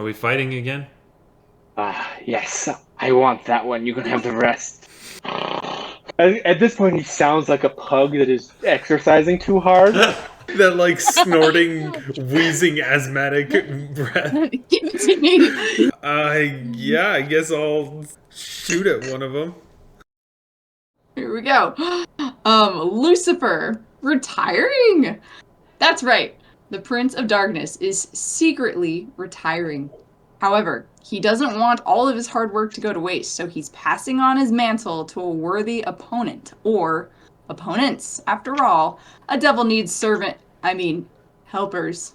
Are we fighting again? Yes, I want that one. You can have the rest. At this point, he sounds like a pug that is exercising too hard. That like snorting, wheezing, asthmatic breath. Give it to me. Yeah, I guess I'll shoot at one of them. Here we go. Lucifer retiring. That's right. The Prince of Darkness is secretly retiring. However, he doesn't want all of his hard work to go to waste, so he's passing on his mantle to a worthy opponent, or opponents. After all, a devil needs helpers.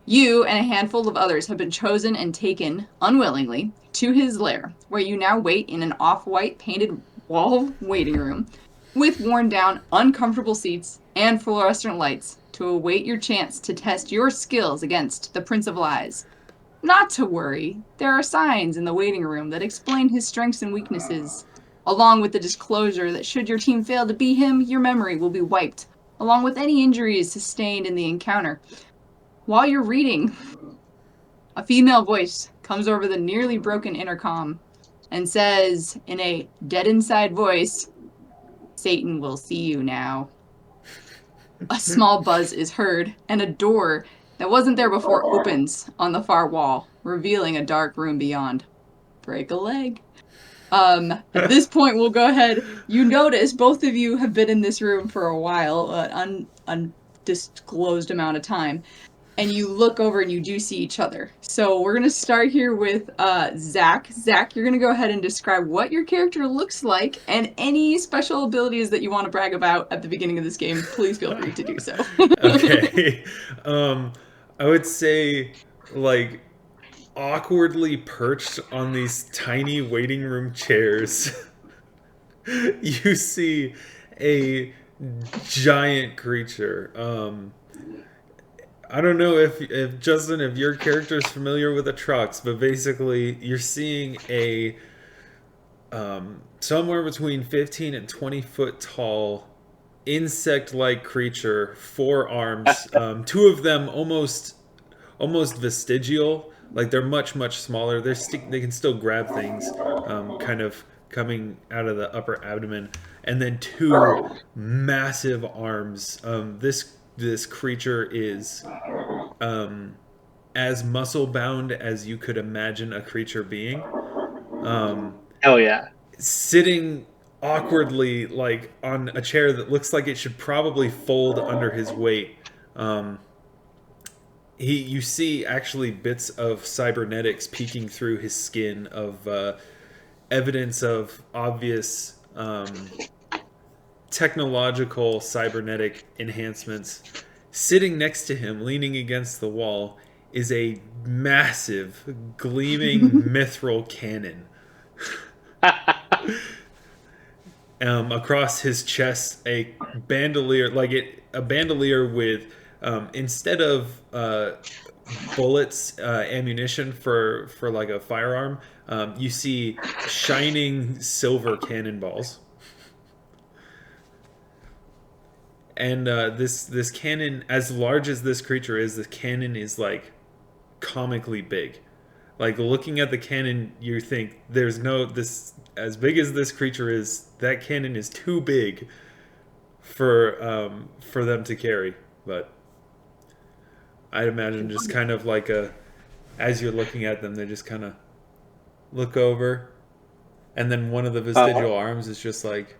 You and a handful of others have been chosen and taken, unwillingly, to his lair, where you now wait in an off-white painted wall waiting room, with worn-down, uncomfortable seats and fluorescent lights to await your chance to test your skills against the Prince of Lies. Not to worry, there are signs in the waiting room that explain his strengths and weaknesses, along with the disclosure that should your team fail to beat him, your memory will be wiped, along with any injuries sustained in the encounter. While you're reading, a female voice comes over the nearly broken intercom and says in a dead inside voice, "Satan will see you now." A small buzz is heard, and a door that wasn't there before opens on the far wall, revealing a dark room beyond. Break a leg. At this point, we'll go ahead. You notice both of you have been in this room for a while, an undisclosed amount of time, and you look over and you do see each other. So we're going to start here with Zach. Zach, you're going to go ahead and describe what your character looks like and any special abilities that you want to brag about at the beginning of this game. Please feel free to do so. Okay. I would say, like, awkwardly perched on these tiny waiting room chairs, you see a giant creature. I don't know if Justin, if your character is familiar with the trucks, but basically you're seeing a somewhere between 15 and 20 foot tall insect-like creature, 4 arms, 2 of them almost vestigial, like they're much smaller. They can still grab things, kind of coming out of the upper abdomen, and then 2 massive arms. This creature is as muscle bound as you could imagine a creature being. Hell yeah. Sitting awkwardly, like, on a chair that looks like it should probably fold under his weight. You see actually bits of cybernetics peeking through his skin, of evidence of obvious technological cybernetic enhancements. Sitting next to him, leaning against the wall, is a massive, gleaming mithril cannon. Across his chest, a bandolier with instead of bullets, ammunition for like a firearm, you see shining silver cannonballs. And this cannon, as large as this creature is, the cannon is like comically big. Like, looking at the cannon, you think there's no this as big as this creature is. That cannon is too big for them to carry. But I'd imagine just kind of like as you're looking at them, they just kind of look over, and then one of the vestigial arms is just like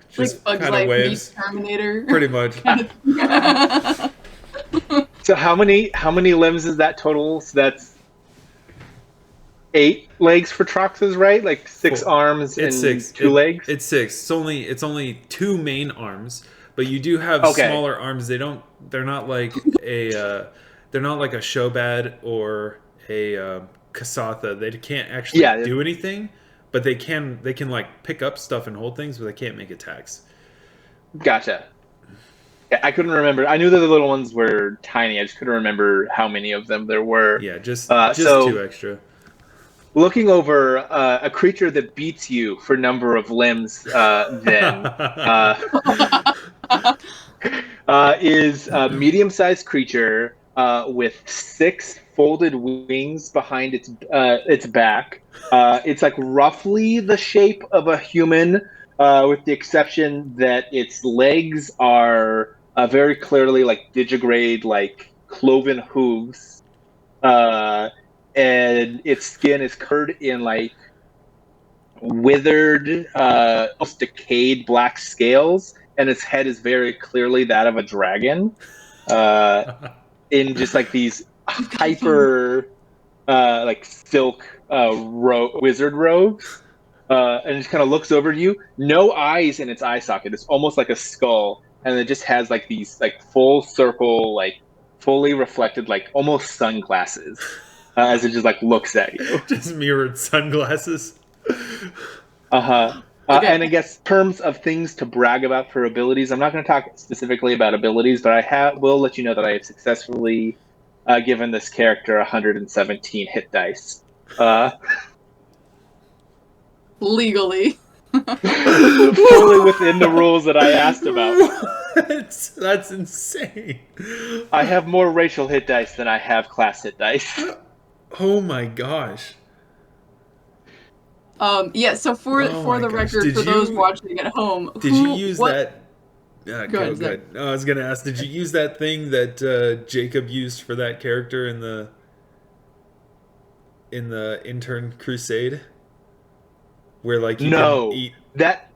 just like kind of waves. Terminator. Pretty much. So how many limbs is that total? So that's 8 legs for Troxas, right? Like 6 arms and 2 legs. It's 6. It's only 2 main arms, but you do have smaller arms. They're not like a Shobad or a Kasatha. They can't actually do anything, but they can like pick up stuff and hold things, but they can't make attacks. Gotcha. Yeah, I couldn't remember. I knew that the little ones were tiny. I just couldn't remember how many of them there were. Yeah, just 2 extra. Looking over a creature that beats you for number of limbs, is a medium-sized creature with 6 folded wings behind its back. It's like roughly the shape of a human, with the exception that its legs are very clearly like digigrade, like cloven hooves, and its skin is covered in like withered, almost decayed black scales, and its head is very clearly that of a dragon. Uh, in just like these hyper like silk wizard robes, and it just kind of looks over you. No eyes in its eye socket. It's almost like a skull, and it just has like these like full circle, like fully reflected, like almost sunglasses, as it just like looks at you. Just mirrored sunglasses. Uh-huh. Okay. And I guess terms of things to brag about for abilities, I'm not going to talk specifically about abilities, but will let you know that I have successfully given this character 117 hit dice. Legally. Fully within the rules that I asked about. That's insane. I have more racial hit dice than I have class hit dice. Oh my gosh. Yeah, so for Oh for my the gosh. record, for those watching at home, Did you use that? Go ahead, Zach. Good. No, I was gonna ask. Did you use that thing that Jacob used for that character in the Intern Crusade, where like you can No, eat? that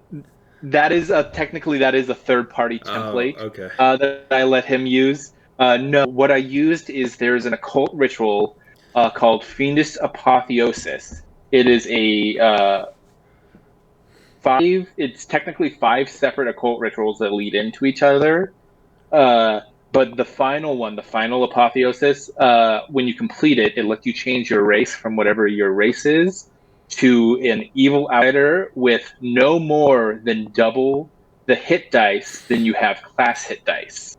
is technically that is a third party template Okay. that I let him use. No, what I used is there's an occult ritual called Fiendish Apotheosis. It is a it's technically 5 separate occult rituals that lead into each other. But the final one, the final apotheosis, when you complete it, it lets you change your race from whatever your race is to an evil outsider with no more than double the hit dice than you have class hit dice.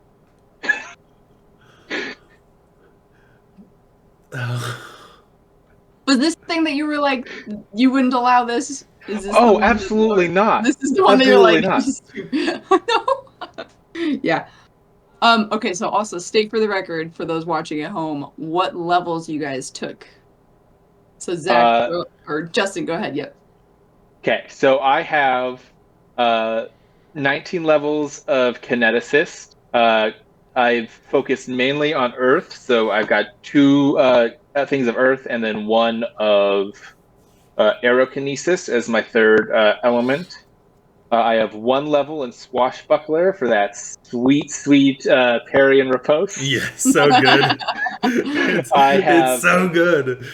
Was this thing that you were like, you wouldn't allow this? Is this the Oh, one absolutely not. This is the one Absolutely that you're like, no. Yeah. Okay, so also state for the record for those watching at home, what levels you guys took. So Zach or Justin, go ahead. Yep. Okay, so I have 19 levels of kineticist. I've focused mainly on Earth, so I've got 2 things of Earth and then 1 of aerokinesis as my third element. I have 1 level in swashbuckler for that sweet parry and riposte. Yeah, so good. It's so good.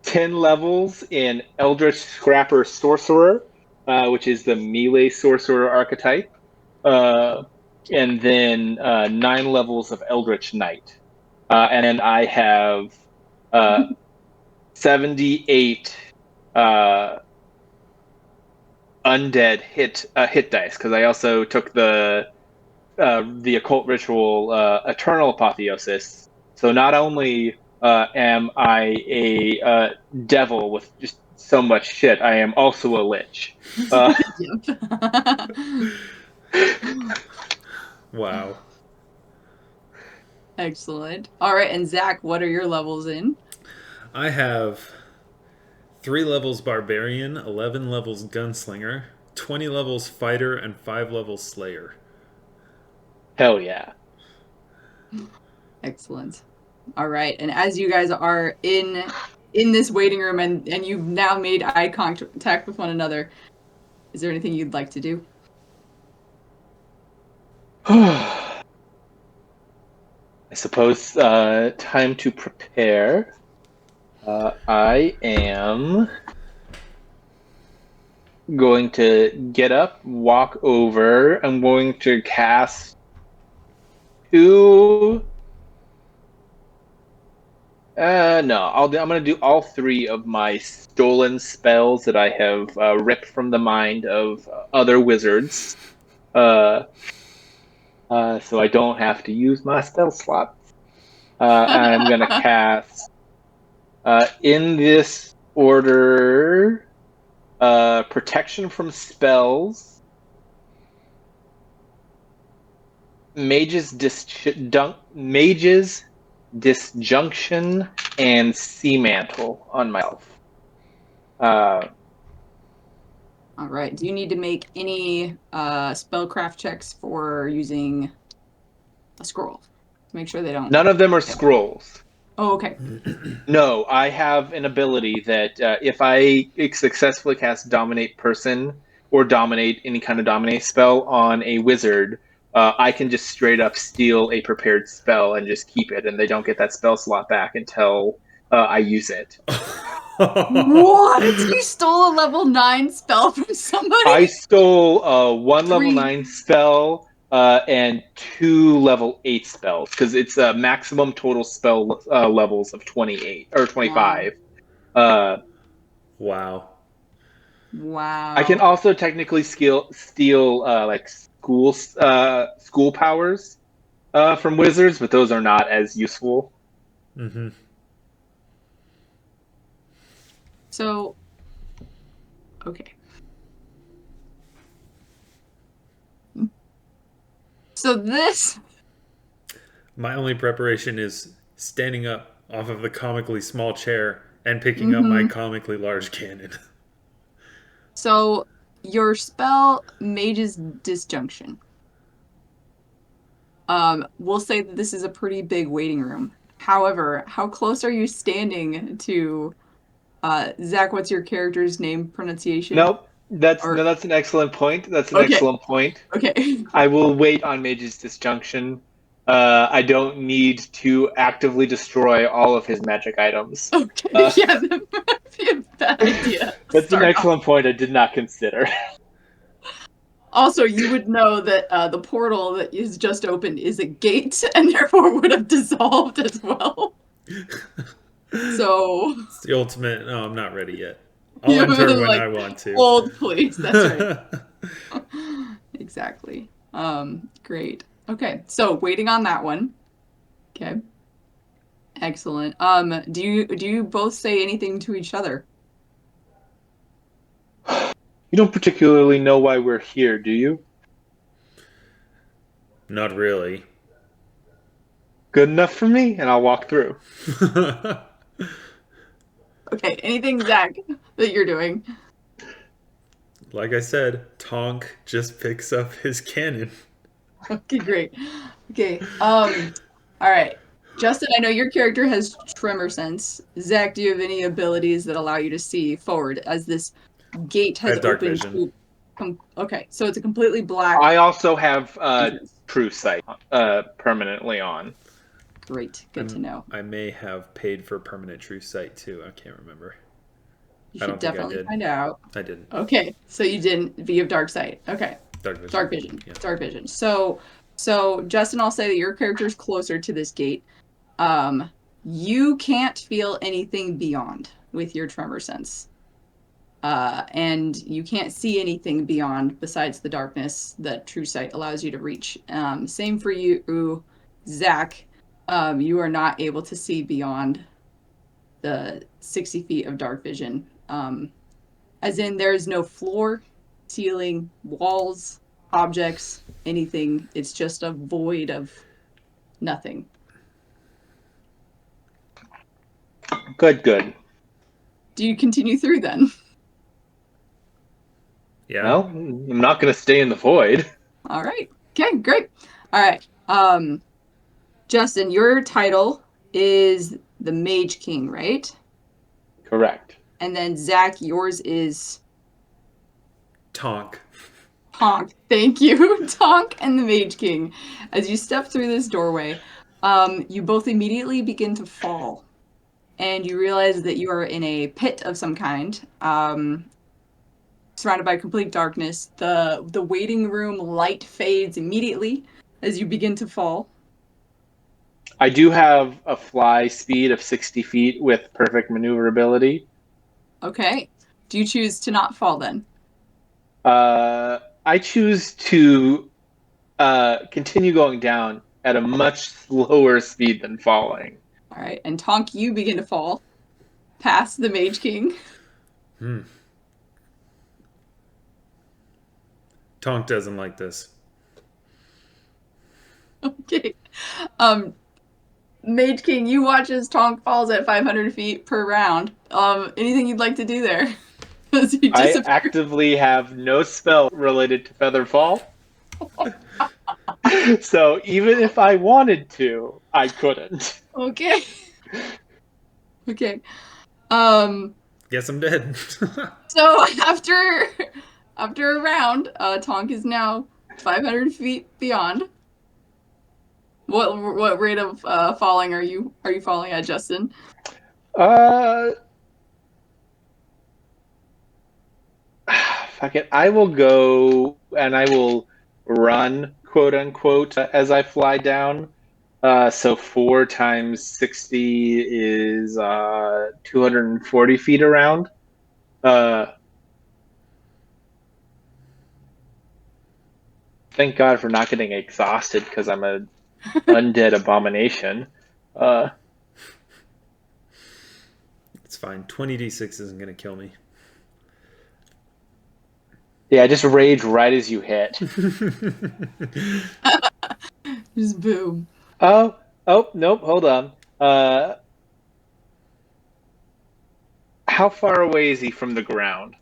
10 levels in Eldritch Scrapper Sorcerer, which is the melee sorcerer archetype. And then 9 levels of Eldritch Knight. And then I have 78 undead hit dice, because I also took the occult ritual Eternal Apotheosis. So not only am I a devil with just so much shit, I am also a lich. Wow. Excellent. All right, and Zach, what are your levels in? I have 3 levels barbarian, 11 levels gunslinger, 20 levels fighter, and 5 levels slayer. Hell yeah. Excellent. All right, and as you guys are in this waiting room and you've now made eye contact with one another, is there anything you'd like to do? I suppose time to prepare. I am going to get up, walk over. I'm going to cast 2. No, I'm going to do all 3 of my stolen spells that I have ripped from the mind of other wizards. So I don't have to use my spell slots. I'm going to cast, in this order, protection from spells, mage's disjunction and sea mantle on myself. All right. Do you need to make any spellcraft checks for using a scroll to make sure they don't? None of them are scrolls. Oh, okay. No, I have an ability that if I successfully cast Dominate Person or Dominate any kind of Dominate spell on a wizard, I can just straight up steal a prepared spell and just keep it, and they don't get that spell slot back until I use it. What? You stole a level 9 spell from somebody? I stole one level 3. 9 spell and 2 level 8 spells because it's maximum total spell levels of 28 or 25. Wow. Wow. I can also technically steal like school powers from wizards, but those are not as useful. Mm-hmm. So, okay. So this... My only preparation is standing up off of the comically small chair and picking up my comically large cannon. So, your spell, Mage's Disjunction. We'll say that this is a pretty big waiting room. However, how close are you standing to... Zach, what's your character's name pronunciation? Nope. That's an excellent point. That's an excellent point. Okay. I will wait on Mage's Disjunction. I don't need to actively destroy all of his magic items. Okay, yeah, that might be a bad idea. That's an excellent point I did not consider. Also, you would know that the portal that is just opened is a gate, and therefore would have dissolved as well. So... It's the ultimate, no, I'm not ready yet. I'll enter when I want to. Hold, please. That's right. Exactly. Great. Okay, so waiting on that one. Okay. Excellent. Do you both say anything to each other? You don't particularly know why we're here, do you? Not really. Good enough for me, and I'll walk through. Okay, anything, Zach, that you're doing? Like I said, Tonk just picks up his cannon. Okay, great. Okay, all right. Justin, I know your character has tremor sense. Zach, do you have any abilities that allow you to see forward as this gate has dark opened? vision. Okay, so it's a completely black... I also have True Sight permanently on. Great, good to know. I may have paid for permanent True Sight too. I can't remember. You should definitely find out. I didn't. Okay, so you didn't, but you have dark sight. Okay. Dark vision. Dark vision. Yeah. Dark vision. So Justin, I'll say that your character's closer to this gate. You can't feel anything beyond with your tremor sense. And you can't see anything beyond besides the darkness that True Sight allows you to reach. Same for you, Zach. You are not able to see beyond the 60 feet of dark vision. As in, there is no floor, ceiling, walls, objects, anything. It's just a void of nothing. Good. Do you continue through then? Yeah. Well, I'm not going to stay in the void. All right. Okay, great. All right. Justin, your title is the Mage King, right? Correct. And then Zach, yours is Tonk. Tonk. Thank you, Tonk and the Mage King. As you step through this doorway, you both immediately begin to fall, and you realize that you are in a pit of some kind, surrounded by complete darkness. The waiting room light fades immediately as you begin to fall. I do have a fly speed of 60 feet with perfect maneuverability. Okay. Do you choose to not fall then? I choose to continue going down at a much slower speed than falling. All right. And Tonk, you begin to fall past the Mage King. Tonk doesn't like this. Okay. Mage King, you watch as Tonk falls at 500 feet per round. Anything you'd like to do there? As he I disappears. actively have no spell related to Featherfall. So even if I wanted to, I couldn't. Okay. Okay. Um. Guess I'm dead. So after a round, Tonk is now 500 feet beyond. What rate of falling are you falling at, Justin? Uh, fuck it. I will go and I will run, quote unquote, as I fly down. So 4 times 60 is 240 feet around. Thank God for not getting exhausted because I'm a undead abomination. It's fine. 20d6 isn't gonna kill me. Yeah, just rage right as you hit. Just boom. Oh, nope, hold on. How far away is he from the ground?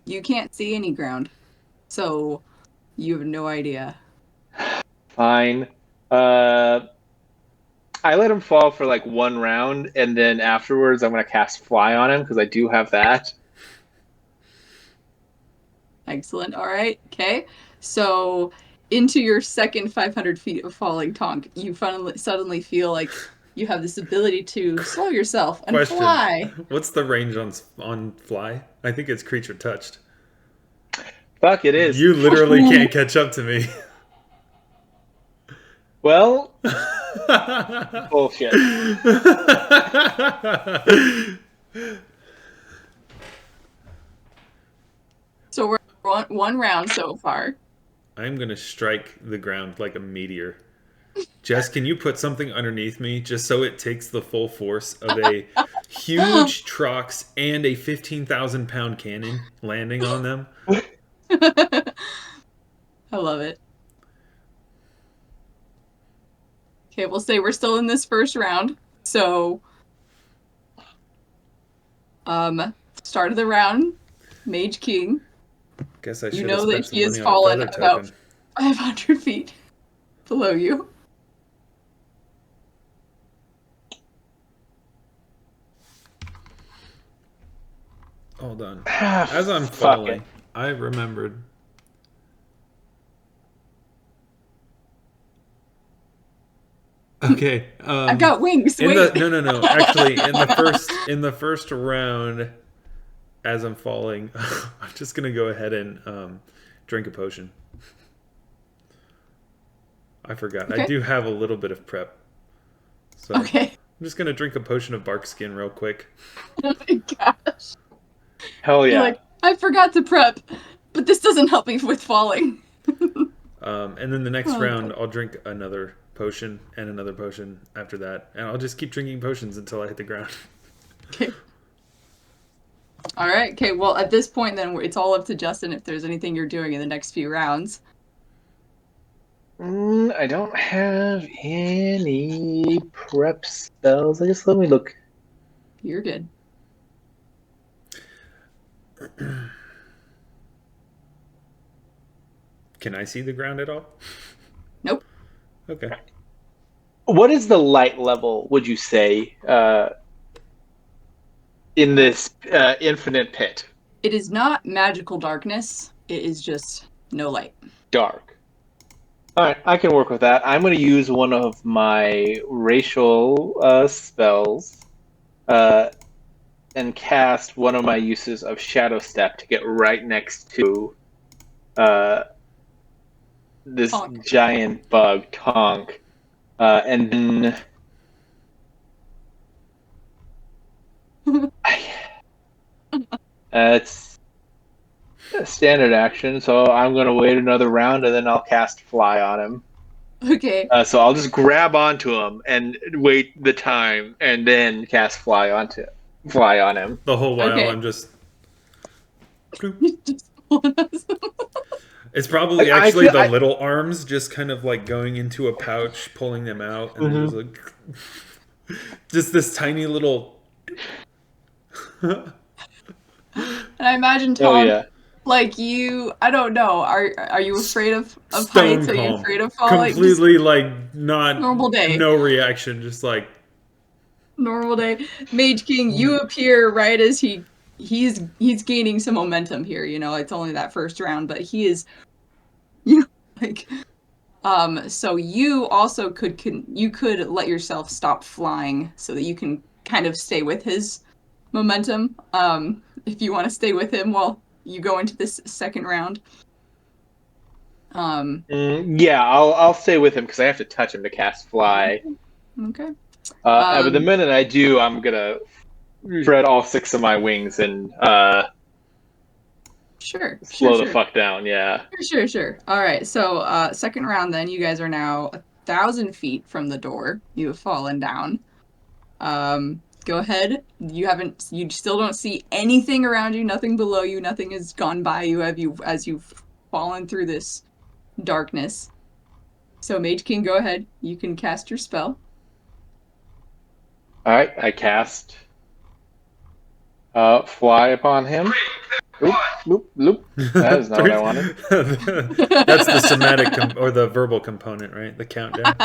You can't see any ground, so you have no idea. Fine. I let him fall for like 1 round, and then afterwards I'm going to cast Fly on him because I do have that. Excellent. All right. Okay. So into your second 500 feet of falling, Tonk, you suddenly feel like you have this ability to slow yourself and Question: fly. what's the range on fly? I think it's creature touched. Fuck, it is. You literally can't catch up to me. Well, bullshit. So we're one round so far. I'm gonna strike the ground like a meteor. Jess, can you put something underneath me just so it takes the full force of a huge Trox and a 15,000-pound cannon landing on them? I love it. Okay, we'll say we're still in this first round. So, start of the round, Mage King. Guess I You should have know spent that some he has money on a fallen feather about token. 500 feet below you. Hold on. As I'm Fuck falling, it. I remembered. Okay. I've got wings. In Wait. the no. Actually, in the first round, as I'm falling, I'm just gonna go ahead and drink a potion. I forgot. Okay. I do have a little bit of prep, so Okay. I'm just gonna drink a potion of bark skin real quick. Oh my gosh. Hell You're yeah. like, I forgot to prep, but this doesn't help me with falling. And then the next Oh, round, God. I'll drink another potion and another potion after that, and I'll just keep drinking potions until I hit the ground. Okay. All right. Okay. Well, at this point, then it's all up to Justin if there's anything you're doing in the next few rounds. I don't have any prep spells. Let me look. You're good. Can I see the ground at all? Nope. Okay. What is the light level, would you say, in this infinite pit? It is not magical darkness. It is just no light. Dark. All right, I can work with that. I'm going to use one of my racial spells and cast one of my uses of Shadow Step to get right next to this Tonk. giant bug, Tonk. And then it's a standard action, so I'm going to wait another round and then I'll cast Fly on him. Okay. So I'll just grab onto him and wait the time and then cast Fly on him. The whole while Okay. I'm just. Just pulling us. It's probably I actually feel- the I- little arms just kind of like going into a pouch, pulling them out, and then just like just this tiny little. And I imagine Oh Tom, yeah. like you, I don't know. Are you afraid of Stone heights? Are you calm, afraid of falling? Just completely like not normal day. no reaction, just like Normal day. Mage King, you appear right as he's gaining some momentum here. You know, it's only that first round, but he is, you know, like so you also you could let yourself stop flying so that you can kind of stay with his momentum. If you want to stay with him while you go into this second round. Yeah, I'll stay with him because I have to touch him to cast fly. Okay. But the minute I do, I'm gonna spread all 6 of my wings and slow the fuck down. Yeah. Sure. All right. So, second round. Then you guys are now 1,000 feet from the door. You have fallen down. Go ahead. You still don't see anything around you. Nothing below you. Nothing has gone by you. As you've fallen through this darkness. So, Mage King, go ahead. You can cast your spell. All right, I cast fly upon him. Loop. That is not what I wanted. That's the somatic or the verbal component, right? The countdown.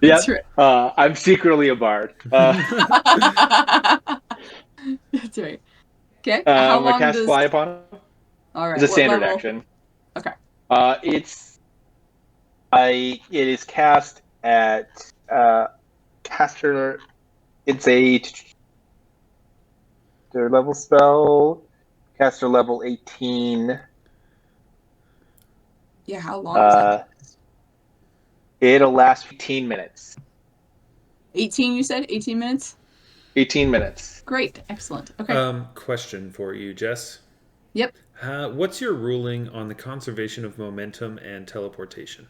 That's Yep. right. I'm secretly a bard. That's right. Okay. How I'm gonna long cast does? fly upon him. All right. It's a What standard level? action. Okay. It is cast at caster. It's a their level spell. Caster level 18. Yeah. How long does that? It'll last 15 minutes. 18. You said 18 minutes. 18 minutes. Great. Excellent. Okay. Question for you, Jess. Yep. What's your ruling on the conservation of momentum and teleportation?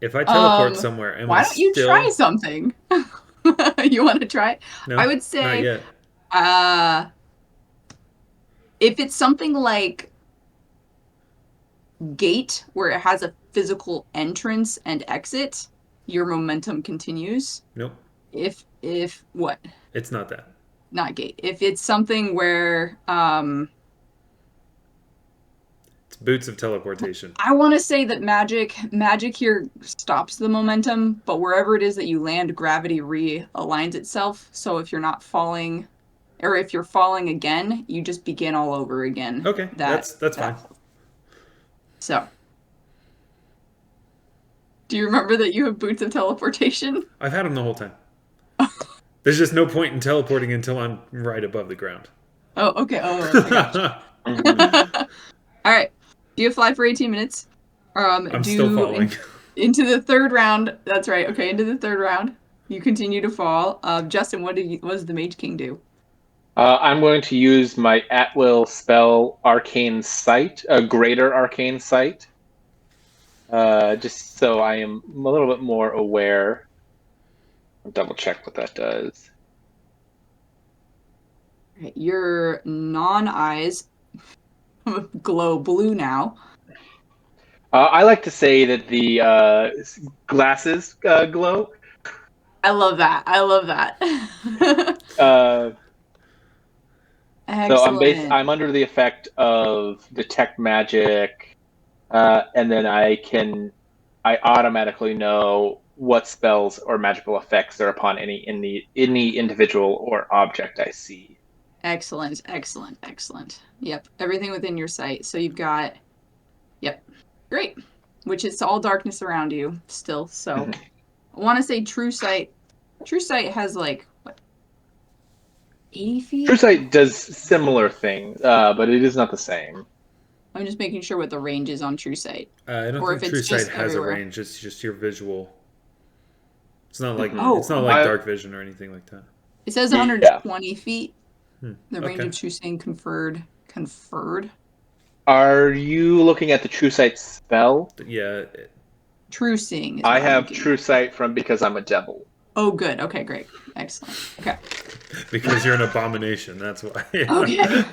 If I teleport somewhere, am Why I don't you still... try something? You want to try? No, I would not say, yet. If it's something like gate where it has a physical entrance and exit, your momentum continues. Nope, If what? it's not that. Not gate. If it's something where It's boots of teleportation. I want to say that magic here stops the momentum, but wherever it is that you land, gravity realigns itself. So if you're not falling, or if you're falling again, you just begin all over again. Okay, that's fine. So, do you remember that you have boots of teleportation? I've had them the whole time. There's just no point in teleporting until I'm right above the ground. Oh, okay. Oh, I gotcha. All right. Do you fly for 18 minutes? I'm still falling. Into the third round. That's right. Okay, into the third round. You continue to fall. Justin, what does the Mage King do? I'm going to use my at-will spell Arcane Sight, a greater Arcane Sight, just so I am a little bit more aware. I'll double check what that does. Your non-eyes glow blue now. I like to say that the glasses glow. I love that. Excellent. So I'm under the effect of detect magic, and then I automatically know what spells or magical effects are upon any individual or object I see. Excellent. Yep, everything within your sight. So you've got, yep, great. Which is all darkness around you still. So I want to say True Sight. True Sight has like what, 80 feet? True Sight does similar things, but it is not the same. I'm just making sure what the range is on True Sight. I don't think True Sight has a range. It's just your visual. It's not like dark vision or anything like that. It says 120 feet. The range of True Sight conferred. Are you looking at the True Sight spell? Yeah. True Seeing. I have True Sight because I'm a devil. Oh, good. Okay, great. Excellent. Okay. Because you're an abomination. That's why. Okay.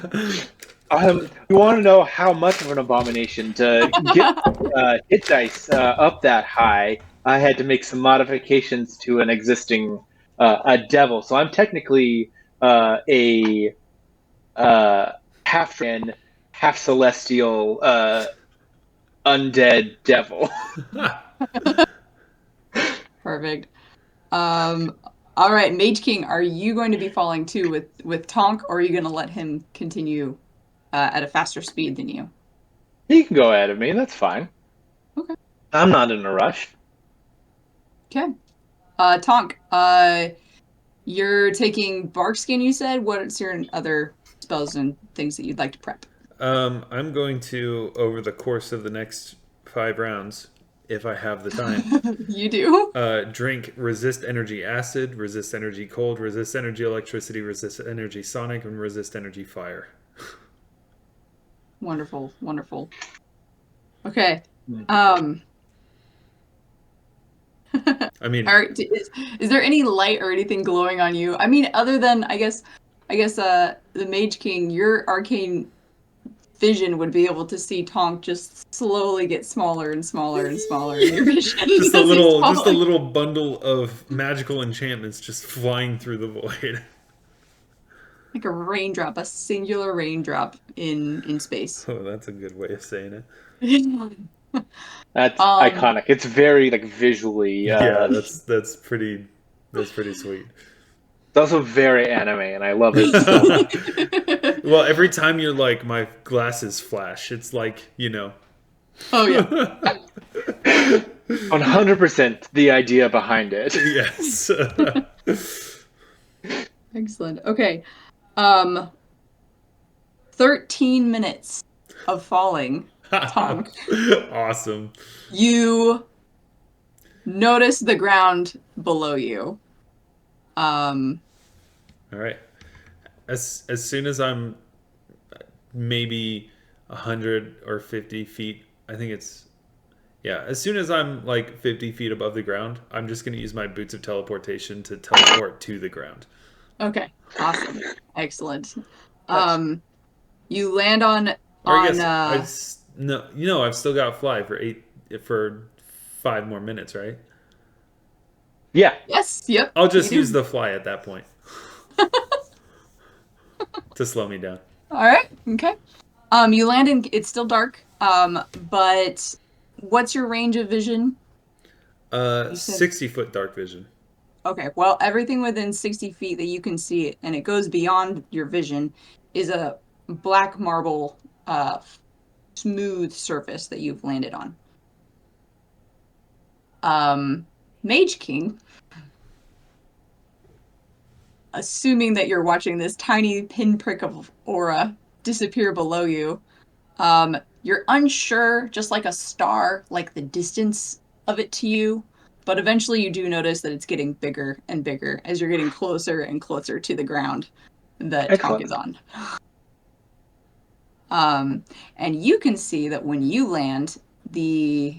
You want to know how much of an abomination to get hit dice up that high? I had to make some modifications to an existing a devil, so I'm technically a half dragon, half celestial undead devil. Perfect. All right, Mage King, are you going to be falling too with Tonk, or are you going to let him continue at a faster speed than you? He can go ahead of me. That's fine. Okay. I'm not in a rush. Okay. Tonk, you're taking bark skin, you said? What's your other spells and things that you'd like to prep? I'm going to, over the course of the next 5 rounds, if I have the time, You do? drink resist energy acid, resist energy cold, resist energy electricity, resist energy sonic, and resist energy fire. Wonderful, wonderful. Okay. I mean, Is there any light or anything glowing on you? I mean, other than I guess the Mage King, your arcane vision would be able to see Tonk just slowly get smaller and smaller and smaller in your vision. just a as he's falling. little bundle of magical enchantments just flying through the void. Like a raindrop, a singular raindrop in space. Oh, that's a good way of saying it. That's iconic. It's very like visually. Yeah, that's pretty sweet. It's also very anime, and I love it so much. Well, every time you're like, my glasses flash, it's like, you know. Oh yeah. 100% the idea behind it. Yes. Excellent. Okay. 13 minutes of falling. Tonk. Awesome. You notice the ground below you. All right. As soon as I'm maybe 100 or 50 feet, I think it's, yeah, as soon as I'm like 50 feet above the ground, I'm just going to use my boots of teleportation to teleport to the ground. Okay. Awesome. Excellent. You land on Or I guess no, I've still got fly for 5 more minutes, right? Yeah. Yes. Yep. I'll just use the fly at that point to slow me down. All right. Okay. You land in. It's still dark. But what's your range of vision? 60-foot dark vision. Okay. Well, everything within 60 feet that you can see, and it goes beyond your vision, is a black marble, smooth surface that you've landed on. Mage King, assuming that you're watching this tiny pinprick of aura disappear below you, you're unsure, just like a star, like the distance of it to you, but eventually you do notice that it's getting bigger and bigger as you're getting closer and closer to the ground that Tonk is on. And you can see that when you land, you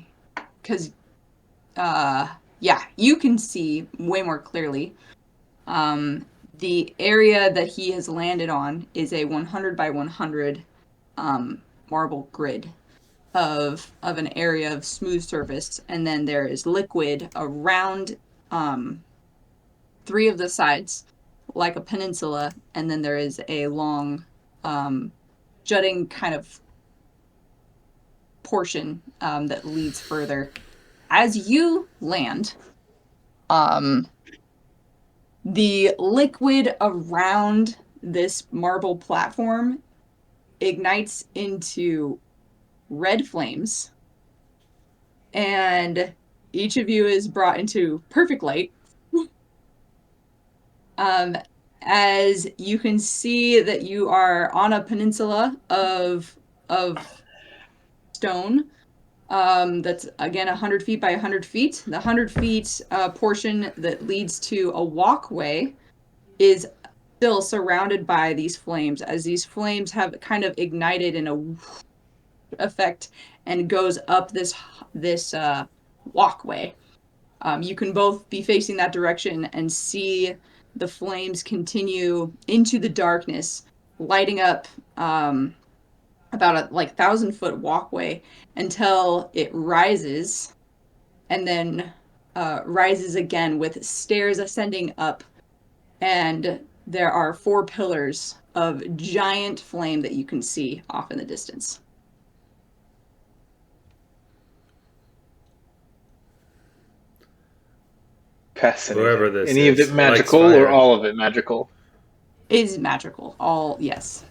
can see way more clearly. The area that he has landed on is a 100 by 100 marble grid of an area of smooth surface, and then there is liquid around 3 of the sides, like a peninsula, and then there is a long jutting kind of portion that leads further. As you land, the liquid around this marble platform ignites into red flames, and each of you is brought into perfect light. As you can see that you are on a peninsula of stone. That's again 100 feet by 100 feet. The 100 feet portion that leads to a walkway is still surrounded by these flames, as these flames have kind of ignited in a effect and goes up this walkway. You can both be facing that direction and see the flames continue into the darkness, lighting up about a 1,000-foot walkway until it rises, and then rises again with stairs ascending up, and there are 4 pillars of giant flame that you can see off in the distance. Fascinating. Whoever this Any of is it magical likes or fire. all of it magical? Is magical. All, yes.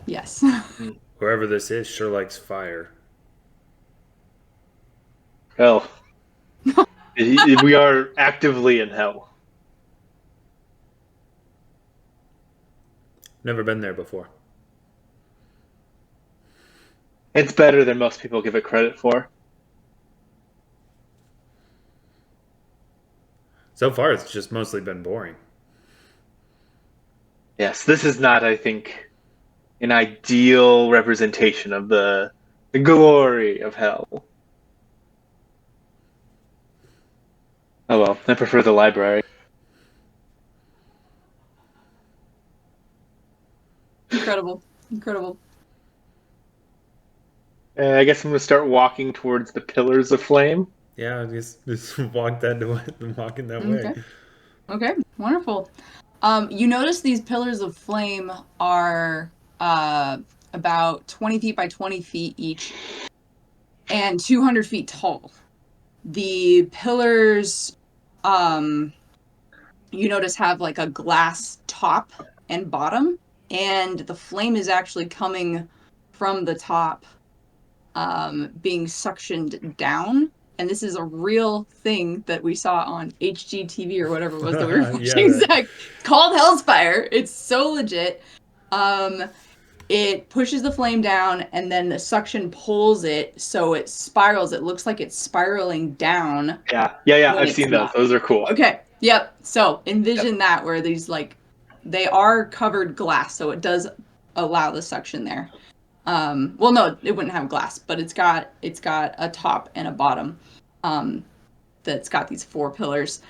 Whoever this is sure likes fire. Hell. We are actively in hell. Never been there before. It's better than most people give it credit for. So far, it's just mostly been boring. Yes, this is not, I think, an ideal representation of the glory of hell. Oh well, I prefer the library. Incredible. I guess I'm going to start walking towards the pillars of flame. Yeah, just walk that way, walking that way. Okay, wonderful. You notice these pillars of flame are about 20 feet by 20 feet each and 200 feet tall. The pillars, you notice, have like a glass top and bottom, and the flame is actually coming from the top, being suctioned down. And this is a real thing that we saw on HGTV or whatever it was that we were watching. Zach, called Hellspire. It's so legit. It pushes the flame down, and then the suction pulls it, so it spirals. It looks like it's spiraling down. Yeah. I've seen those. Those are cool. Okay. Yep. So envision that, where these they are covered glass, so it does allow the suction there. Well, no, it wouldn't have glass, but it's got a top and a bottom. That's got these 4 pillars.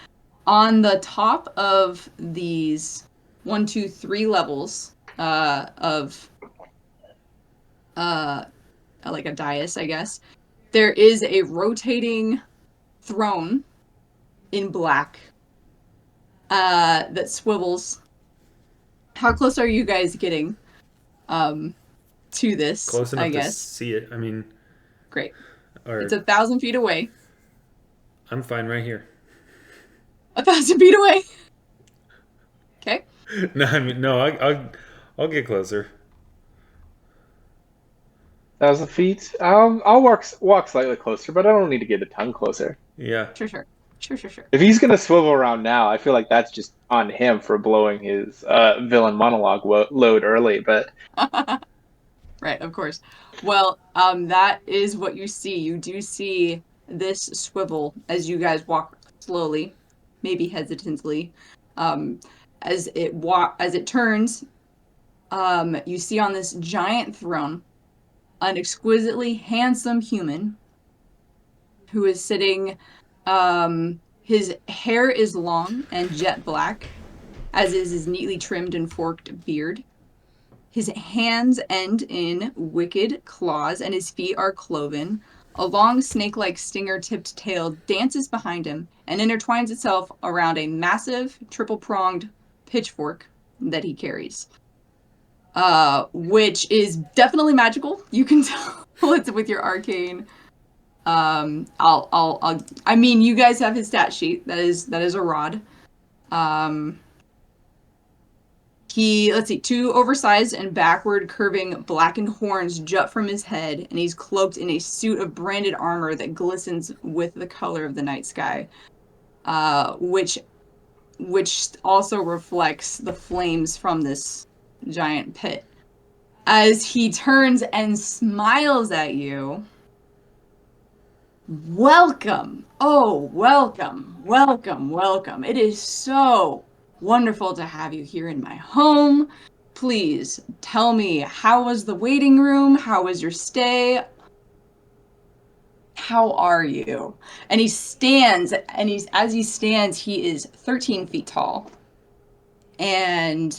On the top of these 1, 2, 3 levels of like a dais, I guess, there is a rotating throne in black that swivels. How close are you guys getting to this? Close enough I guess. to see it. I mean, great. Or, it's 1,000 feet away. I'm fine right here. 1,000 feet away. Okay. No, I mean, no. I'll get closer. 1,000 feet. I'll walk slightly closer, but I don't need to get a ton closer. Yeah. Sure. If he's gonna swivel around now, I feel like that's just on him for blowing his villain monologue load early. But right, of course. Well, that is what you see. You do see this swivel as you guys walk slowly, maybe hesitantly, as it turns. You see on this giant throne an exquisitely handsome human who is sitting. His hair is long and jet black, as is his neatly trimmed and forked beard. His hands end in wicked claws, and his feet are cloven. A long snake-like stinger-tipped tail dances behind him and intertwines itself around a massive triple-pronged pitchfork that he carries, which is definitely magical. You can tell it's with your arcane. I mean, you guys have his stat sheet. That is a rod. Let's see, 2 oversized and backward curving blackened horns jut from his head, and he's cloaked in a suit of branded armor that glistens with the color of the night sky, which also reflects the flames from this giant pit. As he turns and smiles at you, welcome. Oh, welcome. It is so wonderful to have you here in my home. Please tell me, how was the waiting room? How was your stay? how are you? And he stands, and as he stands, he is 13 feet tall. And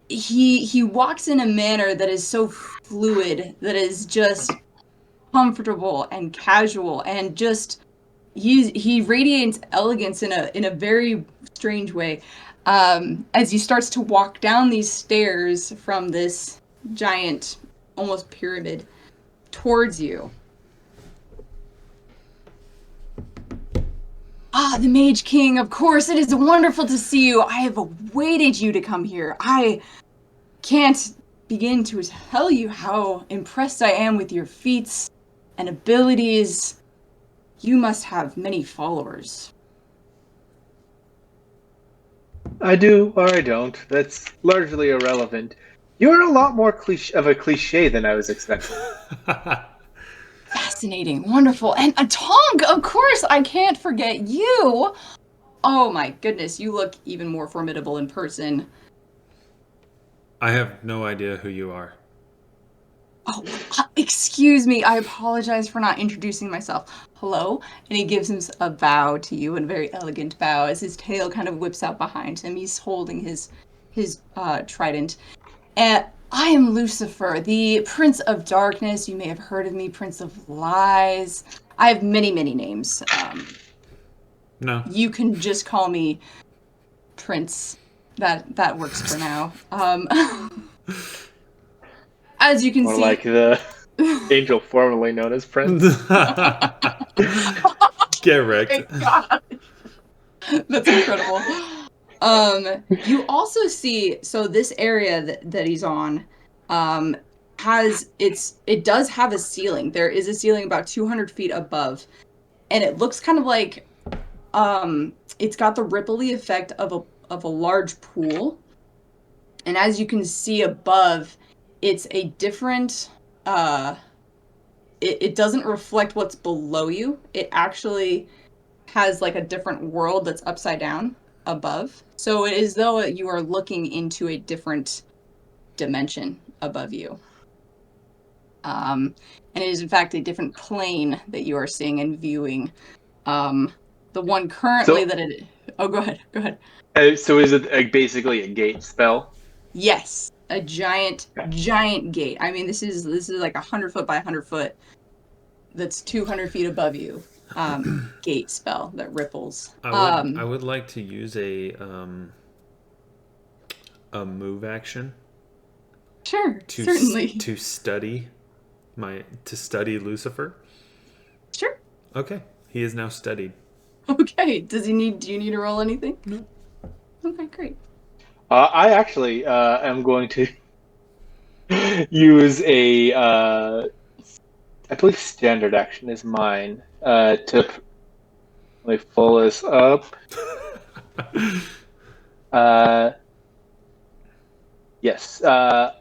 he walks in a manner that is so fluid, that is just comfortable and casual, and just he radiates elegance in a very strange way. As he starts to walk down these stairs from this giant, almost pyramid, towards you. Ah, the Mage King, of course, it is wonderful to see you. I have awaited you to come here. I can't begin to tell you how impressed I am with your feats and abilities. You must have many followers. I do or I don't. That's largely irrelevant. You're a lot more of a cliche than I was expecting. Fascinating, wonderful, and a Tonk, of course, I can't forget you. Oh my goodness, you look even more formidable in person. I have no idea who you are. Oh, excuse me, I apologize for not introducing myself. Hello? And he gives him a bow to you, a very elegant bow, as his tail kind of whips out behind him. He's holding his trident. And I am Lucifer, the Prince of Darkness. You may have heard of me, Prince of Lies. I have many, many names. No. You can just call me Prince. That works for now. As you can More see, like the angel formerly known as Prince. Get wrecked. God. That's incredible. You also see, so this area that he's on, it does have a ceiling. There is a ceiling about 200 feet above, and it looks kind of like, it's got the ripply effect of a large pool. And as you can see above, it's a different, it doesn't reflect what's below you. It actually has like a different world that's upside down above. So it is though you are looking into a different dimension above you. And it is in fact a different plane that you are seeing and viewing. The one currently oh, go ahead. So is it basically a gate spell? Yes, a giant gate. I mean, this is like 100 foot by 100 foot. That's 200 feet above you. Gate spell that ripples. I would like to use a move action. Sure, certainly. To study Lucifer. Sure. Okay, he is now studied. Okay. Do you need to roll anything? No. Okay, great. I actually am going to use a, I believe standard action is mine, to let me pull this up. Yes. I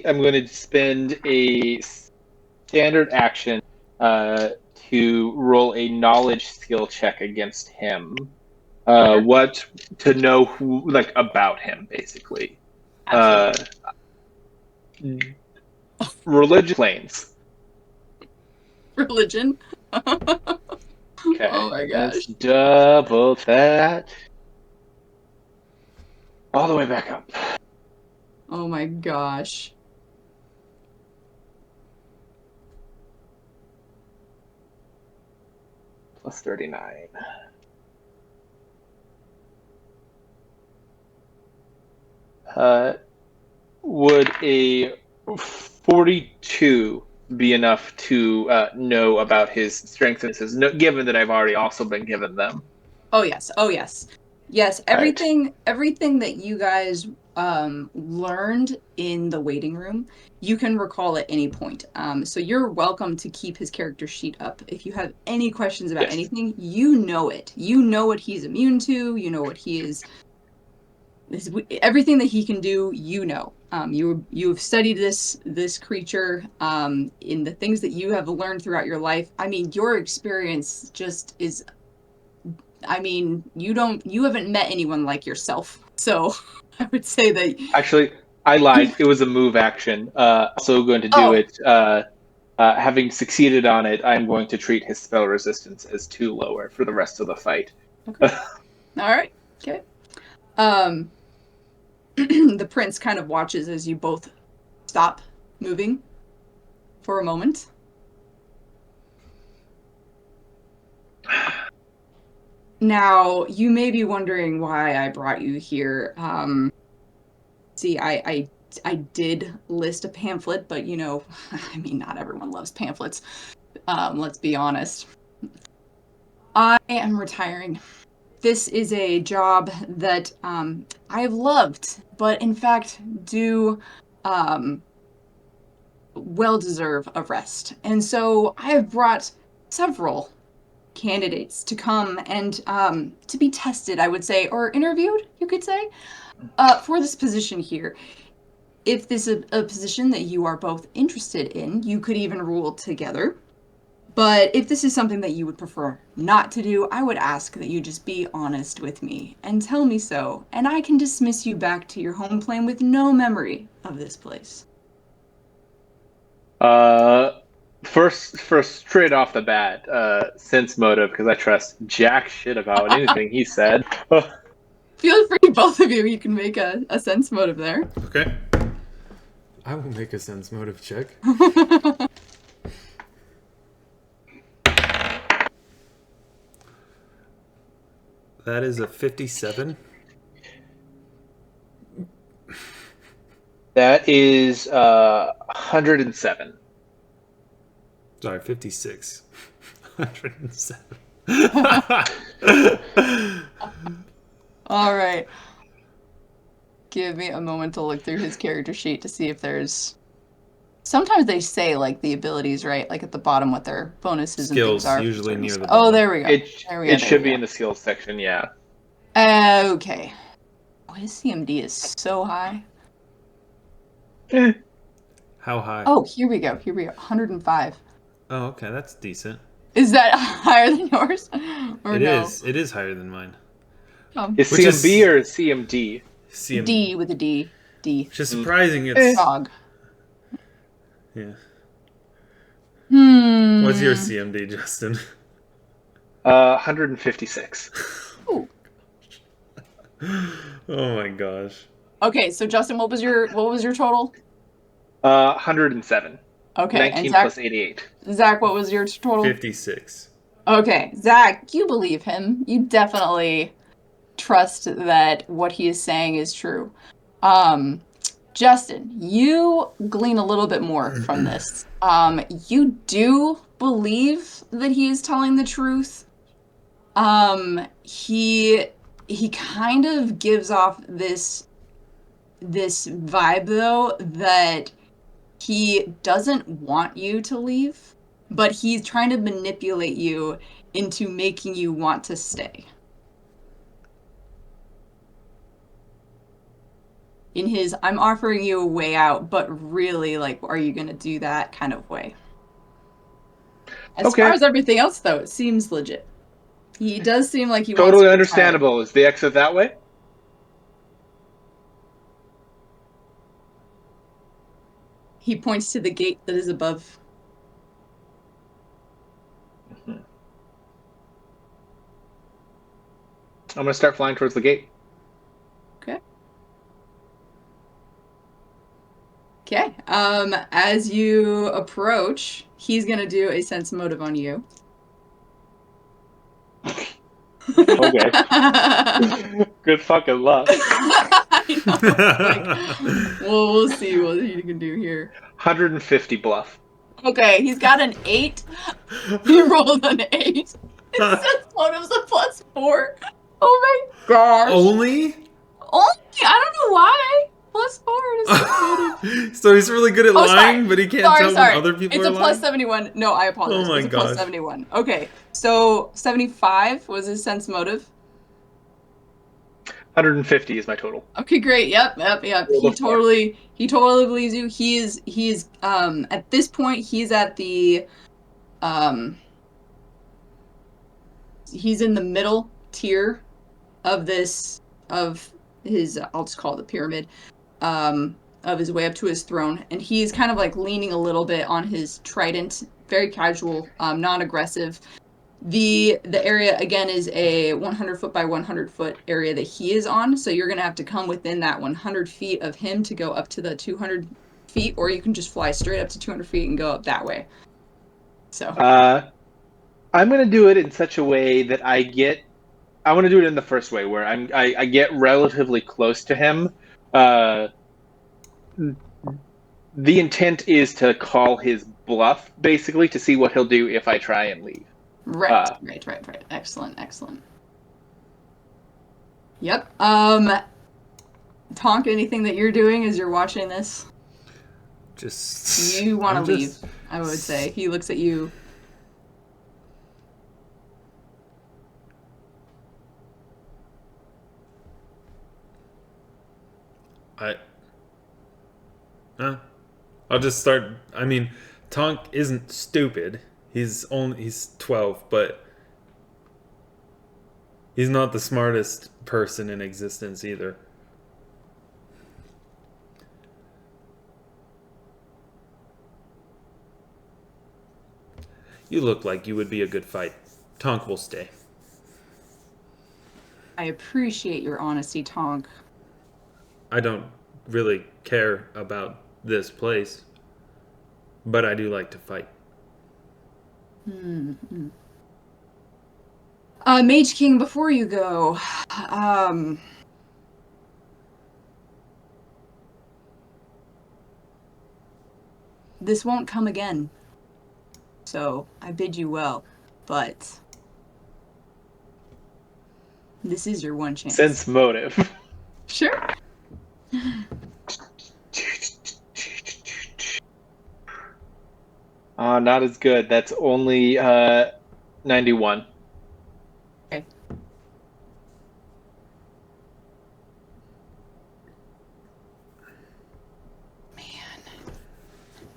am going to spend a standard action to roll a knowledge skill check against him. What to know who about him, basically. Religion planes. Religion. Okay. Oh my gosh. Let's double that. All the way back up. Oh my gosh. Plus 39. Would a 42 be enough to know about his strengths and weaknesses, given that I've already also been given them? Oh yes. Yes, everything that you guys learned in the waiting room, you can recall at any point. So you're welcome to keep his character sheet up. If you have any questions about anything, you know it. You know what he's immune to. You know what he is. Everything that he can do, you know. You have studied this creature in the things that you have learned throughout your life. I mean, your experience just is. I mean, you haven't met anyone like yourself. So I would say that. Actually, I lied. It was a move action. Also going to do it Having succeeded on it, I'm going to treat his spell resistance as 2 lower for the rest of the fight. Okay. All right. Okay. The prince kind of watches as you both stop moving for a moment. Now, you may be wondering why I brought you here. See, I did list a pamphlet, but you know, I mean, not everyone loves pamphlets. Let's be honest. I am retiring. This is a job that I have loved, but in fact do well deserve a rest. And so I have brought several candidates to come and to be tested, I would say, or interviewed, you could say, for this position here. If this is a position that you are both interested in, you could even rule together. But if this is something that you would prefer not to do, I would ask that you just be honest with me and tell me so, and I can dismiss you back to your home plane with no memory of this place. First, straight off the bat, sense motive, because I trust jack shit about anything he said. Feel free, both of you. You can make a sense motive there. Okay. I will make a sense motive check. That is a 57. That is 107. Sorry, 56. 107. All right. Give me a moment to look through his character sheet to see if there's... Sometimes they say, like, the abilities, right? Like, at the bottom what their bonuses Skills, and things are. usually near the Oh, bottom. there we go. It should be in the skills section, yeah. Okay. Oh, his CMD is so high. How high? Oh, here we go. 105. Oh, okay, that's decent. Is that higher than yours? Or It no? is. It is higher than mine. Is Which is- CMB or CMD? D with a D. D. Which is surprising. It's Dog. yeah. Hmm. What's your CMD, Justin? 156. Ooh. Oh my gosh. Okay, so Justin, what was your total? 107. Okay, 19 and Zach, plus 88. Zach, what was your total? 56. Okay, Zach, you believe him. You definitely trust that what he is saying is true. Justin, you glean a little bit more from this. You do believe that he is telling the truth. He kind of gives off this vibe though that he doesn't want you to leave, but he's trying to manipulate you into making you want to stay. In his, I'm offering you a way out, but really, like, are you going to do that kind of way? As far as everything else, though, it seems legit. He does seem like he wants Totally to understandable. Is the exit that way? He points to the gate that is above. I'm going to start flying towards the gate. Okay. As you approach, he's gonna do a sense motive on you. Okay. Good fucking luck. I know. Like, well, we'll see what he can do here. 150 bluff. Okay, he's got an 8. He rolled an 8. His sense motive's a +4. Oh my gosh. Only? I don't know why. +4 is so good. So he's really good at lying, but he can't tell when other people it's are lying? It's a +71. No, I apologize. Oh my it's a gosh. +71. Okay, so 75 was his sense motive. 150 is my total. Okay, great. Yep. He totally believes you. He is at this point he's at the he's in the middle tier of his I'll just call it the pyramid. of his way up to his throne, and he's kind of like leaning a little bit on his trident, very casual, non-aggressive. The area again is a 100 foot by 100 foot area that he is on, so you're gonna have to come within that 100 feet of him to go up to the 200 feet, or you can just fly straight up to 200 feet and go up that way. So I'm gonna do it in such a way that I want to do it in the first way, where I get relatively close to him. The intent is to call his bluff, basically, to see what he'll do if I try and leave. Right. Excellent. Yep. Tonk, anything that you're doing as you're watching this? Just you want to leave, I would say. He looks at you. I'll just start. I mean, Tonk isn't stupid. He's 12, but he's not the smartest person in existence either. You look like you would be a good fight. Tonk will stay. I appreciate your honesty, Tonk. I don't really care about this place, but I do like to fight. Mage King, before you go, this won't come again. So I bid you well, but this is your one chance. Sense motive. Sure. Not as good. That's only 91. Okay.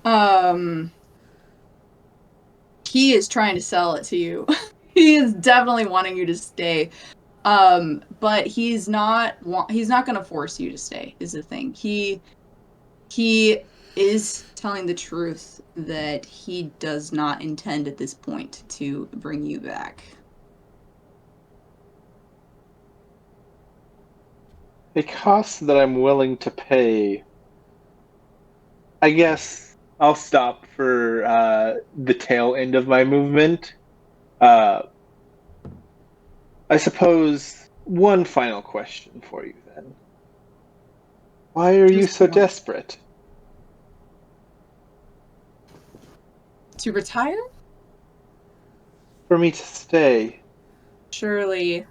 Man. He is trying to sell it to you. He is definitely wanting you to stay. But he's not going to force you to stay, is the thing. He is telling the truth that he does not intend at this point to bring you back. A cost that I'm willing to pay. I guess I'll stop for the tail end of my movement. I suppose one final question for you then. Why are you so desperate? To retire? For me to stay. Surely,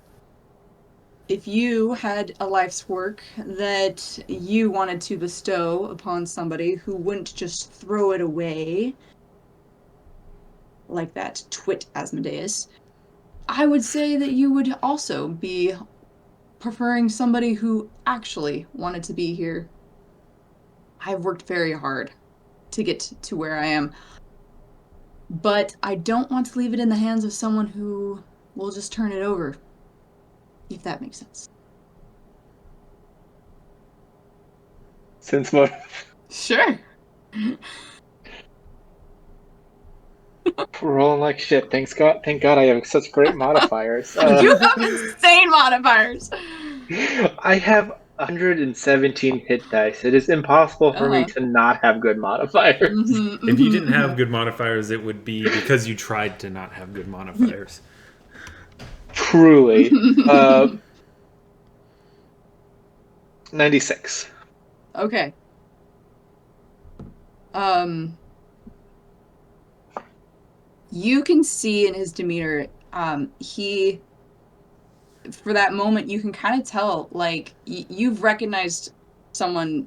if you had a life's work that you wanted to bestow upon somebody who wouldn't just throw it away, like that twit Asmodeus, I would say that you would also be preferring somebody who actually wanted to be here. I've worked very hard to get to where I am, but I don't want to leave it in the hands of someone who will just turn it over, if that makes sense. Sense motive. Sure. Rolling like shit. Thank God I have such great modifiers. You have insane modifiers. I have 117 hit dice. It is impossible for me to not have good modifiers. If you didn't have good modifiers, it would be because you tried to not have good modifiers. Truly. 96. Okay. You can see in his demeanor, he, for that moment, you can kind of tell, like, you've recognized someone.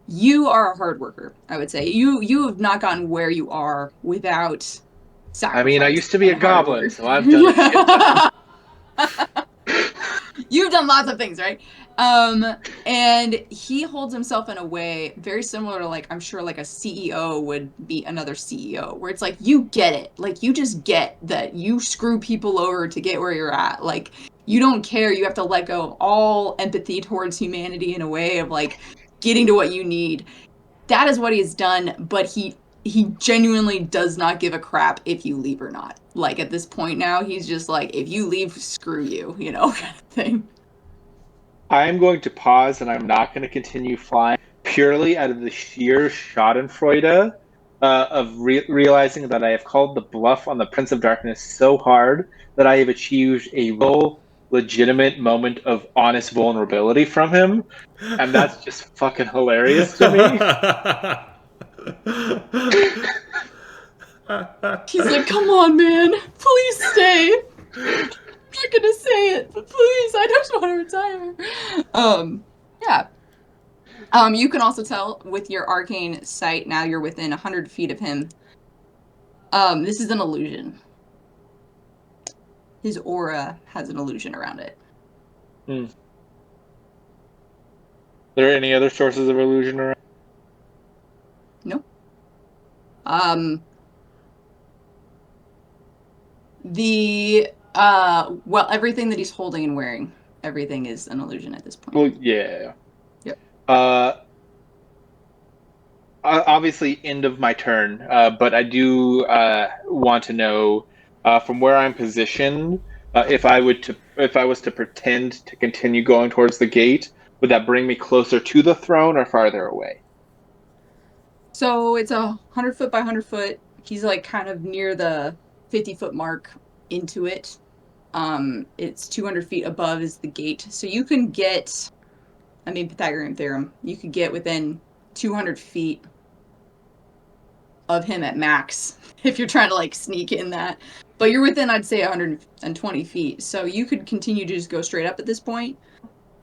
You are a hard worker, I would say. You have not gotten where you are without sacrifice. I mean, I used to be a goblin, so I've done a shit ton. You've done lots of things, right? And he holds himself in a way very similar to, like, I'm sure, like, a CEO would be another CEO, where it's like, you get it. Like, you just get that you screw people over to get where you're at. Like, you don't care. You have to let go of all empathy towards humanity in a way of, like, getting to what you need. That is what he's done, but he genuinely does not give a crap if you leave or not. Like, at this point now, he's just like, if you leave, screw you, kind of thing. I'm going to pause and I'm not going to continue flying purely out of the sheer schadenfreude of realizing that I have called the bluff on the Prince of Darkness so hard that I have achieved a real, legitimate moment of honest vulnerability from him. And that's just fucking hilarious to me. He's like, come on, man, please stay. I'm not gonna say it, but please, I just want to retire. Yeah. You can also tell with your arcane sight, now you're within 100 feet of him. This is an illusion. His aura has an illusion around it. Are there any other sources of illusion around? No. Well, everything that he's holding and wearing, everything is an illusion at this point. Well, yeah. Yep. Obviously, end of my turn, but I do want to know from where I'm positioned. If I was to pretend to continue going towards the gate, would that bring me closer to the throne or farther away? So it's 100 foot by 100 foot. He's like kind of near the 50-foot mark into it. It's 200 feet above is the gate. So you can get, Pythagorean theorem, you could get within 200 feet of him at max if you're trying to like sneak in that. But you're within, I'd say, 120 feet. So you could continue to just go straight up at this point,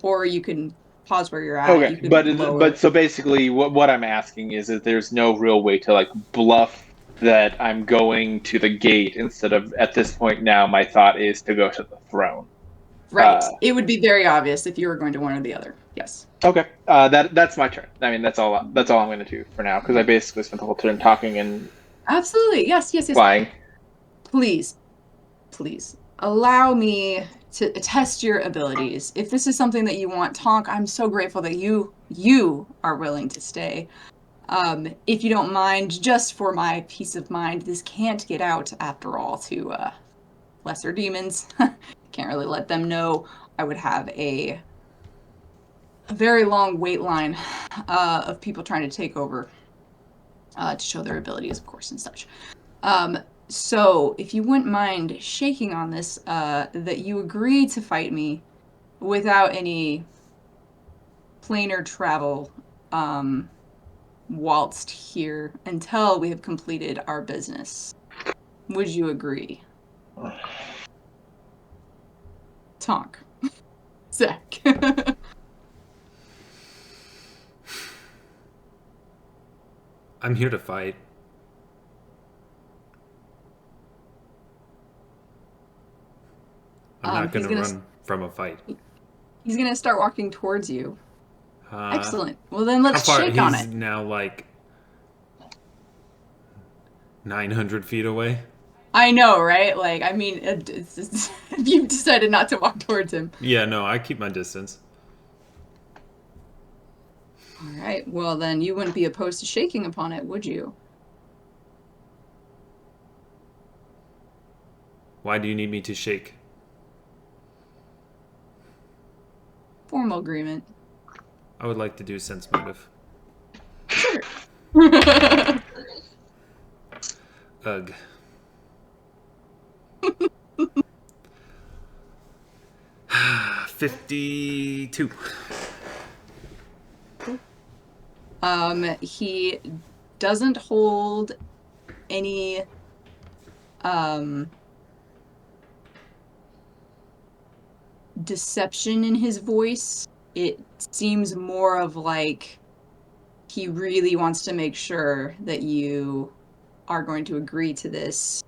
or you can pause where you're at. Okay, You could but so basically, what I'm asking is that there's no real way to like bluff that I'm going to the gate instead of at this point now. My thought is to go to the throne. Right. It would be very obvious if you were going to one or the other. Yes. Okay. That's my turn. I mean, that's all I'm going to do for now because I basically spent the whole turn talking and absolutely. Yes. flying. Please allow me to test your abilities. If this is something that you want, Tonk, I'm so grateful that you are willing to stay. If you don't mind, just for my peace of mind, this can't get out after all to lesser demons. Can't really let them know. I would have a very long wait line of people trying to take over to show their abilities, of course, and such. So, if you wouldn't mind shaking on this, that you agree to fight me without any planar travel waltzed here until we have completed our business. Would you agree? Tonk. Zach. I'm here to fight. I'm not going to run from a fight. He's going to start walking towards you. Excellent. Well, then let's shake on it. He's now like 900 feet away. I know, right? Like, you've decided not to walk towards him. Yeah, no, I keep my distance. All right. Well, then you wouldn't be opposed to shaking upon it, would you? Why do you need me to shake? Formal agreement. I would like to do sense motive. Sure. Ugh. $52. He doesn't hold any deception in his voice. It seems more of like he really wants to make sure that you are going to agree to this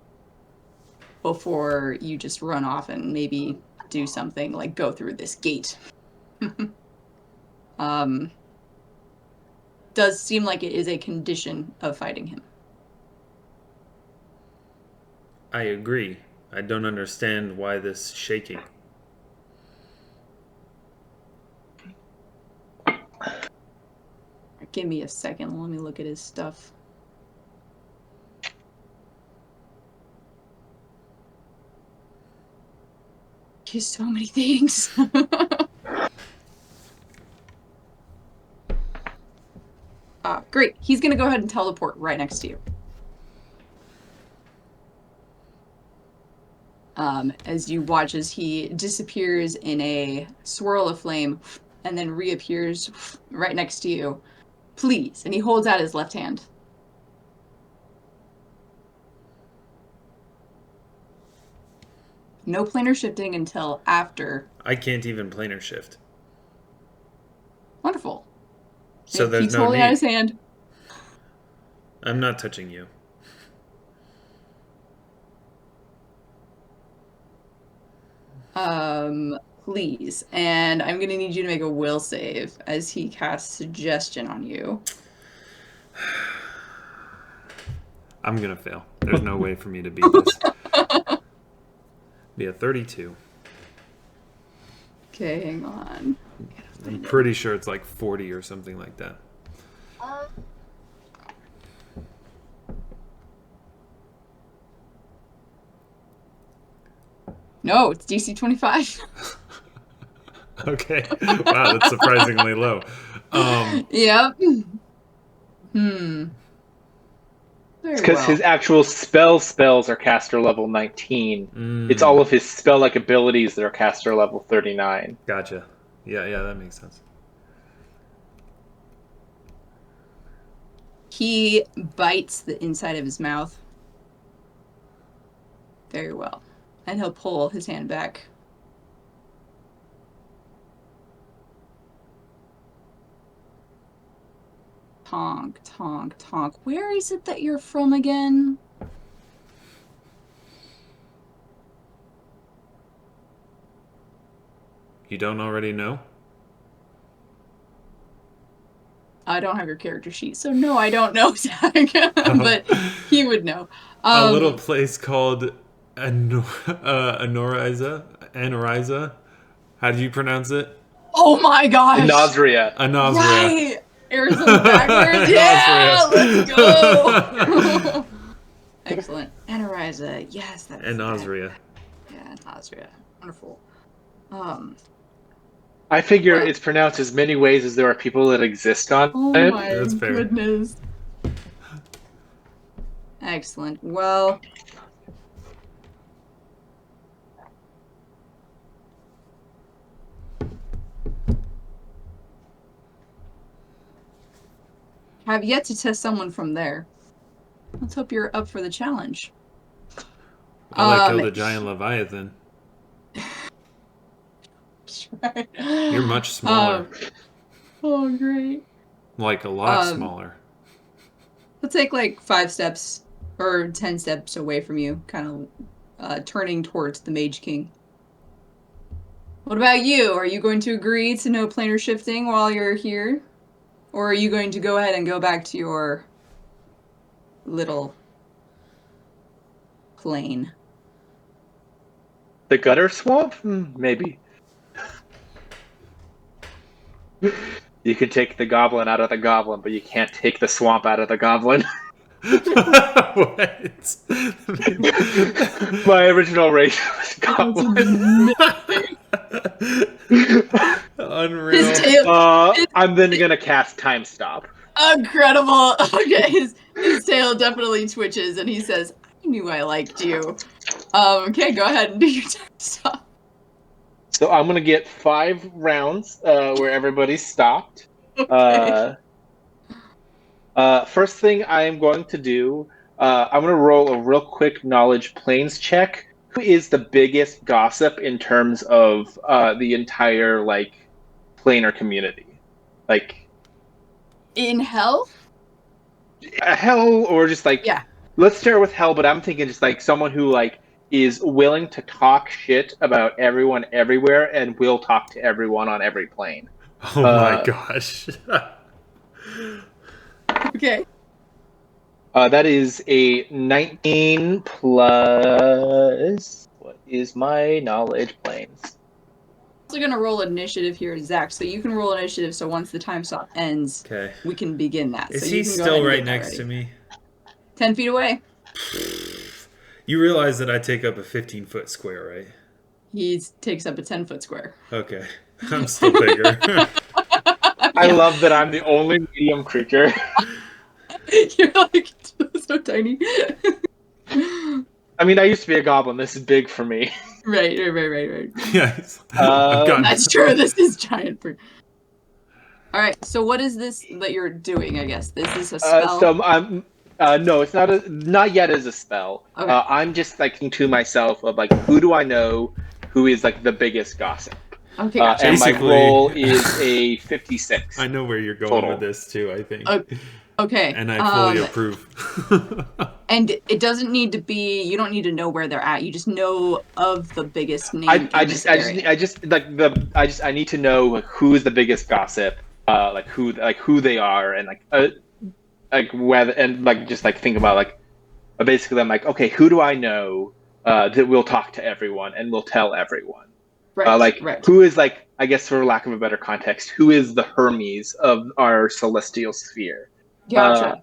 before you just run off and maybe do something like go through this gate. Does seem like it is a condition of fighting him. I agree. I don't understand why this shaking. Give me a second. Let me look at his stuff. He has so many things. Great. He's going to go ahead and teleport right next to you. As you watch as he disappears in a swirl of flame and then reappears right next to you. Please. And he holds out his left hand. No planar shifting until after. I can't even planar shift. Wonderful. So there's He's no holding out need. his hand. I'm not touching you. Please. And I'm going to need you to make a will save as he casts suggestion on you. I'm going to fail. There's no way for me to beat this. Be a 32. Okay, hang on. I'm pretty sure it's like 40 or something like that. No, it's DC 25. Okay. Wow, that's surprisingly low. Yep. It's because his actual spells are caster level 19. It's all of his spell-like abilities that are caster level 39. Gotcha. Yeah, that makes sense. He bites the inside of his mouth. Very well. And he'll pull his hand back. Tonk, tonk, tonk. Where is it that you're from again? You don't already know? I don't have your character sheet, so no, I don't know, Zach. But he would know. A little place called Anoriza. How do you pronounce it? Oh my gosh! Anazria. Right! Arizona backwards? Yeah! Let's go! Excellent. Anoriza. Yes, that's Anazria. Yeah, Anazria. Wonderful. I figure it's pronounced as many ways as there are people that exist on it. Oh my goodness. Excellent. Well, have yet to test someone from there. Let's hope you're up for the challenge. I killed a giant Leviathan. Right. You're much smaller. Oh, great. Like a lot smaller. Let's take like 5 steps or 10 steps away from you, kind of turning towards the Mage King. What about you? Are you going to agree to no planar shifting while you're here? Or are you going to go ahead and go back to your little plane? The gutter swamp? Maybe. You can take the goblin out of the goblin, but you can't take the swamp out of the goblin. What? My original race was goblin. Unreal. I'm then gonna cast time stop. Incredible. Okay, his tail definitely twitches, and he says, "I knew I liked you." Okay, go ahead and do your time stop. So I'm gonna get 5 rounds where everybody's stopped. Okay. First thing I am going to do, I'm gonna roll a real quick knowledge planes check. Who is the biggest gossip in terms of the entire planar community? Like In hell? Hell, or just Yeah. Let's start with hell, but I'm thinking just someone who is willing to talk shit about everyone everywhere and will talk to everyone on every plane. Oh my gosh. Okay. That is a 19 plus... What is my knowledge planes? also gonna roll initiative here, Zach. So you can roll initiative. So once the time stop ends, Okay. we can begin that. Is so he you can go still ahead and right get that next ready. to me? 10 feet away. You realize that I take up a 15-foot square, right? He takes up a 10-foot square. Okay. I'm still bigger. I love that I'm the only medium creature. You're like so tiny. I mean, I used to be a goblin. This is big for me. Right. Yes. I've gotten That's true. This is giant for. All right. So what is this that you're doing? I guess this is a spell. No, it's not yet as a spell. Okay. I'm just like thinking to myself of like, who do I know who is like the biggest gossip? Okay. Gotcha. And my Basically- roll is a 56. I know where you're going Total. with this too, I think. Okay. And I fully approve. And it doesn't need to be. You don't need to know where they're at. You just know of the biggest name. I need to know like, who is the biggest gossip, like who they are, and like whether, and like just like think about like basically I'm like, okay, who do I know that will talk to everyone and will tell everyone. Right. Right. Who is like, I guess for lack of a better context, who is the Hermes of our celestial sphere? Gotcha.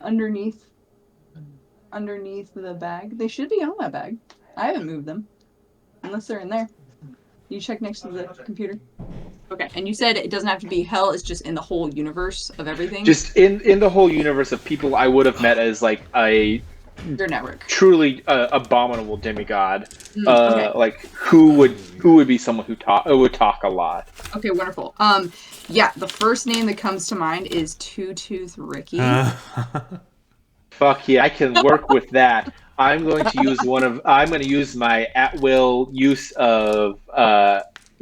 Underneath the bag. They should be on that bag. I haven't moved them. Unless they're in there. You check next to the computer. Okay, and you said it doesn't have to be hell, it's just in the whole universe of everything? Just in the whole universe of people I would have met as like a your network. Truly abominable demigod. Okay. Like who would be someone who would talk a lot. Okay, wonderful. Yeah, the first name that comes to mind is Two-Tooth Ricky. Fuck yeah, I can work with that. I'm going to use my at-will use of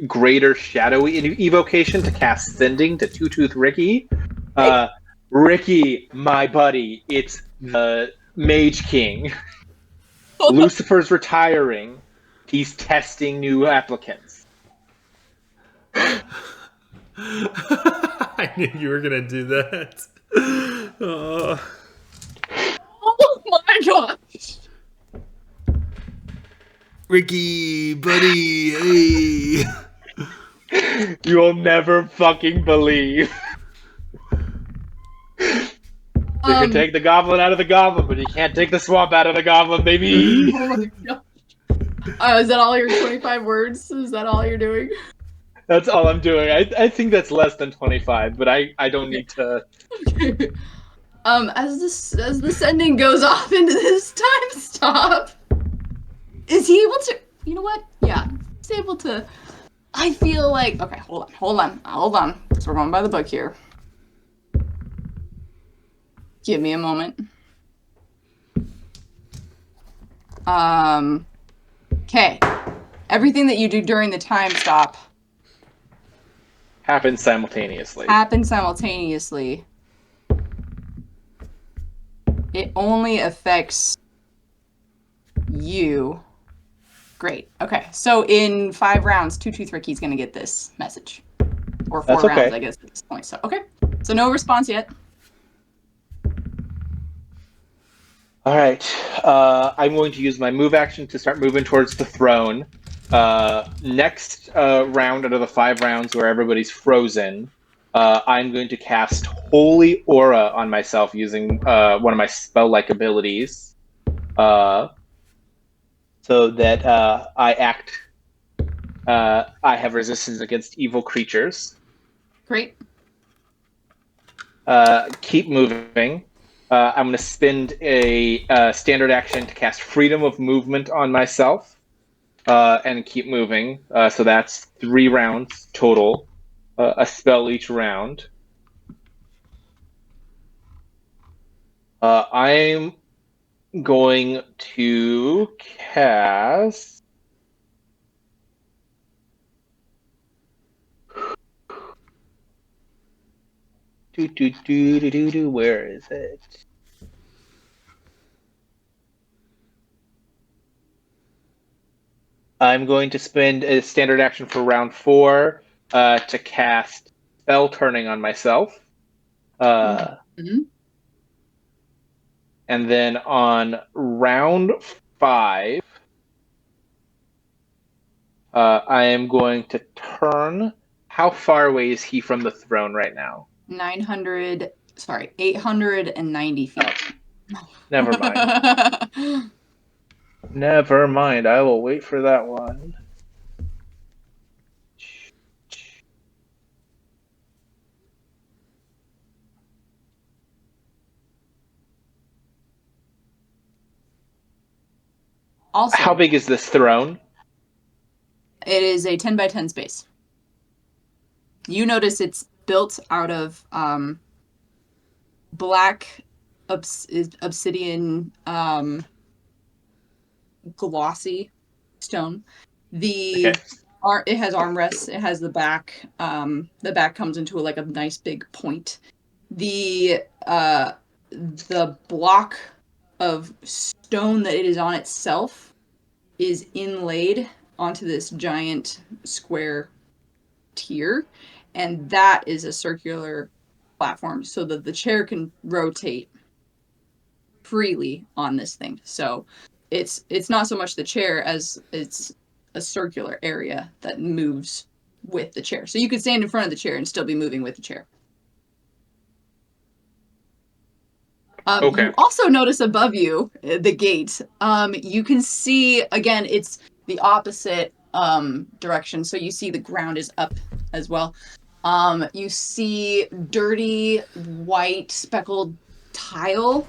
Greater Shadowy Evocation to cast Sending to Two-Tooth Ricky. Ricky, my buddy, it's the Mage King. Lucifer's retiring. He's testing new applicants. I knew you were going to do that. Oh my gosh! Ricky, buddy, hey. You'll never fucking believe. You can take the goblin out of the goblin, but you can't take the swamp out of the goblin, baby. Oh my gosh. Is that all your 25 words? Is that all you're doing? That's all I'm doing. I think that's less than 25, but I don't need to. Okay. As the sending goes off into this time stop, is he able to? You know what? Yeah, he's able to. I feel like okay. Hold on. So we're going by the book here. Give me a moment. Okay. Everything that you do during the time stop happens simultaneously. It only affects you. Great. Okay. So in 5 rounds, Two-Tooth Ricky's going to get this message. Or 4 rounds, I guess, at this point. So, okay. So no response yet. All right. I'm going to use my move action to start moving towards the throne. Next round out of the 5 rounds where everybody's frozen, I'm going to cast Holy Aura on myself using one of my spell-like abilities, so that I have resistance against evil creatures. Great. Keep moving. I'm going to spend a standard action to cast Freedom of Movement on myself, and keep moving. So that's 3 rounds total, a spell each round. I'm going to cast... Where is it? I'm going to spend a standard action for round 4 to cast Spell Turning on myself. Mhm. And then on round 5, I am going to turn. How far away is he from the throne right now? 890 feet. Never mind. Never mind. I will wait for that one. Also, How big is this throne? it is a 10 by 10 space. You notice it's built out of black obsidian glossy stone. Okay. It has armrests. It has the back. The back comes into like a nice big point. The block of stone that it is on itself is inlaid onto this giant square tier, and that is a circular platform so that the chair can rotate freely on this thing. So it's not so much the chair as it's a circular area that moves with the chair. So you could stand in front of the chair and still be moving with the chair. Okay. You also notice above you, the gate. You can see, again, it's the opposite direction. So you see the ground is up as well. You see dirty white speckled tile.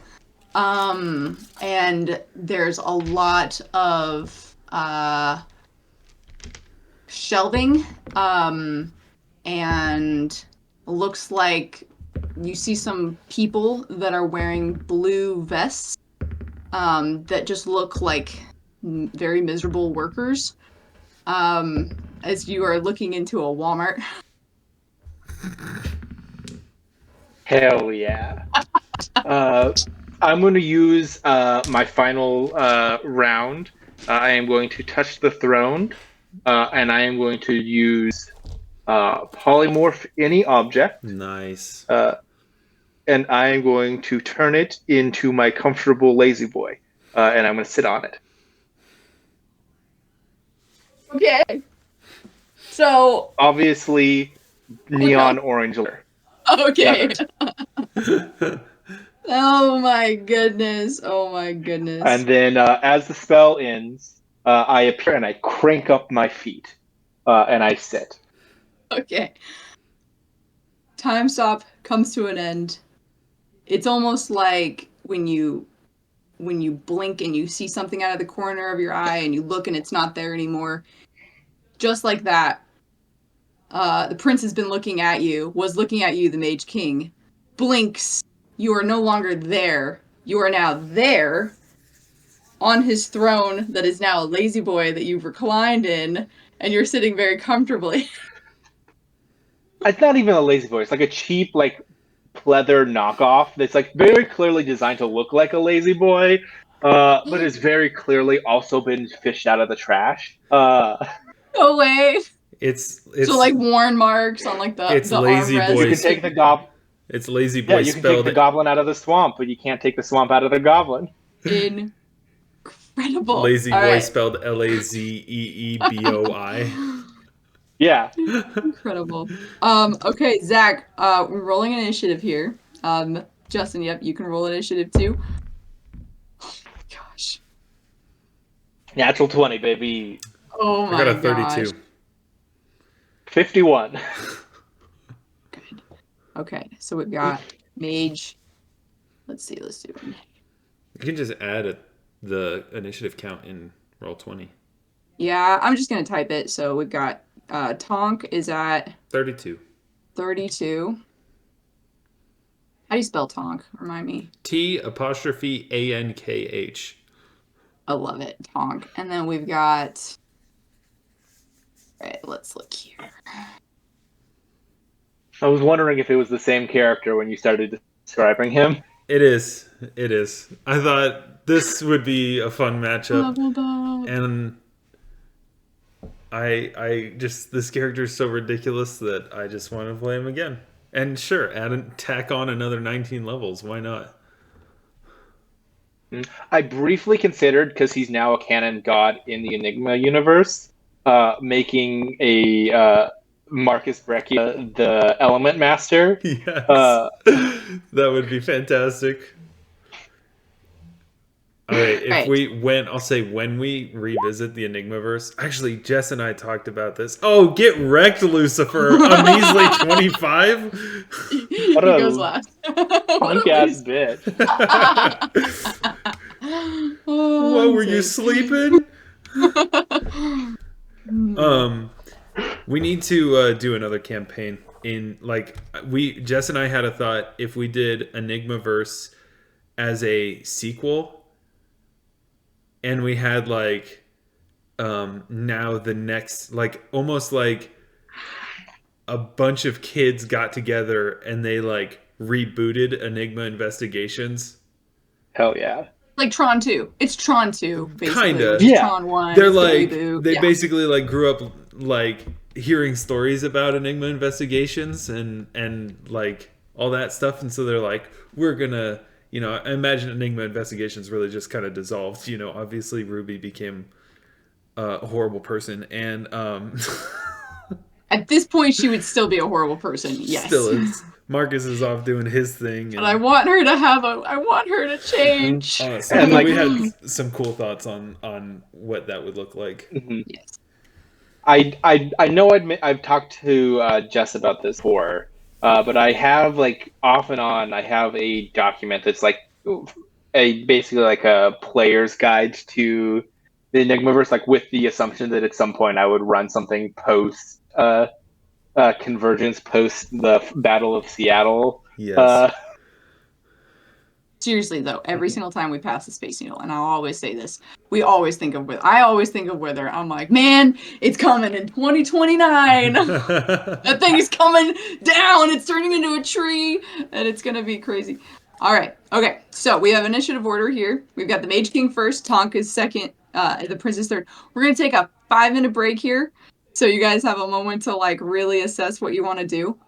And there's a lot of shelving. And looks like you see some people that are wearing blue vests that just look like very miserable workers as you are looking into a Walmart. Hell yeah. I'm going to use my final round. I am going to touch the throne, and I am going to use polymorph any object. Nice. And I am going to turn it into my comfortable lazy boy, and I'm going to sit on it. Okay. So obviously, neon orange lair. Okay. Oh my goodness. Oh my goodness. And then as the spell ends, I appear and I crank up my feet, and I sit. Okay. Time stop comes to an end. It's almost like when you blink and you see something out of the corner of your eye and you look and it's not there anymore. Just like that, the prince has been looking at you, was looking at you, the Mage King, blinks. You are no longer there. You are now there on his throne that is now a lazy boy that you've reclined in, and you're sitting very comfortably. It's not even a lazy boy. It's like a cheap, like, pleather knockoff that's like very clearly designed to look like a lazy boy, but it's very clearly also been fished out of the trash. No way. It's So like worn marks on like the It's lazy armrest. boy. You can take the goblin. It's lazy boy Yeah, you can take spelled the goblin out of the swamp, but you can't take the swamp out of the goblin. Incredible. lazy All boy right. spelled LAZEEBOI. Yeah. Incredible. Okay, Zach, we're rolling an initiative here. Justin, yep, you can roll initiative too. Oh my gosh. Natural 20, baby. Oh my I got a gosh. 32. 51. Good. Okay, so we've got mage. Let's do it. You can just add the initiative count in Roll20. Yeah, I'm just gonna type it. So we've got Tonk is at 32. 32. How do you spell Tonk? Remind me. T''ANKH. I love it, Tonk. And then we've got. All right, let's look here. I was wondering if it was the same character when you started describing him. It is. It is. I thought this would be a fun matchup. Leveled up. And I just, this character is so ridiculous that I just want to play him again. And sure, tack on another 19 levels. Why not? I briefly considered, because he's now a canon god in the Enigma universe, making a Marcus Breccia the Element Master. Yes. Uh, That would be fantastic. All right, Right. I'll say when we revisit the Enigmaverse. Actually, Jess and I talked about this. Oh, get wrecked, Lucifer! A measly 25. He What a goes last. What punk a ass loser. bitch. What, Oh, were you sleeping? We need to do another campaign in Jess and I had a thought if we did Enigmaverse as a sequel, and we had now the next almost like a bunch of kids got together and they rebooted Enigma Investigations. Hell yeah. Like Tron 2. It's Tron 2, basically. Kinda. Which is Yeah. Tron 1. They're It's the like reboot. they Yeah. basically grew up hearing stories about Enigma Investigations and all that stuff, and so they're like, we're gonna, I imagine Enigma Investigations really just kind of dissolved. Obviously Ruby became a horrible person, and At this point, she would still be a horrible person. Yes. still is. Marcus is off doing his thing, But I want her to I want her to change. honestly, And, we had some cool thoughts on what that would look like. Yes. I know I've talked to Jess about this before, but I have off and on I have a document that's basically like a player's guide to the Enigmaverse, with the assumption that at some point I would run something post Convergence, post the Battle of Seattle. Yes. Seriously though, every single time we pass the Space Needle, and I'll always say this, I always think of Wither. I'm like, man, it's coming in 2029. That thing is coming down. It's turning into a tree, and it's gonna be crazy. All right. Okay. So we have initiative order here. We've got the Mage King first, Tonka's second, the Princess third. We're gonna take a 5-minute break here, so you guys have a moment to really assess what you want to do.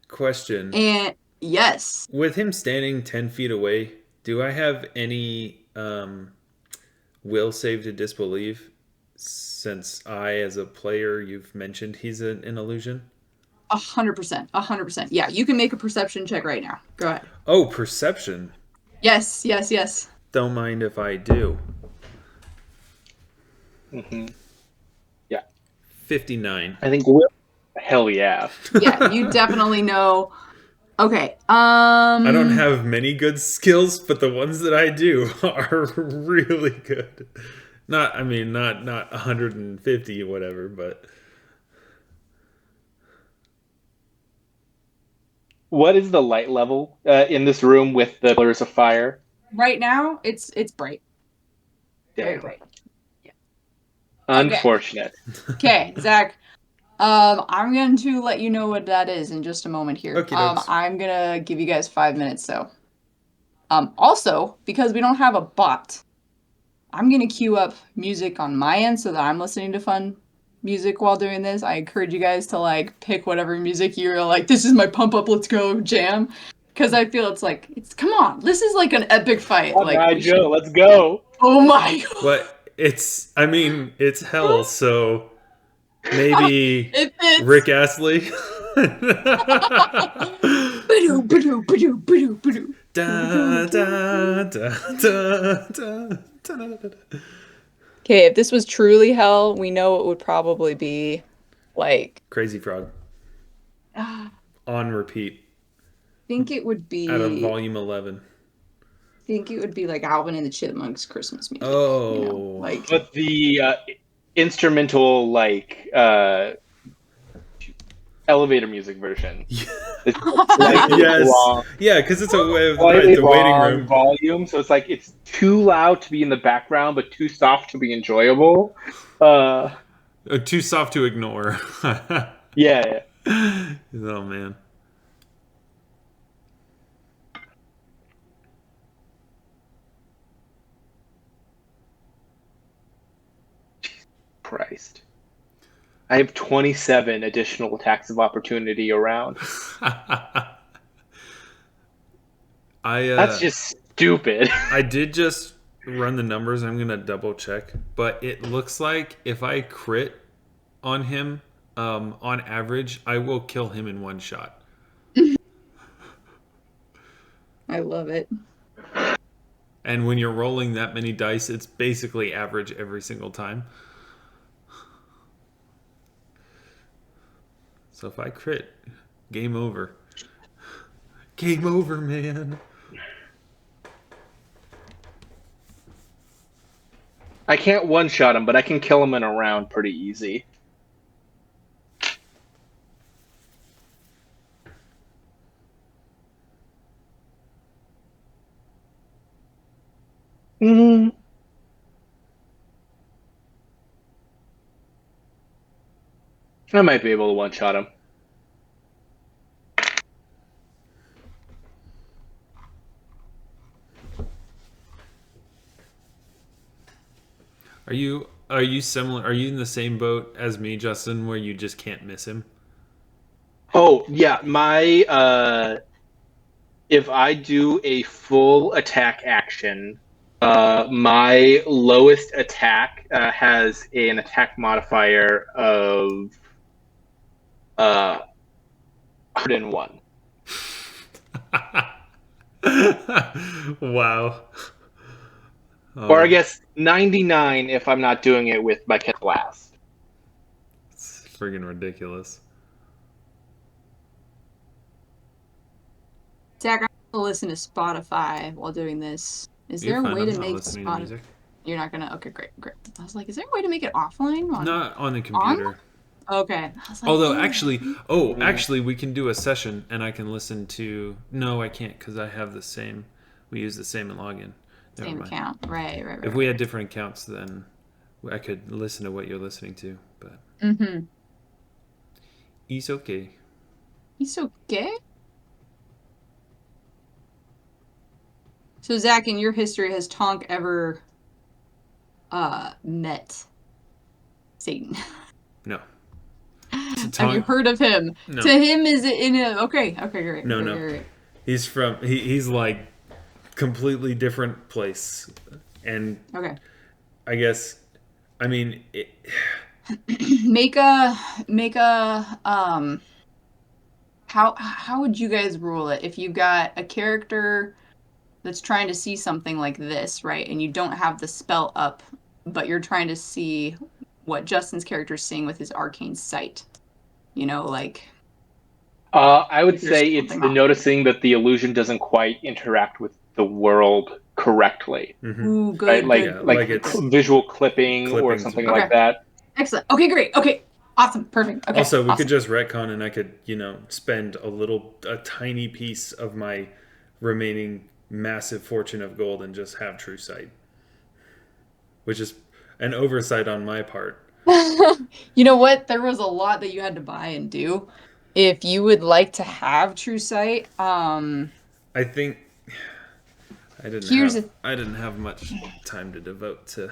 Question. And yes. With him standing 10 feet away, do I have any will save to disbelieve? Since as a player, you've mentioned he's an illusion? 100%. 100%. Yeah, you can make a perception check right now. Go ahead. Oh, perception. Yes. Don't mind if I do. Mm-hmm. Yeah. 59. I think hell yeah. Yeah, you definitely know. Okay. I don't have many good skills, but the ones that I do are really good. Not 150 or whatever, but What is the light level in this room with the pillars of fire? Right now, it's bright. Very Damn. bright. Yeah. Unfortunate. Okay, Zach. I'm going to let you know what that is in just a moment here. Okie dokes. I'm gonna give you guys 5 minutes though. Also, because we don't have a bot, I'm gonna queue up music on my end so that I'm listening to fun music while doing this. I encourage you guys to pick whatever music you're like, this is my pump up, let's go jam. Because I feel it's come on, this is like an epic fight. All right, Joe, let's go. Oh my god. but it's hell, so maybe It fits. Rick Astley. Da, da, da, da, da, da. Okay, if this was truly hell, we know it would probably be Crazy Frog I on repeat think it would be out of volume 11. I think it would be like Alvin and the Chipmunks Christmas music. Oh. But the instrumental elevator music version. It's Yes. long, Yeah, because it's the waiting long room. volume, so it's too loud to be in the background, but too soft to be enjoyable. Too soft to ignore. Yeah. Oh, man. Christ. I have 27 additional attacks of opportunity around. That's just stupid. I did just run the numbers. I'm gonna double check, but it looks like if I crit on him, on average, I will kill him in one shot. I love it. And when you're rolling that many dice, it's basically average every single time. So if I crit, game over. Game over, man. I can't one-shot him, but I can kill him in a round pretty easy. I might be able to one-shot him. Are you similar? Are you in the same boat as me, Justin, where you just can't miss him? Oh, yeah, my if I do a full attack action, my lowest attack has an attack modifier of 101. Wow. Or I guess 99 if I'm not doing it with my Cat Blast. It's friggin' ridiculous. Zach, I'm gonna listen to Spotify while doing this. Is there You're a fine. way I'm to not make listening to Spotify? music. You're not gonna. Okay, great. I was like, is there a way to make it offline? Not on the computer. Okay. I was like, Although "Ew." actually, we can do a session and I can listen to. No, I can't because I have the same. We use the same login. Never Same mind. account, right. If we had different accounts, then I could listen to what you're listening to. But it's okay. He's okay. So Zach, in your history, has Tonk ever met Satan? No. Have you heard of him? No. To him, is it in a okay, great. No, okay, no. Great. He's from he's like completely different place, and Okay. I guess I mean make a how would you guys rule it if you've got a character that's trying to see something like this, right? And you don't have the spell up, but you're trying to see what Justin's character is seeing with his arcane sight. You know, like I would there's say it's something the off. noticing that the illusion doesn't quite interact with the world correctly. Ooh, good, Right? Like Yeah, good. like it's visual clipping or clippings. something Okay. like that. Excellent. Okay, great. Okay. Awesome. Perfect. Okay. Also, we awesome. could just retcon, and I could, spend a tiny piece of my remaining massive fortune of gold and just have true sight, which is an oversight on my part. You know what? There was a lot that you had to buy and do. If you would like to have true sight, I think I didn't have much time to devote to.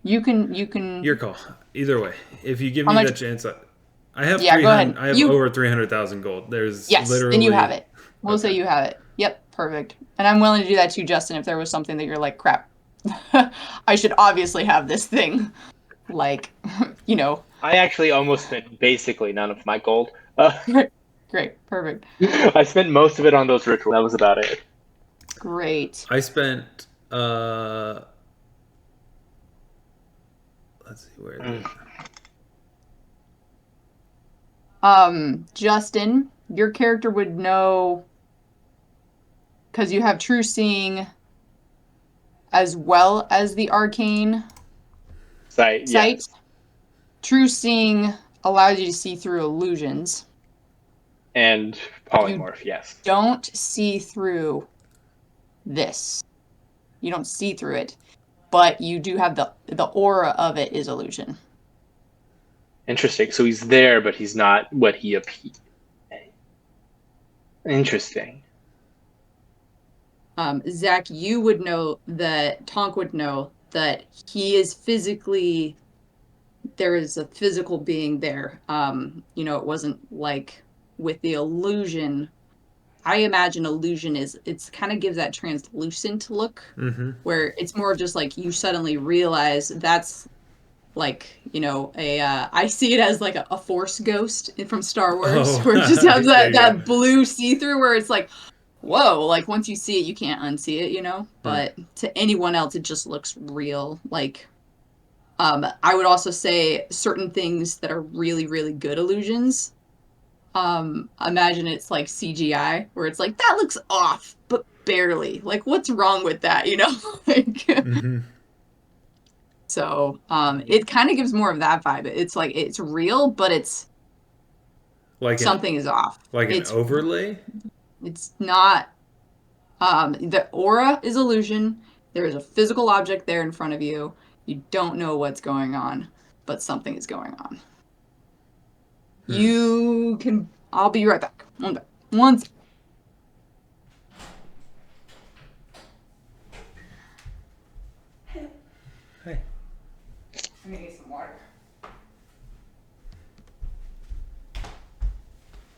you can. Your call. Either way, if you give How me much- the chance, I have Yeah, go ahead. I have over 300,000 gold. There's Yes, literally. then you have it. We'll Okay. say you have it. Yep, perfect. And I'm willing to do that too, Justin. If there was something that you're like, crap, I should obviously have this thing. Like, I actually almost spent basically none of my gold. Great, perfect, I spent most of it on those rituals. That was about it. great. I spent. Let's see where is it. Justin, your character would know because you have true seeing as well as the arcane Sight. Yes. True seeing allows you to see through illusions. And polymorph. Yes. Don't see through this. You don't see through it, but you do have the aura of it is illusion. Interesting. So he's there, but he's not what he appears. Interesting. Zach, you would know that Tonk would know that he is physically there is a physical being there. You know, it wasn't like with the illusion. I imagine illusion it's kind of gives that translucent look, where it's more of just like you suddenly realize that's like, you know, I see it as like a force ghost from Star Wars, Oh, where it just has there you go. that blue see-through where it's like, whoa, like once you see it you can't unsee it, you know. But to anyone else it just looks real. Like I would also say certain things that are really, really good illusions. Imagine it's like CGI, where it's like, that looks off, but barely. Like, what's wrong with that, you know? Like, so, it kind of gives more of that vibe. It's like, it's real, but it's, Like something is off. like an overlay. It's not, the aura is illusion. There is a physical object there in front of you. You don't know what's going on, but something is going on. You can. I'll be right back. One sec. Hey. I'm gonna get some water.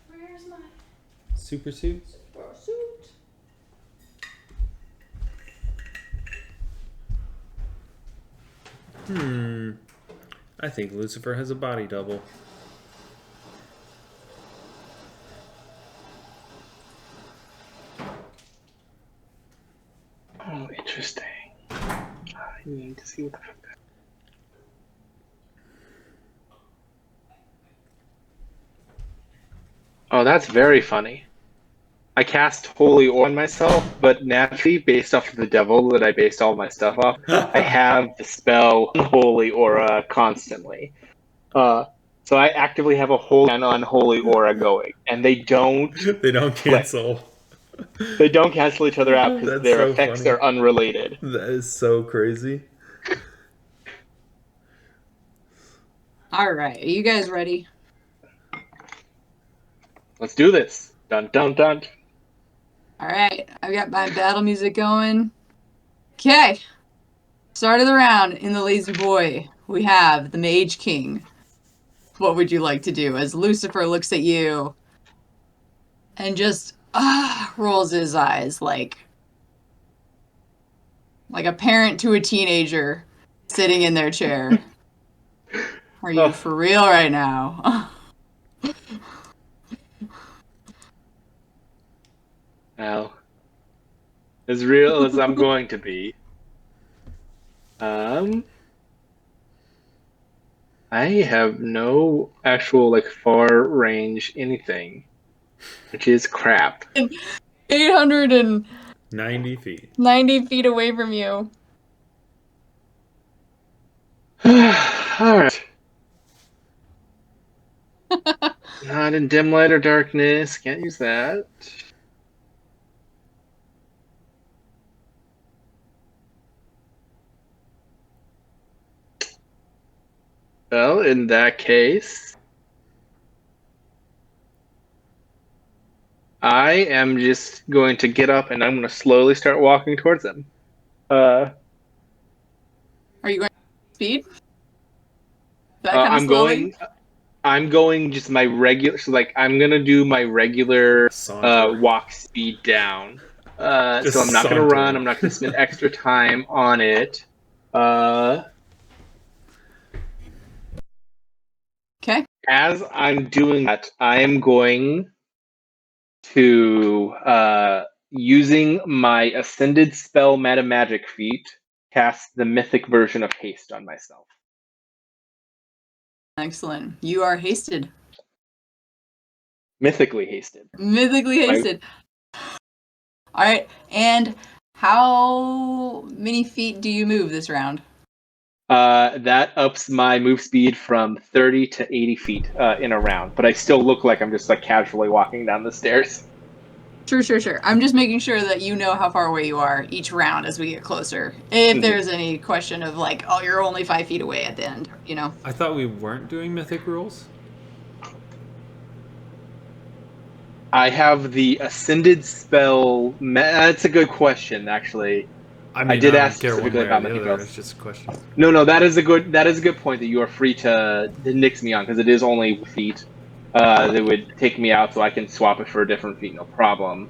Where's my Super suit. suit? I think Lucifer has a body double. Oh, interesting. I need to see what the fuck that. Oh, that's very funny. I cast Holy Aura on myself, but naturally, based off of the devil that I based all my stuff off, I have the spell Holy Aura constantly. So I actively have a holy and unholy aura going, and they don't They don't cancel. They don't cancel each other out because That's their so effects funny. are unrelated. That is so crazy. All right, are you guys ready? Let's do this. Dun dun dun. All right, I've got my battle music going. Okay, start of the round in the Lazy Boy. We have the Mage King. What would you like to do? As Lucifer looks at you and just rolls his eyes like a parent to a teenager sitting in their chair. Are you for real right now? Well, as real as I'm going to be. I have no actual like far range anything, which is crap. 890 90 feet. feet away from you. All right. Not in dim light or darkness. Can't use that. Well, in that case, I am just going to get up and I'm going to slowly start walking towards them. Are you going speed? That kind of slowly? I'm going just my regular. So like I'm gonna do my regular Saunter. walk speed down. Just So I'm not gonna sauntering. run. I'm not gonna spend extra time on it. Okay. As I'm doing that, I am going to using my ascended spell meta magic feat cast the mythic version of haste on myself. Excellent. You are hasted. Mythically hasted. Mythically hasted. All right. And how many feet do you move this round? That ups my move speed from 30 to 80 feet in a round, but I still look like I'm just like casually walking down the stairs. Sure. I'm just making sure that you know how far away you are each round as we get closer. If there's any question of like, oh, you're only 5 feet away at the end, you know? I thought we weren't doing mythic rules. I have the ascended spell. That's a good question, actually. I mean, did I ask don't care one specifically way or about the my other. details. It's just a question. No, that is a good point that you are free to nix me on because it is only feet. That would take me out, so I can swap it for a different feat, no problem.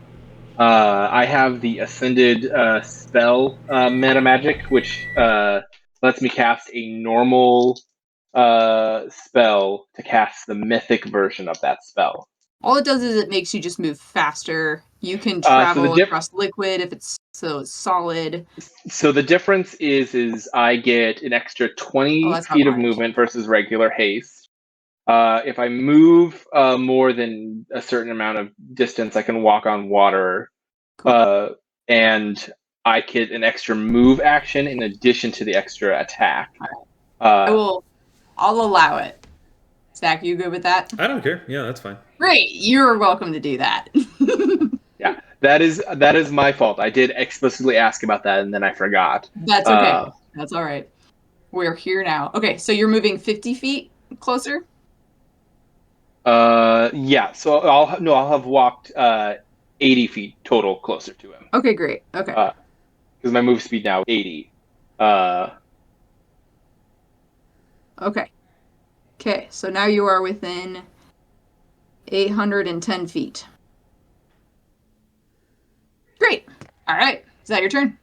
I have the ascended spell meta magic, which lets me cast a normal spell to cast the mythic version of that spell. All it does is it makes you just move faster. You can So the travel across liquid if it's solid. So the difference is I get an extra Oh, 20 that's not feet of large. movement versus regular haste. If I move more than a certain amount of distance, I can walk on water. Cool. And I get an extra move action in addition to the extra attack. I'll allow it. Zach, you good with that? I don't care. Yeah, that's fine. Great. You're welcome to do that. Yeah, that is my fault. I did explicitly ask about that, and then I forgot. That's okay. That's all right. We're here now. Okay, so you're moving 50 feet closer? Yeah. So I'll have walked 80 feet total closer to him. Okay, great. Okay. Because my move speed now 80. Okay. Okay, so now you are within 810 feet. Great. All right. Is that your turn?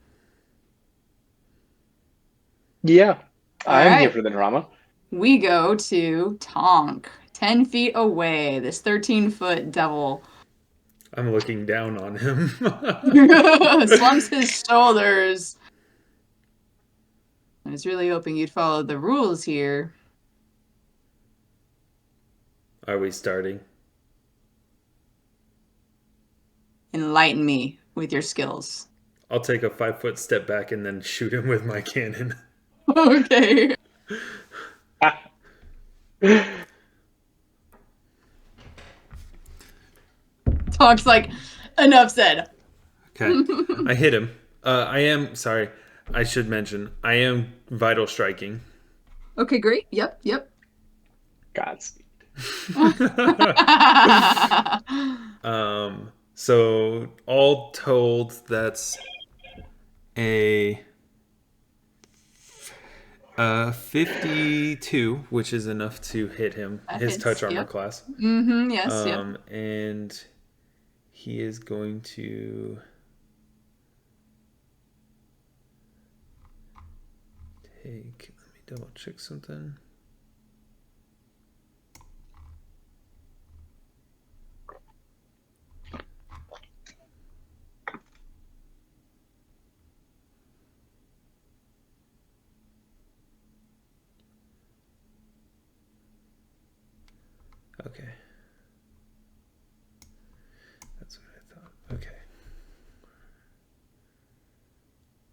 Yeah. All I'm here right. for the drama. We go to Tonk. 10 feet away, this 13-foot devil I'm looking down on him. slumps his shoulders. I was really hoping you'd follow the rules here. Are we starting? Enlighten me with your skills. I'll take a 5-foot step back and then shoot him with my cannon. Okay. Tonk's like, enough said. Okay. I hit him. Sorry, I should mention, I am vital striking. Okay, great. Yep. Godspeed. So all told, that's a 52, which is enough to hit him. That His hits, touch armor yep. class. Mm-hmm, yes, yep. And he is going to take. Let me double check something. Okay. That's what I thought. Okay.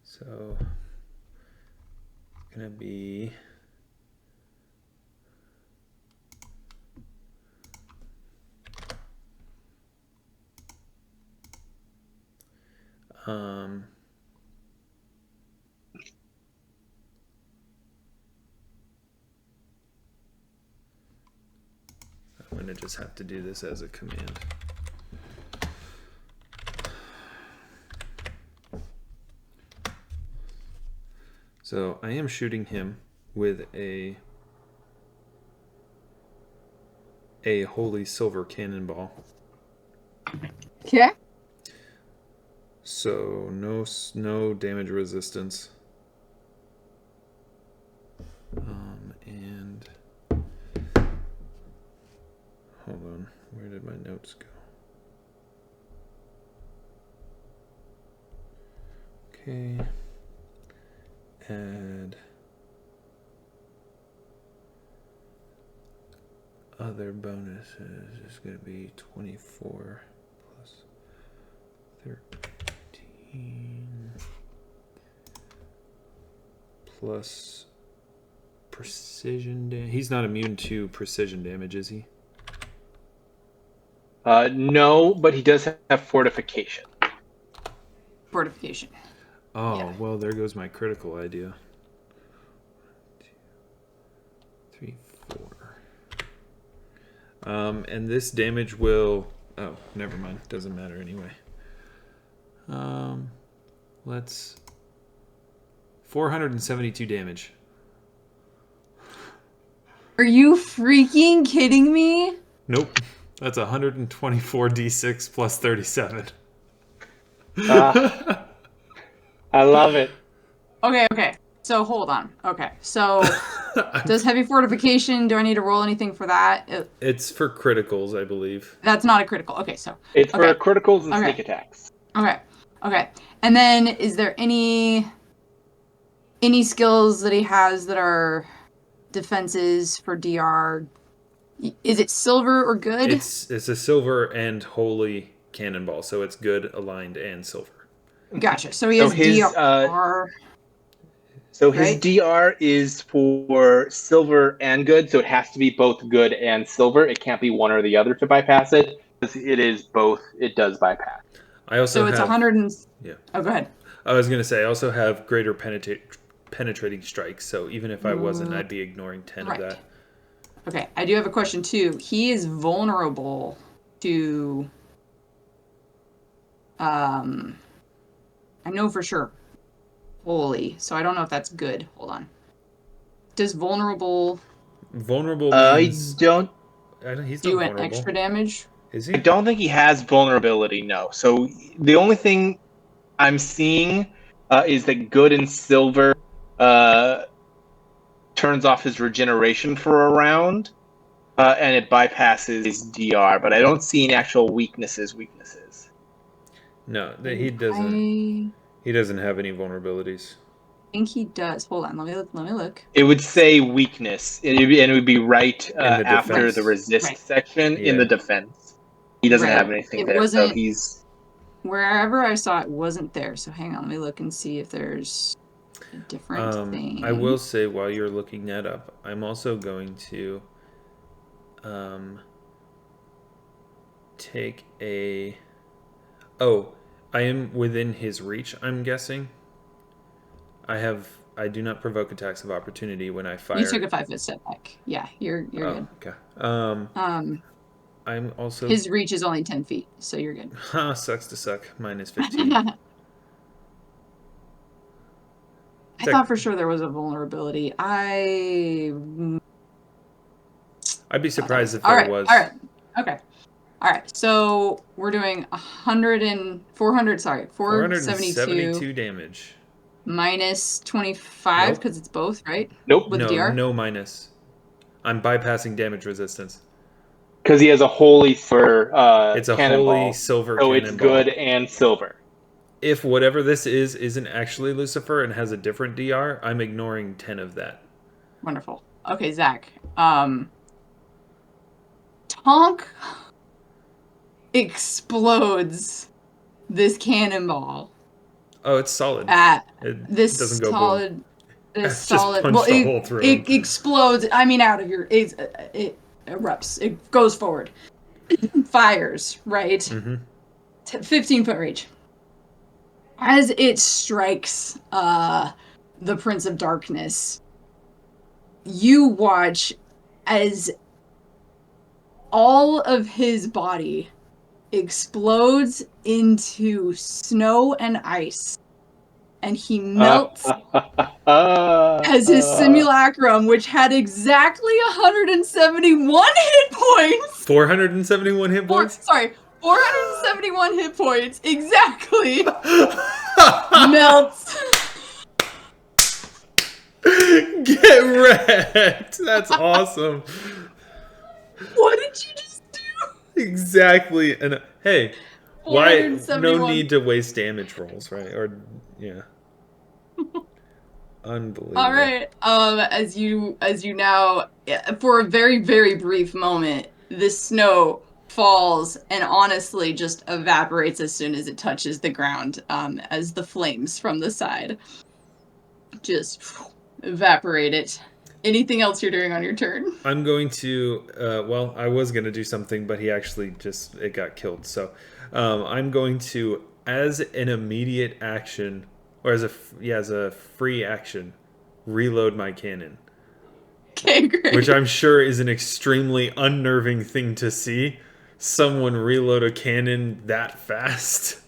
So it's gonna be I'm gonna just have to do this as a command. So I am shooting him with a holy silver cannonball. Okay. So no damage resistance. And hold on, where did my notes go? Okay. Add other bonuses is going to be 24 plus 13 plus precision damage. He's not immune to precision damage, is he? No, but he does have fortification. Fortification. Oh, Yeah. well, there goes my critical idea. 1, 2, 3, 4. And this damage will... Oh, never mind. Doesn't matter anyway. Let's 472 damage. Are you freaking kidding me? Nope. That's 124 d6 plus 37. I love it. Okay. So hold on. Okay. So does heavy fortification, do I need to roll anything for that? It's for criticals, I believe. That's not a critical. Okay, so. It's for Okay. criticals and Okay. sneak attacks. Okay. And then is there any skills that he has that are defenses for DR? Is it silver or good? It's a silver and holy cannonball, so it's good, aligned, and silver. Gotcha. So he has DR. So his DR is for silver and good, so it has to be both good and silver. It can't be one or the other to bypass it. It is both. It does bypass. I also so it's have, 100 and... Yeah. Oh, go ahead. I was going to say, I also have greater penetrating strikes, so even if I wasn't, I'd be ignoring 10 of that. Okay, I do have a question, too. He is vulnerable to... I know for sure. Holy. So I don't know if that's good. Hold on. Does vulnerable... Vulnerable means... He's not do vulnerable. An extra damage? Is he? I don't think he has vulnerability, no. So the only thing I'm seeing is that good and silver turns off his regeneration for a round, and it bypasses his DR, but I don't see any actual weaknesses. No, he doesn't. He doesn't have any vulnerabilities. I think he does. Hold on, let me look. It would say weakness, and it would be right after the resist section in the defense. He doesn't have anything there, so he's... Wherever I saw it wasn't there, so hang on, let me look and see if there's a different thing. I will say, while you're looking that up, I'm also going to take a... Oh, I am within his reach, I'm guessing. I do not provoke attacks of opportunity when I fire. You took a 5-foot step back. Yeah, you're good. Okay. I'm also... His reach is only 10 feet, so you're good. Sucks to suck. Minus 15. I thought for sure there was a vulnerability. I'd be surprised if there was. All right. Okay. All right. So we're doing 472 damage. Minus 25 because it's both, right? Nope. With DR? No minus. I'm bypassing damage resistance. Because he has a holy for it's a cannonball, holy silver so cannonball. It's good and silver. If whatever this isn't actually Lucifer and has a different DR, I'm ignoring 10 of that. Wonderful. Okay, Zach. Tonk explodes this cannonball. Oh, it's solid. It doesn't go solid. Boom. This solid. Well, it explodes. I mean, out of your. It erupts. It goes forward. Fires. Right. 15-foot range. As it strikes the Prince of Darkness, you watch as all of his body explodes into snow and ice, and he melts as his simulacrum, which had exactly 171 hit points. 471 hit points? 471 hit points, exactly. Melts. Get wrecked. That's awesome. What did you just do? Exactly. And hey, why? No need to waste damage rolls, right? Or yeah. Unbelievable. All right. As you now, for a very, very brief moment, this snow falls and honestly just evaporates as soon as it touches the ground, as the flames from the side just evaporate it. Anything else you're doing on your turn? I'm going to, well, I was going to do something, but he actually it got killed. So I'm going to, as an immediate action, or as a free action, reload my cannon. Okay, great. Which I'm sure is an extremely unnerving thing to see. Someone reload a cannon that fast.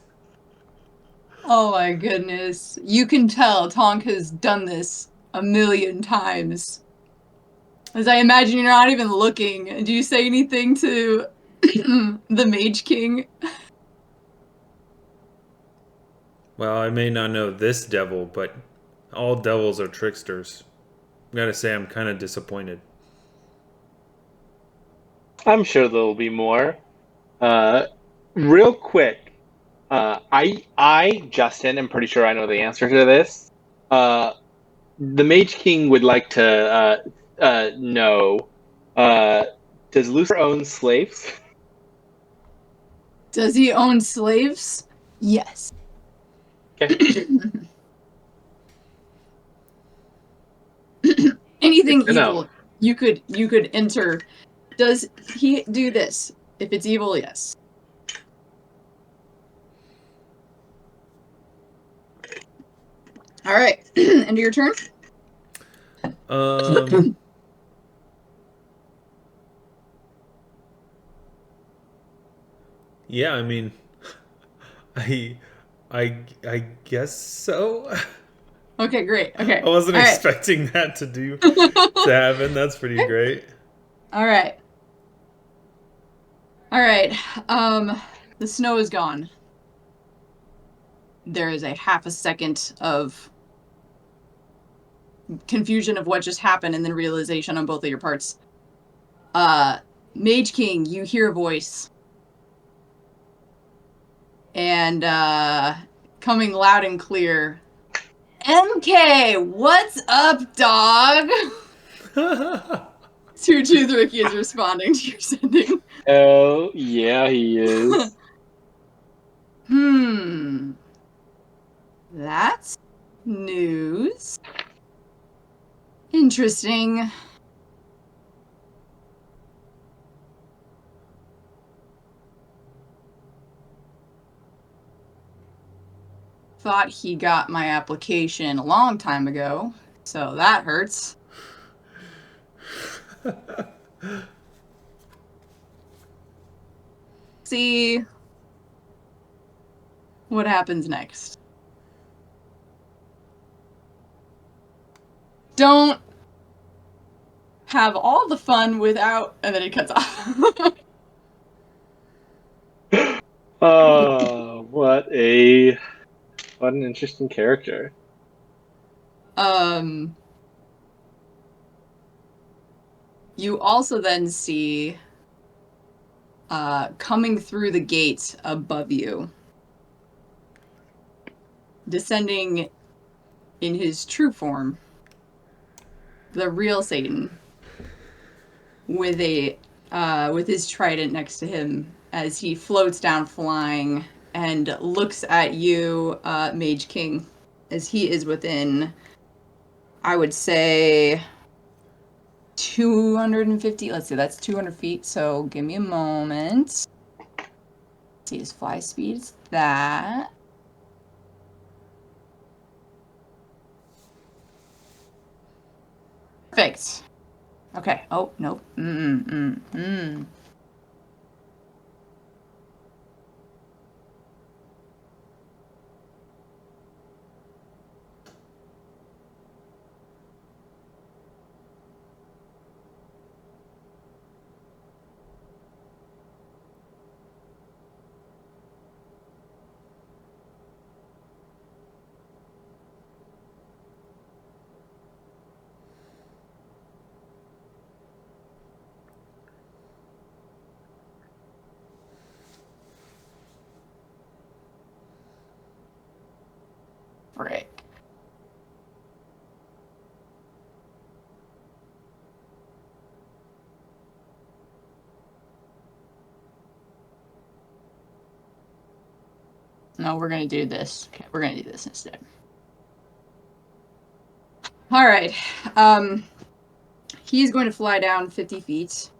Oh my goodness. You can tell Tonk has done this a million times. As I imagine you're not even looking. Do you say anything to the Mage King? Well, I may not know this devil, but all devils are tricksters. Gotta say, I'm kind of disappointed. I'm sure there'll be more. Real quick, Justin, am pretty sure I know the answer to this. The Mage King would like to know. Does Lucifer own slaves? Does he own slaves? Yes. Okay. Anything Good to know. evil you could enter. Does he do this? If it's evil, yes. All right. End of your turn. Um, yeah, I mean, I, I guess so. Okay, great. Okay. I wasn't All right. expecting that to happen. That's pretty great. All right. All right. The snow is gone. There is a half a second of confusion of what just happened and then realization on both of your parts. Mage King, you hear a voice. And coming loud and clear. MK, what's up, dog? 2-2 Ricky is responding to your sending. Oh, yeah, he is. That's news. Interesting. Thought he got my application a long time ago, so that hurts. See what happens next. Don't have all the fun without, and then it cuts off. Oh, what an interesting character. You also then see coming through the gate above you, descending in his true form, the real Satan, with his trident next to him as he floats down flying and looks at you, Mage King, as he is within, I would say, 250. Let's see, that's 200 feet, so give me a moment. Let's see, his fly speed is that. Perfect. Okay. Oh, nope. Frick. No, we're gonna do this. Okay, we're gonna do this instead. All right. He's going to fly down 50 feet.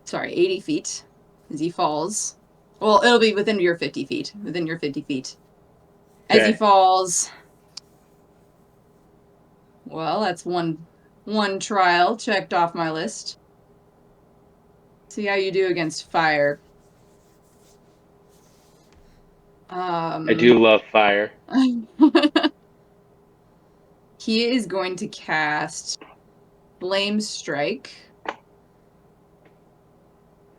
Sorry, 80 feet as he falls. Well, it'll be within your 50 feet. Within your 50 feet. As he falls. Well, that's one trial checked off my list. See how you do against fire. I do love fire. He is going to cast Flame Strike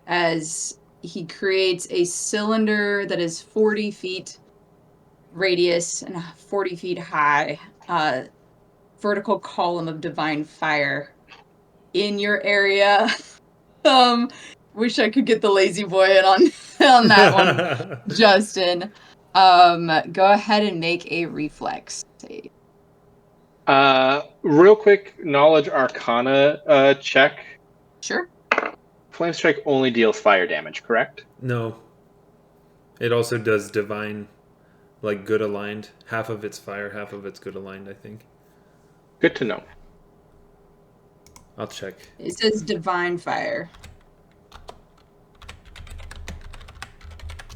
as he creates a cylinder that is 40 feet radius and 40 feet high, vertical column of divine fire in your area. Wish I could get the lazy boy in on that one, Justin. Go ahead and make a reflex save. Real quick knowledge arcana check. Sure. Flame Strike only deals fire damage, correct? No. It also does divine, like good aligned. Half of it's fire, half of it's good aligned, I think. Good to know. I'll check. It says divine fire.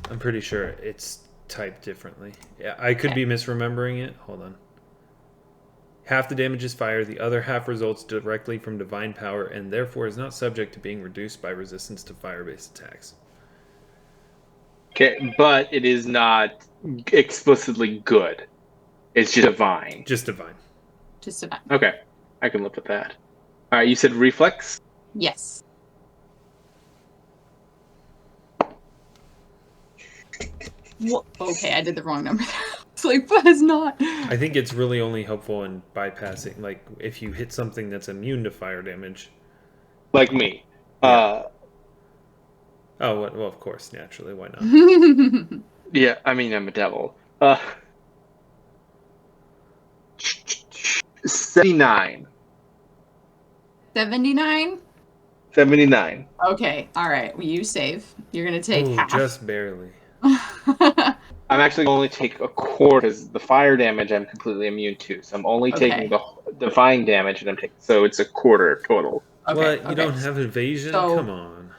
I'm pretty sure it's typed differently. Yeah, I could be misremembering it. Hold on. Half the damage is fire, the other half results directly from divine power and therefore is not subject to being reduced by resistance to fire-based attacks. Okay, but it is not explicitly good. It's just divine. Just divine. Just divine. Okay, I can live with that. All right, you said reflex? Yes. Well, okay, I did the wrong number there. It's like, but it's not. I think it's really only helpful in bypassing, like, if you hit something that's immune to fire damage. Like me. Yeah. Oh, well, of course, naturally, why not? Yeah, I mean, I'm a devil. 79. 79? 79. Okay, alright. Well, you save. You're going to take Ooh, half. just barely. I'm actually going to only take a quarter because the fire damage I'm completely immune to. So I'm only taking the divine damage, and I'm taking. So it's a quarter total. What? You don't have evasion? So- Come on.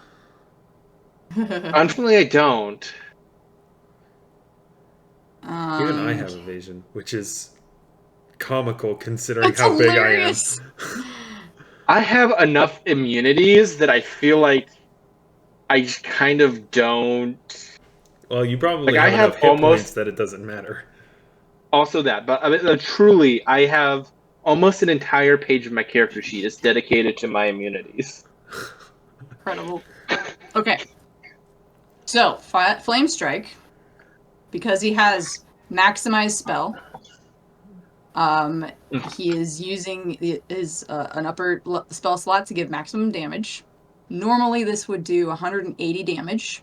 Unfortunately, I don't. Even I have evasion, which is comical considering That's how hilarious. big I am. I have enough immunities that I feel like I kind of don't. Well, you probably Like, have I have enough hit almost- points that it doesn't matter. Also that, but I mean, truly, I have almost an entire page of my character sheet is dedicated to my immunities. Incredible. Okay. So, Flame Strike, because he has maximized spell, he is using his an upper spell slot to give maximum damage. Normally, this would do 180 damage.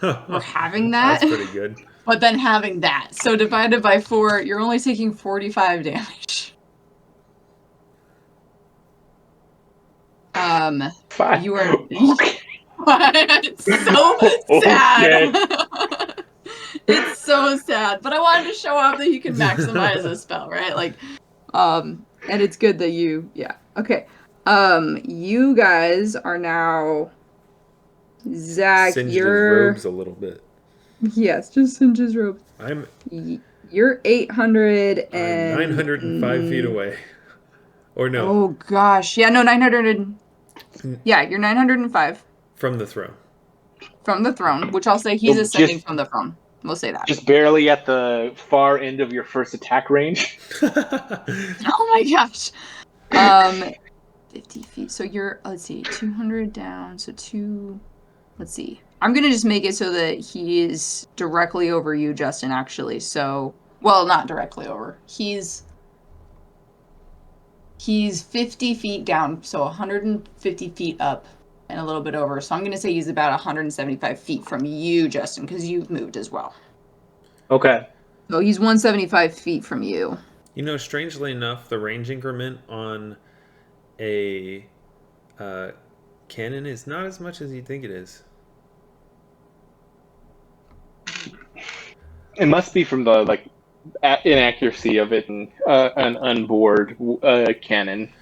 We're having that. That's pretty good. But then having that. So divided by 4, you're only taking 45 damage. Fine. You are... It's so sad. It's so sad. But I wanted to show off that you can maximize a spell, right? Like, and it's good that you... Yeah. Okay. You guys are now... Zach, Singed you're... his robes a little bit. Yes, just singe his robes. You're 800 and... I'm 905 feet away. Or no. Oh, gosh. Yeah, no, 900... Yeah, you're 905. From the throne. From the throne, which I'll say he's ascending from the throne. We'll say that. Just barely at the far end of your first attack range. Oh my gosh. 50 feet. So you're, let's see, 200 down. So let's see. I'm going to just make it so that he is directly over you, Justin, actually. So, well, not directly over. He's 50 feet down, so 150 feet up and a little bit over. So I'm going to say he's about 175 feet from you, Justin, because you've moved as well. Okay. So he's 175 feet from you. You know, strangely enough, the range increment on a cannon is not as much as you think it is. It must be from the inaccuracy of it in an onboard cannon.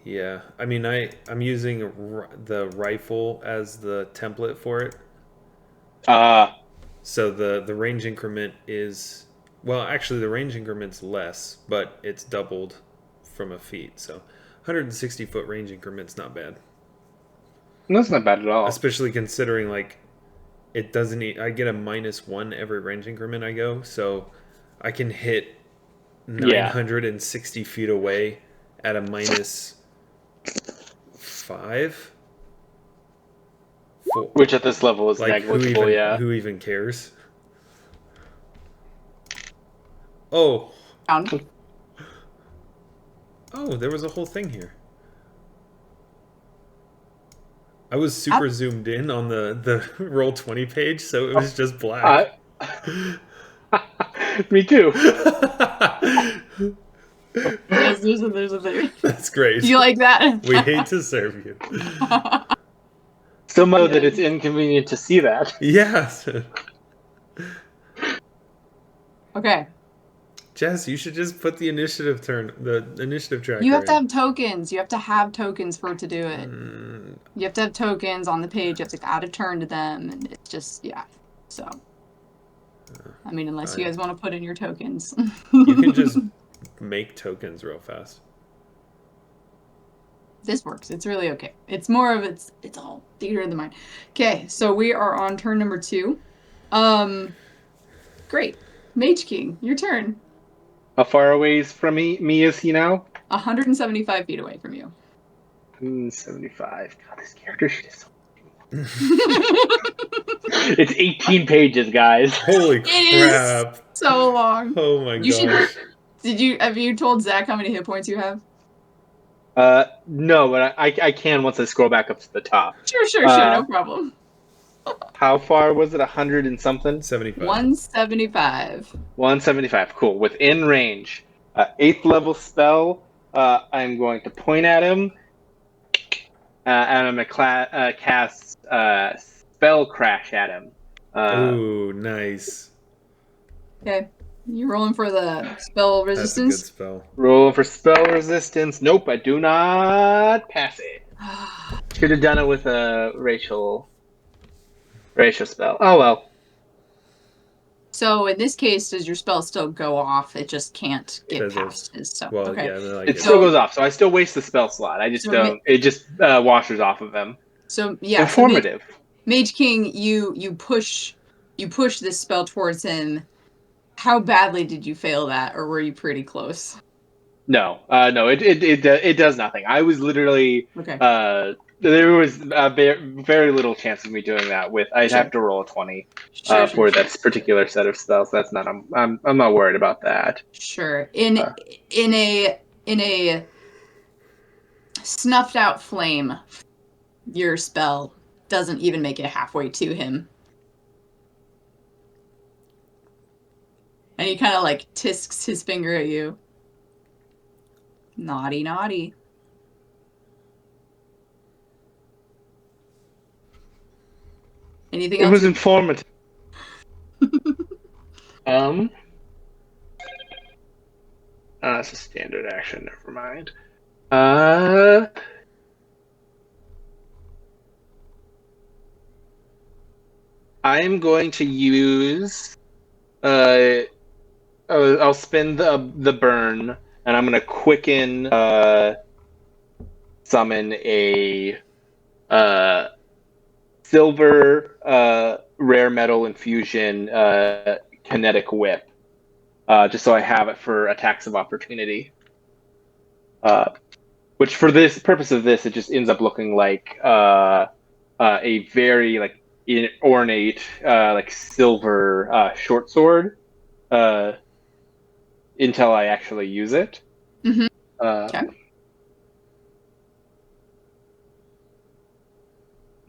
Yeah, I mean, I'm using the rifle as the template for it. So the range increment is, well, actually the range increment's less, but it's doubled from a feet. So 160 foot range increment's not bad. That's not bad at all. Especially considering, like, it doesn't. I get a -1 every range increment I go, so I can hit Yeah. 960 feet away at a -5. Which at this level is Like negligible, yeah. who even cares? Oh, Found. oh, there was a whole thing here. I was super zoomed in on the roll 20 page, so it was just black. Me too. Yes, there's a thing. That's great. You like that? We hate to serve you. So much that it's inconvenient to see that. Yeah. Okay. Jess, you should just put the initiative tracker. You have to have tokens. You have to have tokens for it to do it. Mm. You have to have tokens on the page. You have to add a turn to them, and it's just So, I mean, unless you guys want to put in your tokens, you can just make tokens real fast. This works. It's really okay. It's more of it's all theater of the mind. Okay, so we are on turn number 2. Great. Mage King, your turn. How far away is from me is he now? 175 feet away from you. 175. God, this character sheet is so It's 18 pages, guys. Holy crap. It is so long. Oh my gosh. Have you told Zach how many hit points you have? No, but I can once I scroll back up to the top. Sure, no problem. How far was it? 100 and something? 75. 175. 175. Cool. Within range. 8th level spell. I'm going to point at him. And I'm going to cast Spell Crash at him. Ooh, nice. Okay. You rolling for the spell resistance? That's a good spell. Roll for spell resistance. Nope, I do not pass it. Should have done it with a racial spell. Oh well. So in this case, does your spell still go off? It just can't get past his. So well, okay. yeah, like it still goes off, so I still waste the spell slot. I just don't. It just washes off of him. So yeah, informative. So Mage King, you push this spell towards him. How badly did you fail that, or were you pretty close? No, it does nothing. I was literally okay. There was very little chance of me doing that. I'd have to roll a 20 for that particular set of spells. That's not. I'm not worried about that. Sure. In a snuffed out flame, your spell doesn't even make it halfway to him. And he kind of like tisks his finger at you. Naughty, naughty. Anything else? It was informative. It's a standard action. Never mind. I'm going to use. I'll spend the burn, and I'm going to quicken. Summon a. Silver rare metal infusion kinetic whip, just so I have it for attacks of opportunity. Which for this purpose of this, it just ends up looking like a very ornate silver short sword until I actually use it. Mm-hmm. Okay.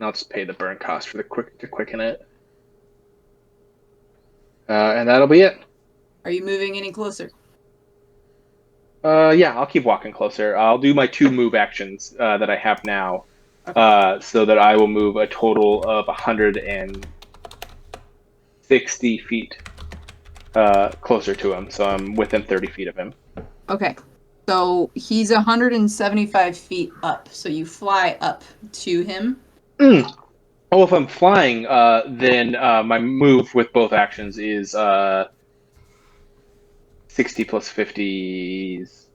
I'll just pay the burn cost for to quicken it. And that'll be it. Are you moving any closer? Yeah, I'll keep walking closer. I'll do my 2 move actions that I have now, so that I will move a total of 160 feet closer to him. So I'm within 30 feet of him. Okay. So he's 175 feet up. So you fly up to him. Oh, if I'm flying, then my move with both actions is 60 plus 50 is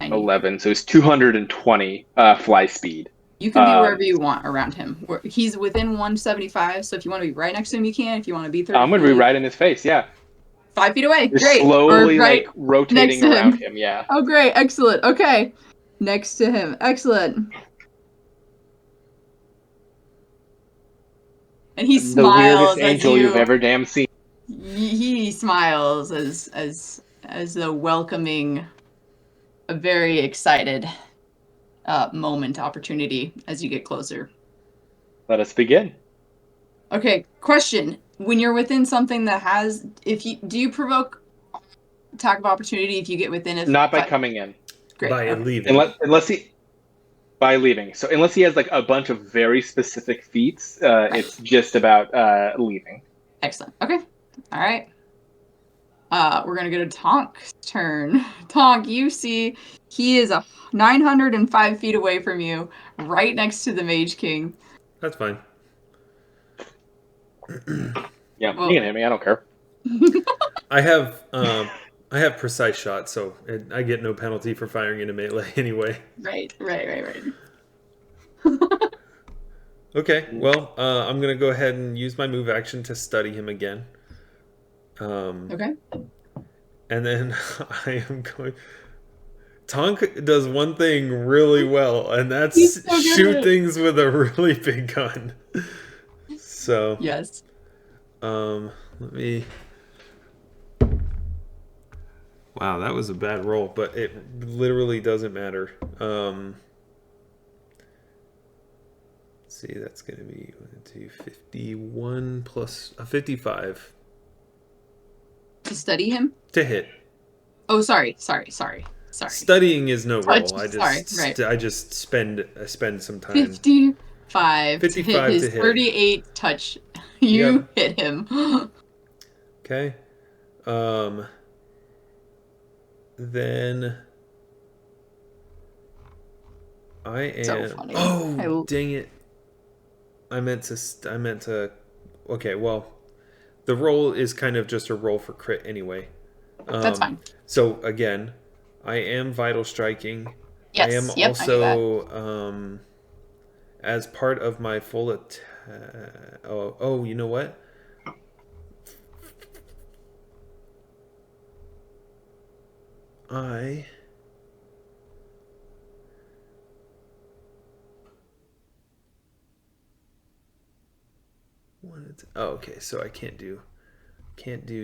11, so it's 220 fly speed. You can be wherever you want around him. He's within 175, so if you want to be right next to him, you can. If you want to be 30 I'm gonna be right in his face. Yeah, 5 feet away. just Great. slowly Or right like rotating next to around him. him. Yeah. Oh, great. Excellent. Okay. Next to him. Excellent. And he The smiles weirdest as angel you. you've ever damn seen. He smiles as though welcoming a very excited opportunity as you get closer. Let us begin. Okay, question. When you're within something that has, do you provoke attack of opportunity if you get within it? Not by coming in. Great. By Okay. leaving. Unless he by leaving. So unless he has like a bunch of very specific feats, it's just about leaving. Excellent. Okay. All right. We're gonna go to Tonk's turn. Tonk, you see he is 905 feet away from you, right next to the Mage King. That's fine. Yeah, Well- you can hit me. I don't care. I have precise shot, so I get no penalty for firing into melee anyway. Right. Okay, well, I'm gonna go ahead and use my move action to study him again. Okay. And then I am going. Tonk does one thing really well, and that's He's so good shoot at it. things with a really big gun. So, Yes. let me. Wow, that was a bad roll, but it literally doesn't matter. Let's see, that's going to be 51 plus a 55 To study him? to hit. Oh, sorry. Studying is no roll. Right. I just spend some time. 55 to hit 55 his to hit. 38 touch. You hit him. Okay. Then I am. So funny. Oh, dang it! I meant to. Okay, well, the roll is kind of just a roll for crit anyway. That's fine. So again, I am vital striking. Yes. I am I knew also as part of my full attack. Oh, you know what? Okay, so I can't do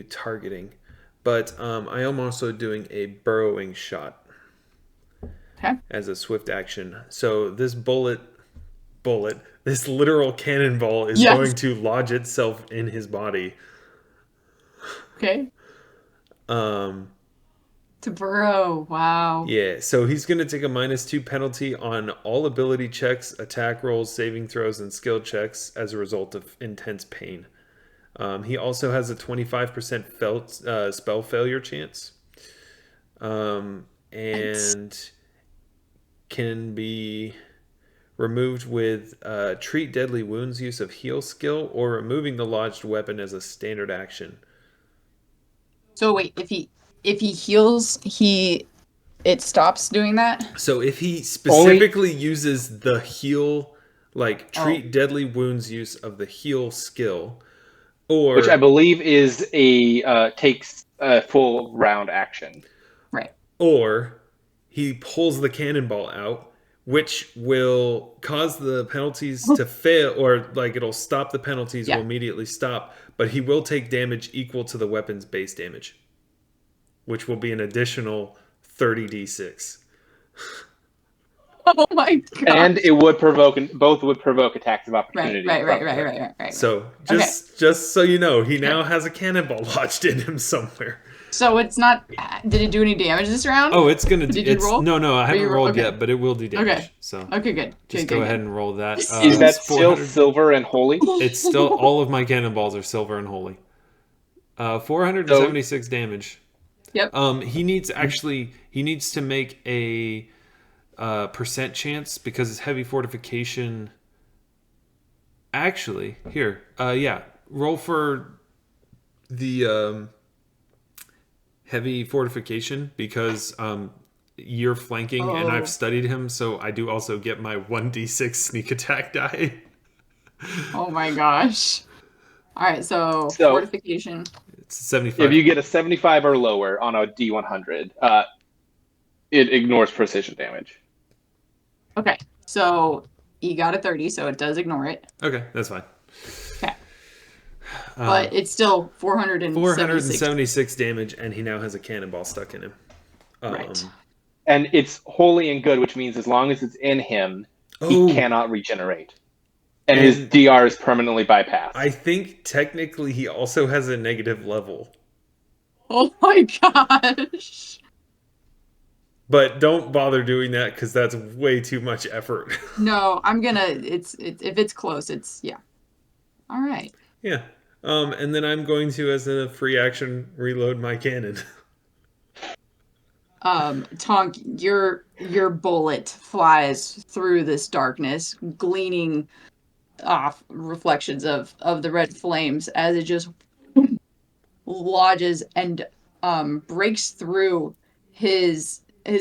targeting, but I am also doing a burrowing shot. Okay. As a swift action. So this this literal cannonball is going to lodge itself in his body. Okay. To burrow. Wow. Yeah, so he's going to take a -2 penalty on all ability checks, attack rolls, saving throws, and skill checks as a result of intense pain. He also has a 25% spell failure chance. And can be removed with treat deadly wounds use of heal skill or removing the lodged weapon as a standard action. So wait, if he heals, it stops doing that? So if he specifically uses the heal, like treat deadly wounds use of the heal skill, or which I believe is takes a full round action. Right. Or he pulls the cannonball out, which will cause the penalties to fail, or like it'll stop the penalties, will immediately stop, but he will take damage equal to the weapon's base damage, which will be an additional 30d6. Oh my god. And it would both would provoke attacks of opportunity. Right. So just so you know, he now has a cannonball lodged in him somewhere. So it's not. Did it do any damage this round? Oh, it's gonna do. Did you roll? No, I haven't rolled okay. yet, but it will do damage. Okay. So Okay, good. Just go ahead and roll that. Is that still silver and holy? It's still all of my cannonballs are silver and holy. 476 damage. Yep. He needs to make a percent chance because it's heavy fortification. Actually, here, roll for the heavy fortification because you're flanking, and I've Oh. studied him, so I do also get my 1d6 sneak attack die. Oh my gosh. All right, so So It's fortification. if 75. you get a 75 or lower on a D100, it ignores precision damage. Okay, so you got a 30, so it does ignore it. Okay, that's fine. Okay. But it's still 476. 476 damage, and he now has a cannonball stuck in him. Right. And it's holy and good, which means as long as it's in him, he cannot regenerate. And his DR is permanently bypassed. I think technically he also has a negative level. Oh my gosh. But don't bother doing that because that's way too much effort. No, I'm gonna. It's if it's close, it's yeah. All right. Yeah. And then I'm going to, as a free action, reload my cannon. Tonk, your bullet flies through this darkness, gleaning off reflections of the red flames as it just lodges and breaks through his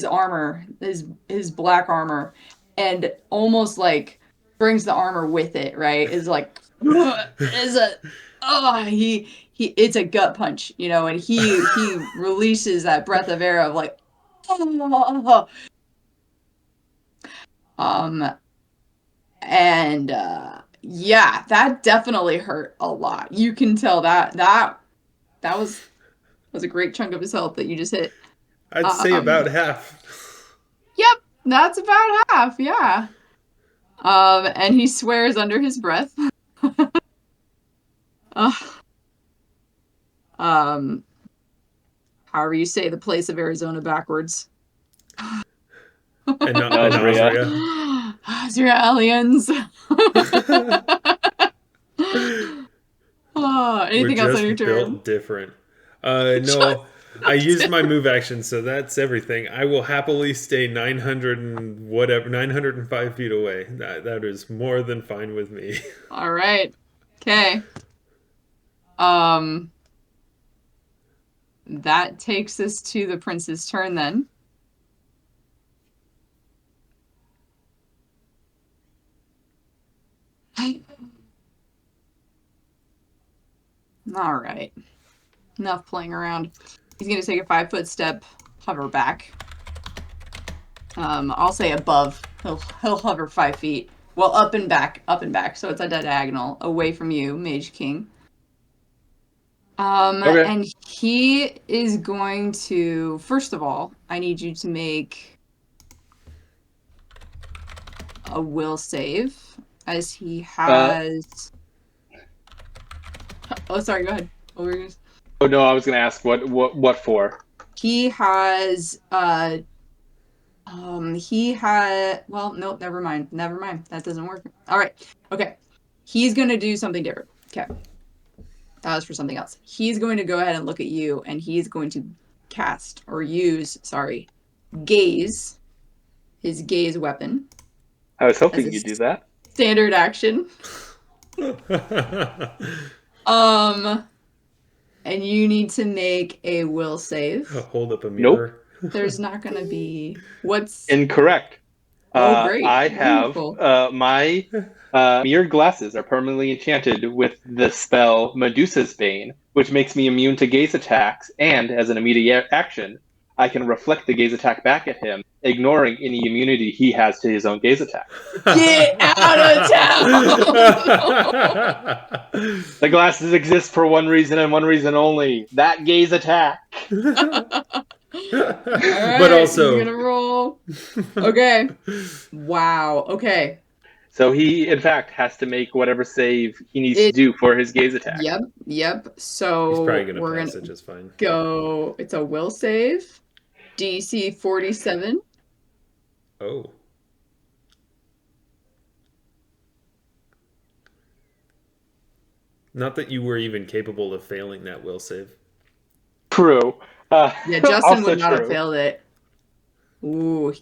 armor, his black armor, and almost like brings the armor with it, right? Is like is a he it's a gut punch, you know, and he releases that breath of air of like and yeah, that definitely hurt a lot. You can tell that was a great chunk of his health that you just hit. I'd say about half. Yep, that's about half, yeah. And he swears under his breath. However you say the place of Arizona backwards. And not Nazria. Nazria aliens. Anything else on your turn? Built different. No, I used my move action, so that's everything. I will happily stay 905 feet away. That is more than fine with me. All right. Okay. That takes us to the prince's turn then. All right. Enough playing around. He's going to take a 5-foot step, hover back. I'll say above. He'll hover 5 feet. Well, up and back. So it's a diagonal away from you, Mage King. Okay. And he is going to, first of all, I need you to make a will save, as he has. Oh, sorry. Go ahead. What were you gonna say? Oh no, I was going to ask what for. He has. He had. Well, nope. Never mind. That doesn't work. All right. Okay. He's gonna do something different. Okay. That was for something else. He's going to go ahead and look at you, and he's going to cast or use, gaze, his gaze weapon. I was hoping you'd do that. Standard action. And you need to make a will save. Hold up a mirror. Nope. There's not going to be what's incorrect. Oh, great. I have Wonderful. my mirrored glasses are permanently enchanted with the spell Medusa's Bane, which makes me immune to gaze attacks, and as an immediate action, I can reflect the gaze attack back at him, ignoring any immunity he has to his own gaze attack. Get out of town! The glasses exist for one reason and one reason only: that gaze attack. Right, but also, you're gonna roll. Okay. Wow. Okay. So he, in fact, has to make whatever save he needs to do for his gaze attack. Yep. So he's probably gonna we're pass gonna it just fine. Go. It's a will save. DC 47. Oh. Not that you were even capable of failing that will save. True. Yeah, Justin would not have failed it. Ooh.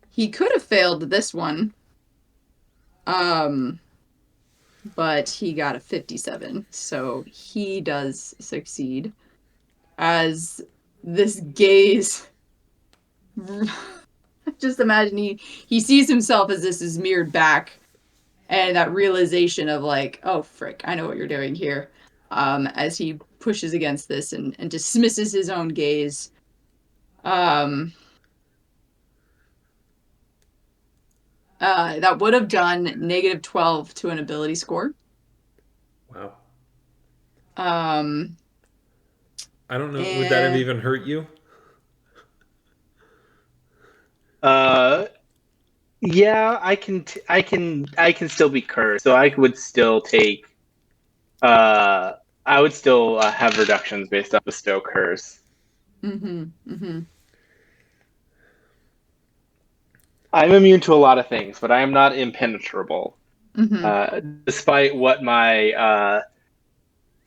He could have failed this one. But he got a 57, so he does succeed. As this gaze just imagine he sees himself as this is mirrored back, and that realization of like, oh frick, I know what you're doing here, as he pushes against this and dismisses his own gaze. That would have done -12 to an ability score. Wow. Um, I don't know. Would that have even hurt you? Yeah, I can still be cursed, so I would still take. I would still have reductions based on bestow curse. I'm immune to a lot of things, but I am not impenetrable. Despite what my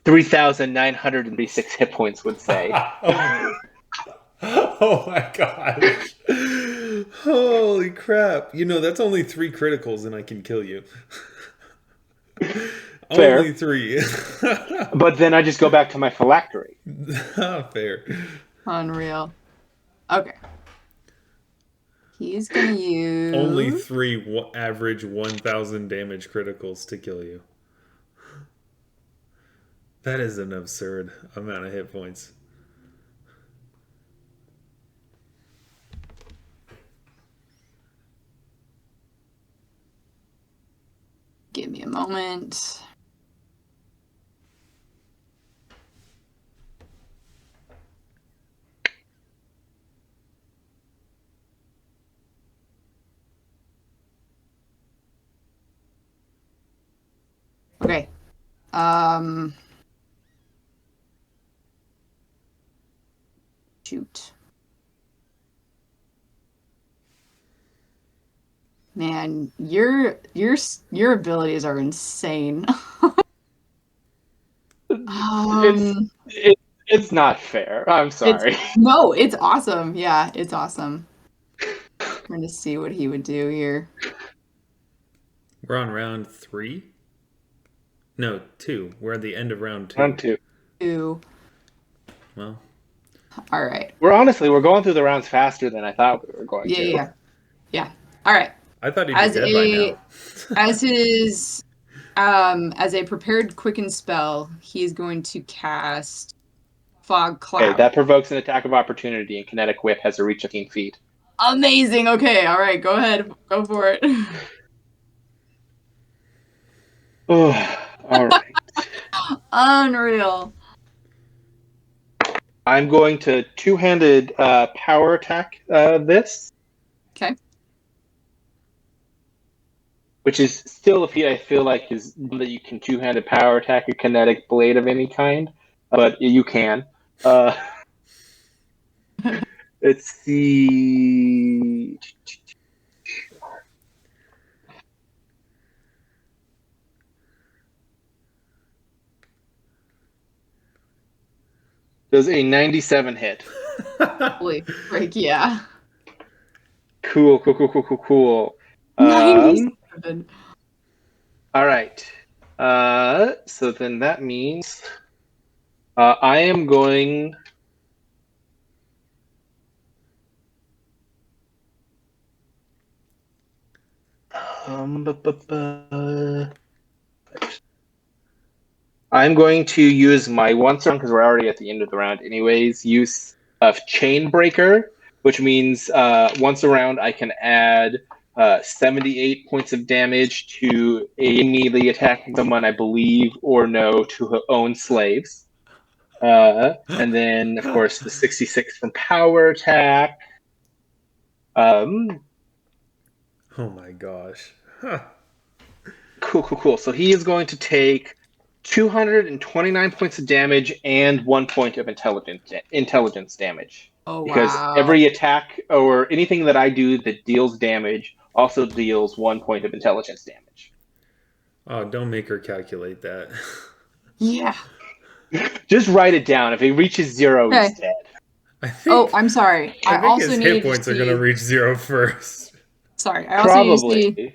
3,936 hit points would say. Oh my gosh. Holy crap. You know, that's only 3 criticals and I can kill you. Fair. Only 3. But then I just go back to my phylactery. Fair. Unreal. Okay. He's gonna use... Only 3 average 1,000 damage criticals to kill you. That is an absurd amount of hit points. Give me a moment. Okay. Shoot. Man, your abilities are insane. It's not fair. I'm sorry. No, it's awesome. Yeah, it's awesome. I'm trying to see what he would do here. We're on round 3? No, 2. We're at the end of round 2. Round 2. 2. Well. All right. We're going through the rounds faster than I thought we were going to. Yeah. All right. I thought he'd be dead by now. As a prepared quicken spell, he is going to cast Fog Cloud. Okay, that provokes an attack of opportunity, and Kinetic Whip has a reach of 15 feet. Amazing. Okay, all right, go ahead. Go for it. Oh, all right. Unreal. I'm going to two-handed power attack this. Okay. Which is still a feat I feel like is that you can two-handed power attack a kinetic blade of any kind, but you can. Let's see. Does a 97 hit? Holy frick, yeah. Cool. 97. All right. So then that means I am going. I'm going to use my once round because we're already at the end of the round, anyways. Use of Chain Breaker, which means once around I can add 78 points of damage to immediately attacking someone I believe or know to own slaves. And then, of course, the 66 from power attack. Oh my gosh. Huh. Cool. So he is going to take 229 points of damage and 1 point of intelligence damage. Oh, because every attack or anything that I do that deals damage also deals 1 point of intelligence damage. Oh, don't make her calculate that. Yeah. Just write it down. If it reaches 0, he's dead. I'm sorry. I think his hit points are going to reach 0 first. Sorry. I also need to see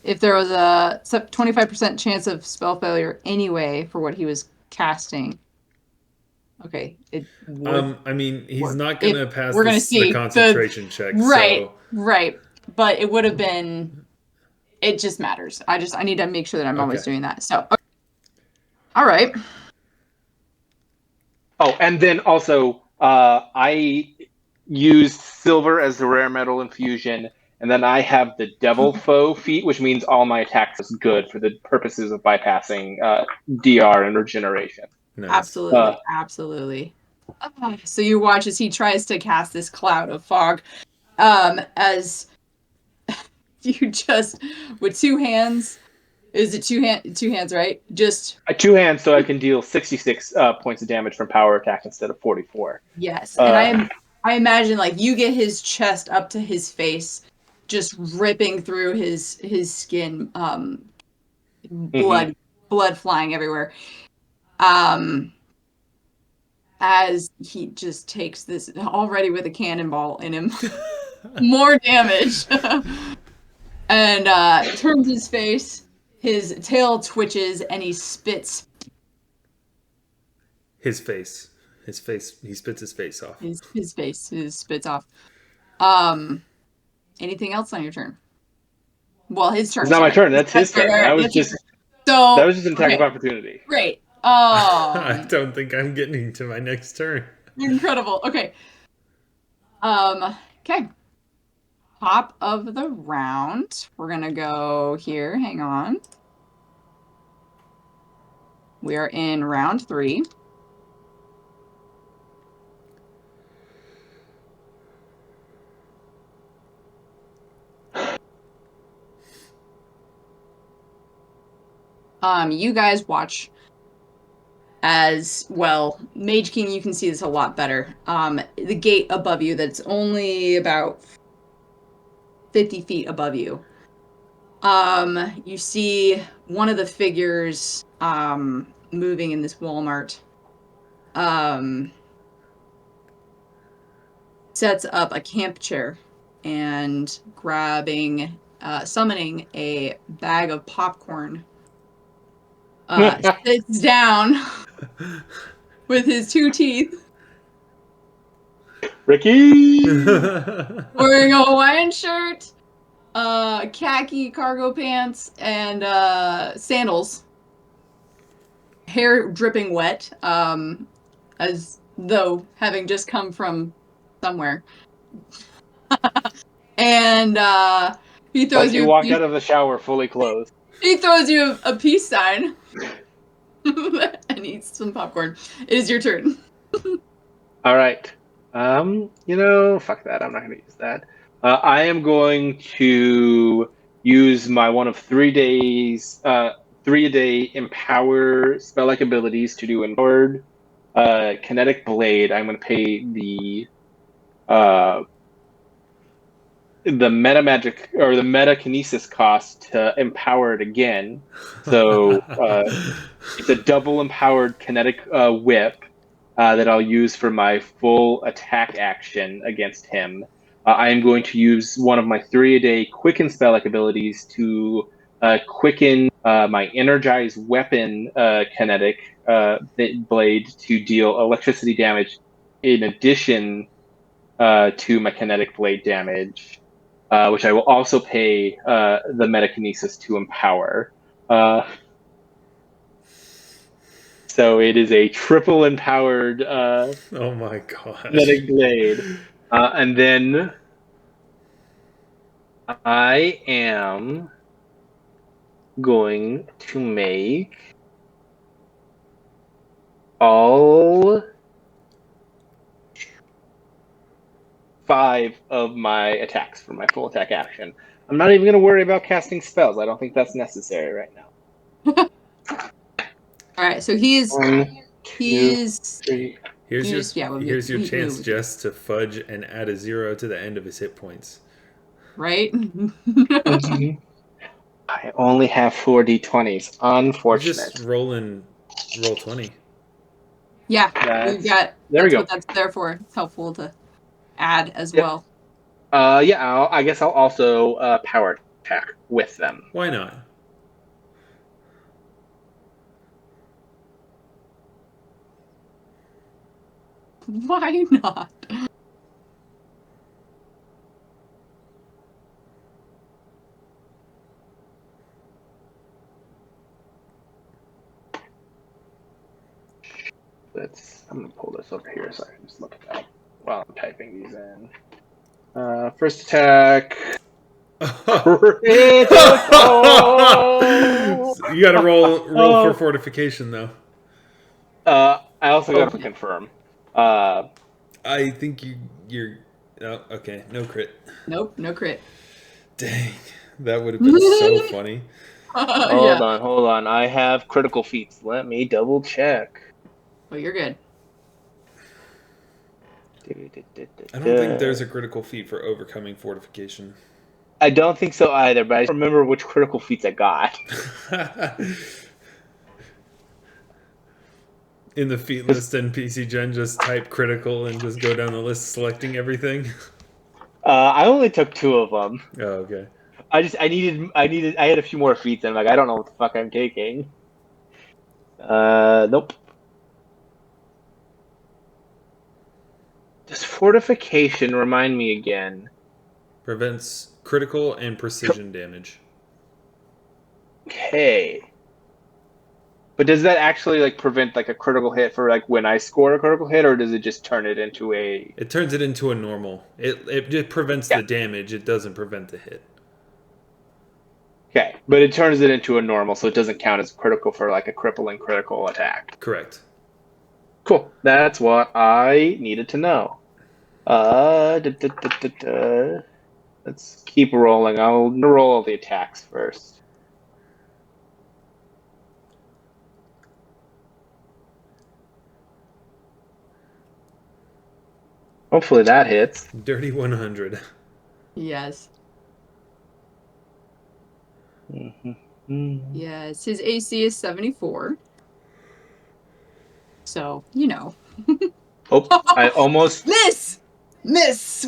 if there was a 25% chance of spell failure anyway for what he was casting. Okay, it would. I mean, he's work. not gonna pass We're gonna the see concentration check, right, so right. But it would have been. It just matters. I need to make sure that I'm always okay. doing that. So, okay. All right. Oh, and then also, I use silver as the rare metal infusion, and then I have the devil foe feat, which means all my attacks is good for the purposes of bypassing DR and regeneration. Nice. Absolutely, absolutely. So you watch as he tries to cast this cloud of fog, as you just with two hands. Is it two hands, right? Just Two hands, so I can deal 66 points of damage from power attack instead of 44. yes, and I imagine like you get his chest up to his face, just ripping through his skin, blood flying everywhere. As he just takes this already with a cannonball in him, more damage, and turns his face. His tail twitches and he spits. His face. He spits his face off. His spits off. Anything else on your turn? Well, his turn. It's not my turn. That's his turn. Right. That was just an attack of opportunity. Great. I don't think I'm getting to my next turn. Incredible. Okay. Okay. Top of the round. We're gonna go here. Hang on. We are in round 3. You guys watch as well. Mage King, you can see this a lot better. The gate above you that's only about 50 feet above you. You see one of the figures moving in this Walmart. Sets up a camp chair and summoning a bag of popcorn. Sits down with his 2 teeth. Ricky! Wearing a Hawaiian shirt, khaki cargo pants, and sandals. Hair dripping wet, as though having just come from somewhere. And he throws Like you walked out of the shower fully clothed. He throws you a peace sign and eats some popcorn. It is your turn. All right. Fuck that. I'm not going to use that. I am going to use my one of 3 days, 3 a day empower spell-like abilities to do empowered kinetic blade. I'm going to pay the meta magic or the meta kinesis cost to empower it again. So it's a double empowered kinetic whip that I'll use for my full attack action against him. I am going to use one of my 3 a day quicken spell-like abilities to quicken my energized weapon kinetic blade to deal electricity damage in addition to my kinetic blade damage. Which I will also pay the metakinesis to empower. So it is a triple empowered oh my gosh. kinetic blade. And then I am going to make all 5 of my attacks for my full attack action. I'm not even going to worry about casting spells. I don't think that's necessary right now. All right, so he is. 1, 2, 3. Here's your chance, Jess, to fudge and add a 0 to the end of his hit points. Right? Mm-hmm. I only have 4 d20s. Unfortunate. Just roll 20. Yeah, we've got. There we go. What that's there for. It's helpful to add as Yep. well. I guess I'll also power attack with them. Why not? Why not? I'm gonna pull this over here so I can just look at that while I'm typing these in. First attack. Critical! You got to roll for fortification though. I also got to confirm. I think you're. Oh, okay, no crit. Nope, no crit. Dang, that would have been so funny. Yeah. Hold on. I have critical feats. Let me double check. Well, you're good. I don't think there's a critical feat for overcoming fortification. I don't think so either, but I don't remember which critical feats I got. In the feat list and PC Gen, just type critical and just go down the list selecting everything. I only took 2 of them. Oh, okay. I had a few more feats, and I'm like, I don't know what the fuck I'm taking. Nope. Does fortification remind me again? Prevents critical and precision damage. Okay. But does that actually like prevent like a critical hit for like when I score a critical hit, or does it just turn it into a? It turns it into a normal. It just prevents the damage. It doesn't prevent the hit. Okay, but it turns it into a normal, so it doesn't count as critical for like a crippling critical attack. Correct. Cool. That's what I needed to know. Let's keep rolling. I'll roll all the attacks first. Hopefully that hits. Dirty 100. Yes. Mm-hmm. Yes. His AC is 74. So, you know. Oh, I almost Miss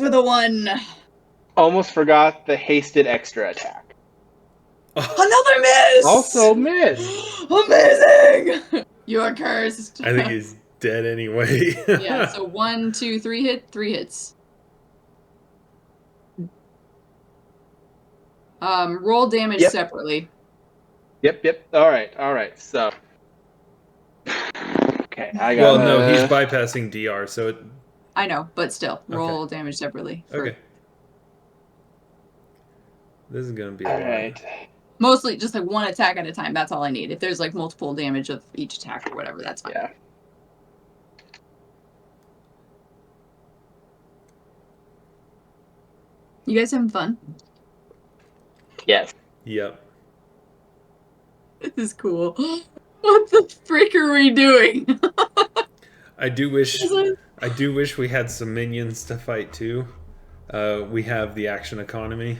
with a 1. almost forgot the hasted extra attack. Another miss. Also miss. Amazing. You are cursed. I think he's dead anyway. Yeah. So 1, 2, 3 hits. Roll damage separately. Yep. All right. So, okay, I got. Well, no, he's bypassing DR, so it. I know, but still, roll damage separately. Okay. This is gonna be a all lot. right. Mostly just like 1 attack at a time. That's all I need. If there's like multiple damage of each attack or whatever, that's fine. Yeah. You guys having fun? Yes. Yep. This is cool. What the frick are we doing? I do wish we had some minions to fight too. We have the action economy.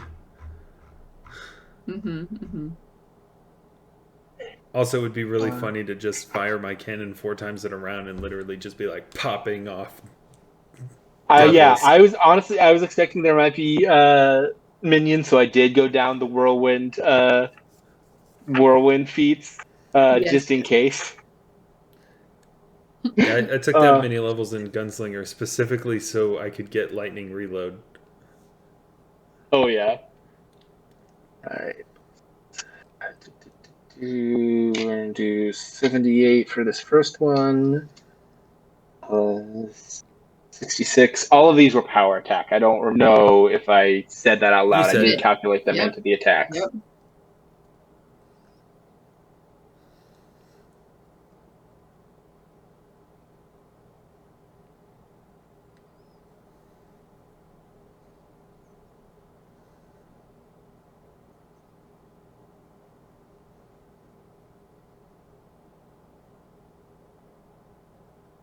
Also, it would be really funny to just fire my cannon 4 times in a round and literally just be like popping off. Yeah, I was expecting there might be minions, so I did go down the whirlwind feats just in case. Yeah, I took that many levels in Gunslinger specifically so I could get lightning reload. Oh yeah. All right. We're gonna do 78 for this first one. 66. All of these were power attack. I don't know if I said that out loud. I didn't calculate them into the attacks. Yep.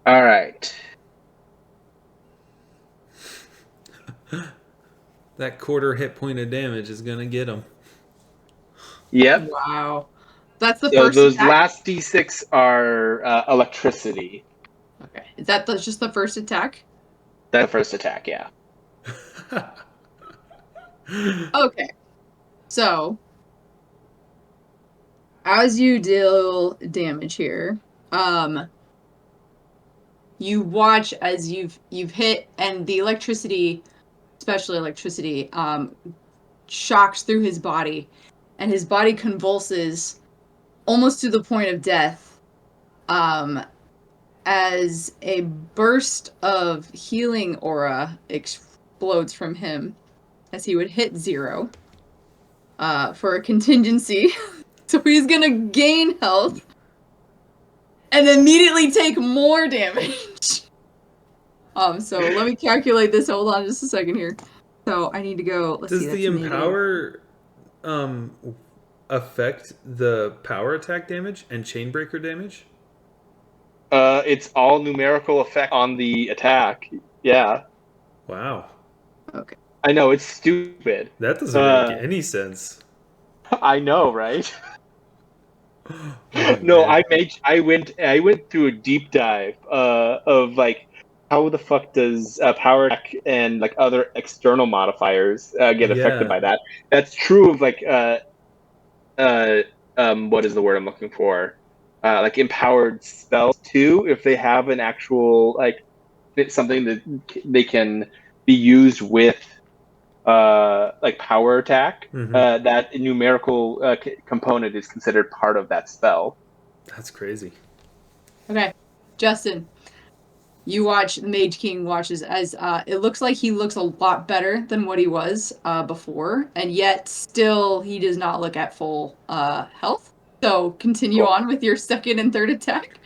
All right. That quarter hit point of damage is gonna get him. Yep. Wow. That's the So first those attack? last D6 are electricity. Okay. Is that just the first attack? That's the first attack, yeah. Okay. So, as you deal damage here, you watch as you've hit, and the electricity, especially electricity, shocks through his body, and his body convulses almost to the point of death, as a burst of healing aura explodes from him as he would hit 0 for a contingency. So he's gonna gain health and immediately take more damage. So let me calculate this. Hold on just a second here. So I need to go. Let's see. Does the empower affect the power attack damage and chainbreaker damage? It's all numerical effect on the attack. Yeah. Wow. Okay. I know, it's stupid. That doesn't make any sense. I know, right? Oh, No, man. I went through a deep dive of like how the fuck does power attack and like other external modifiers get affected by that. That's true of like what is the word I'm looking for? Like empowered spells too, if they have an actual like something that they can be used with like power attack. That numerical component is considered part of that spell. That's crazy. Okay, Justin, you watch. Mage King watches as it looks like he looks a lot better than what he was before, and yet still he does not look at full health. So continue on with your second and third attack.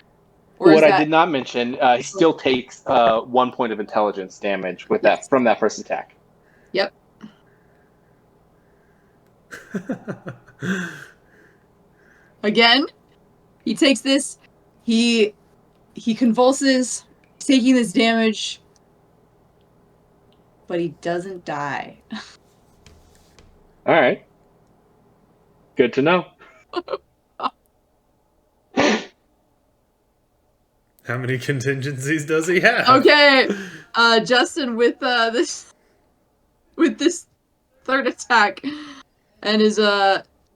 Or what I did not mention, he still takes 1 point of intelligence damage with that from that first attack. Yep. Again, he takes this. He convulses, taking this damage, but he doesn't die. All right. Good to know. How many contingencies does he have? Okay, Justin, with this third attack and his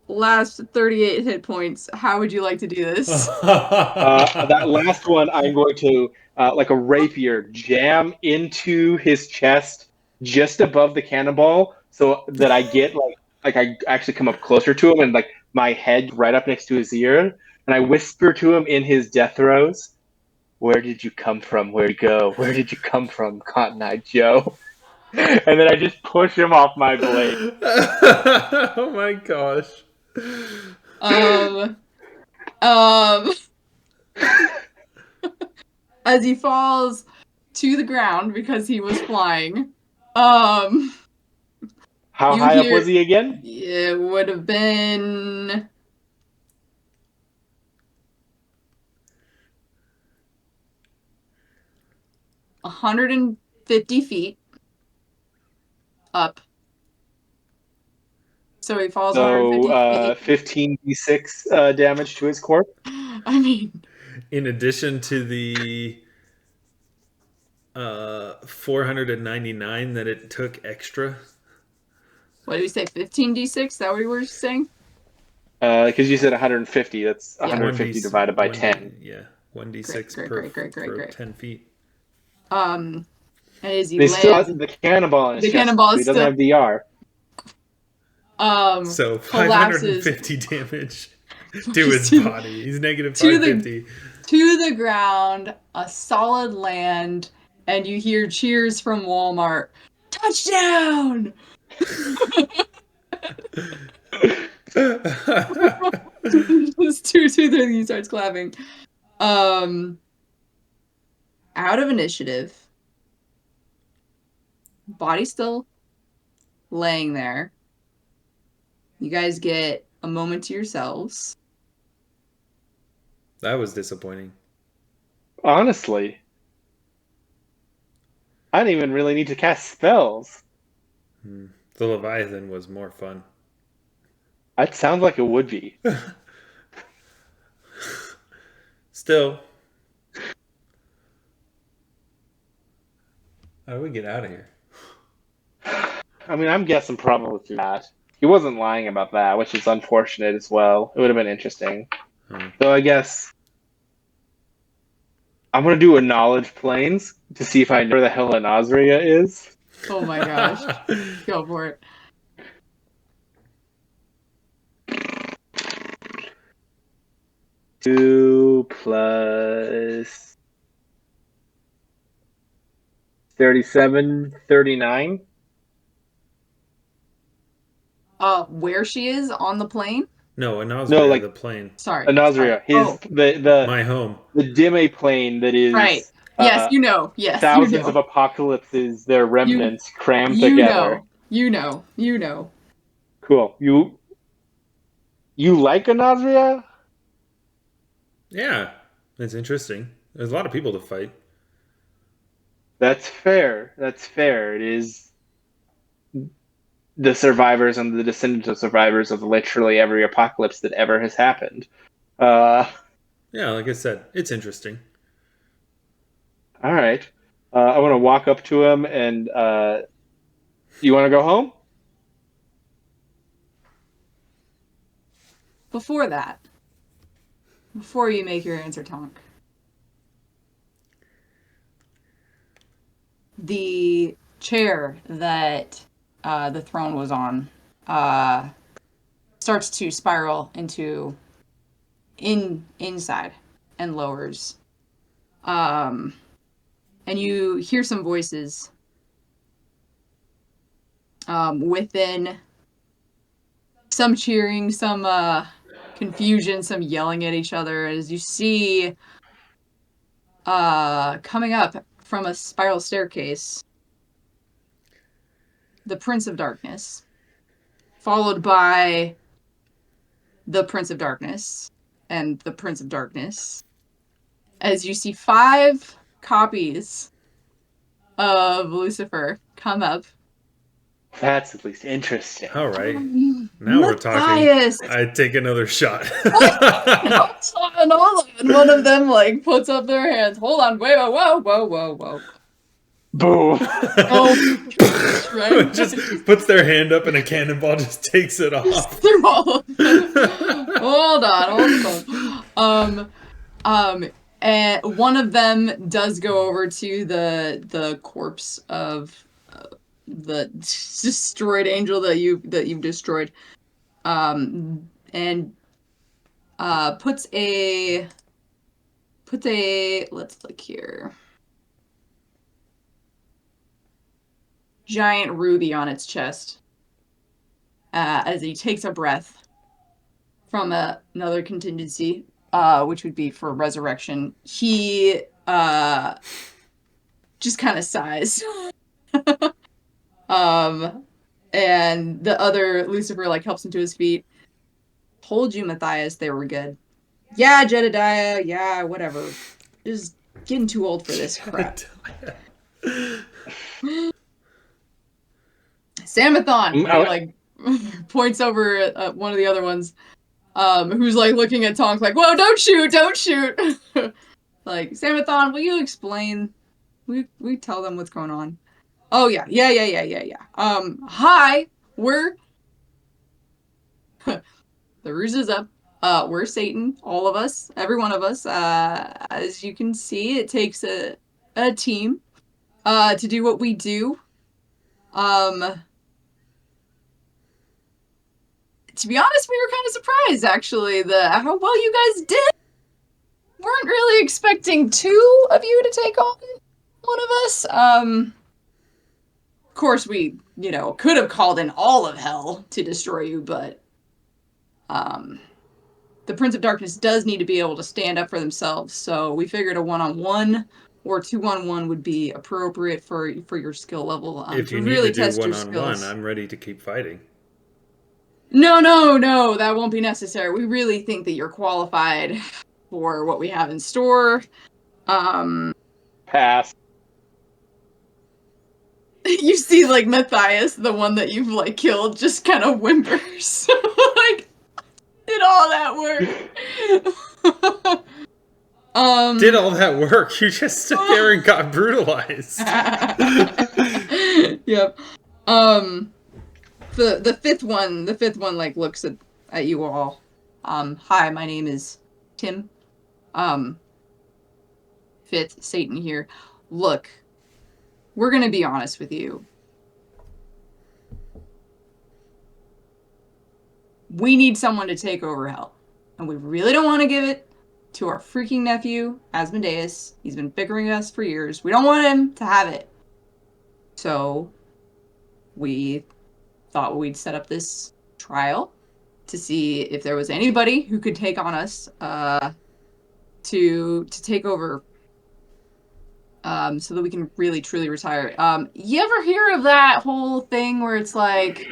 last 38 hit points, how would you like to do this? That last one, I'm going to like a rapier jam into his chest just above the cannonball, so that I get like I actually come up closer to him and like my head right up next to his ear, and I whisper to him in his death throes, "Where did you come from? Where'd you go? Where did you come from, Cotton Eye Joe?" And then I just push him off my blade. Oh my gosh. As he falls to the ground because he was flying. How high up was he again? It would have been 150 feet up. So he falls 150 feet. 15d6 damage to his corpse. I mean, in addition to the 499 that it took extra. What did we say? 15d6? Is that what we were saying? Because you said 150. That's 150 divided by 10. Yeah, 1d6 per 10 feet. And as he lands, still has the cannonball in his chest. Cannonball he doesn't have DR. So 550 damage to his body. He's negative 550. To the ground, a solid land, and you hear cheers from Walmart. Touchdown! Just 2, 3, he starts clapping. Out of initiative. Body still laying there. You guys get a moment to yourselves. That was disappointing. Honestly. I didn't even really need to cast spells. The Leviathan was more fun. That sounds like it would be. Still. How do we get out of here? I mean, I'm guessing probably through that. He wasn't lying about that, which is unfortunate as well. It would have been interesting. So I guess I'm gonna do a knowledge planes to see if I know where the hell Anazria is. Oh my gosh. Go for it. 2 plus 37, 39. Where she is on the plane? No, Anazria, No, like the plane. Sorry. Anazria, Oh, My home. the Dime plane that is right. Yes, you know. Yes, you thousands of know. apocalypses, their remnants crammed You together. know. You know. You know. Cool. You like Anazria? Yeah, it's interesting. There's a lot of people to fight. That's fair. That's fair. It is the survivors and the descendants of survivors of literally every apocalypse that ever has happened. Uh, Yeah, like I said, it's interesting. all right. I want to walk up to him and you want to go home? Before that, before you make your answer, Tonk, the chair that the throne was on starts to spiral inside and lowers. And you hear some voices within, some cheering, some confusion, some yelling at each other, as you see coming up from a spiral staircase the Prince of Darkness, followed by the Prince of Darkness and the Prince of Darkness, as you see 5 copies of Lucifer come up. That's at least interesting. All right. Now we're talking. Matthias! I take another shot. And all of it. One of them like puts up their hands. Hold on, wait, whoa. Boom. Oh, right? Just puts their hand up and a cannonball just takes it off. Through all of them. Hold on. And one of them does go over to the corpse of the destroyed angel that you've destroyed, and puts a let's look here, giant ruby on its chest, as he takes a breath from another contingency, which would be for resurrection. He just kind of sighs. And the other Lucifer like helps him to his feet. Told you, Matthias, they were good. Yeah, Jedediah. Yeah, whatever. Just getting too old for this crap. Samathon like points over at one of the other ones, who's like looking at Tonk like, "Whoa, don't shoot! Like, Samathon, will you explain? We tell them what's going on." Oh yeah. Hi, we're the ruse is up. We're Satan, all of us, every one of us. As you can see, it takes a team to do what we do. To be honest, we were kind of surprised actually how well you guys did. Weren't really expecting 2 of you to take on one of us. Of course, we, could have called in all of hell to destroy you, but the Prince of Darkness does need to be able to stand up for themselves, so we figured a 1-on-1 or 2-on-1 would be appropriate for your skill level. If you to need really to do test your 1-on-1, skills. I'm ready to keep fighting. No, that won't be necessary. We really think that you're qualified for what we have in store. Pass. You see, like, Matthias, the one that you've, like, killed, just kind of whimpers. Like, did all that work. Did all that work? You just stood there and got brutalized. Yep. The fifth one, like, looks at you all. Hi, my name is Tim. fifth Satan here. Look, we're going to be honest with you. We need someone to take over hell. And we really don't want to give it to our freaking nephew, Asmodeus. He's been bickering us for years. We don't want him to have it. So we thought we'd set up this trial to see if there was anybody who could take on us to take over so that we can really truly retire. You ever hear of that whole thing where it's like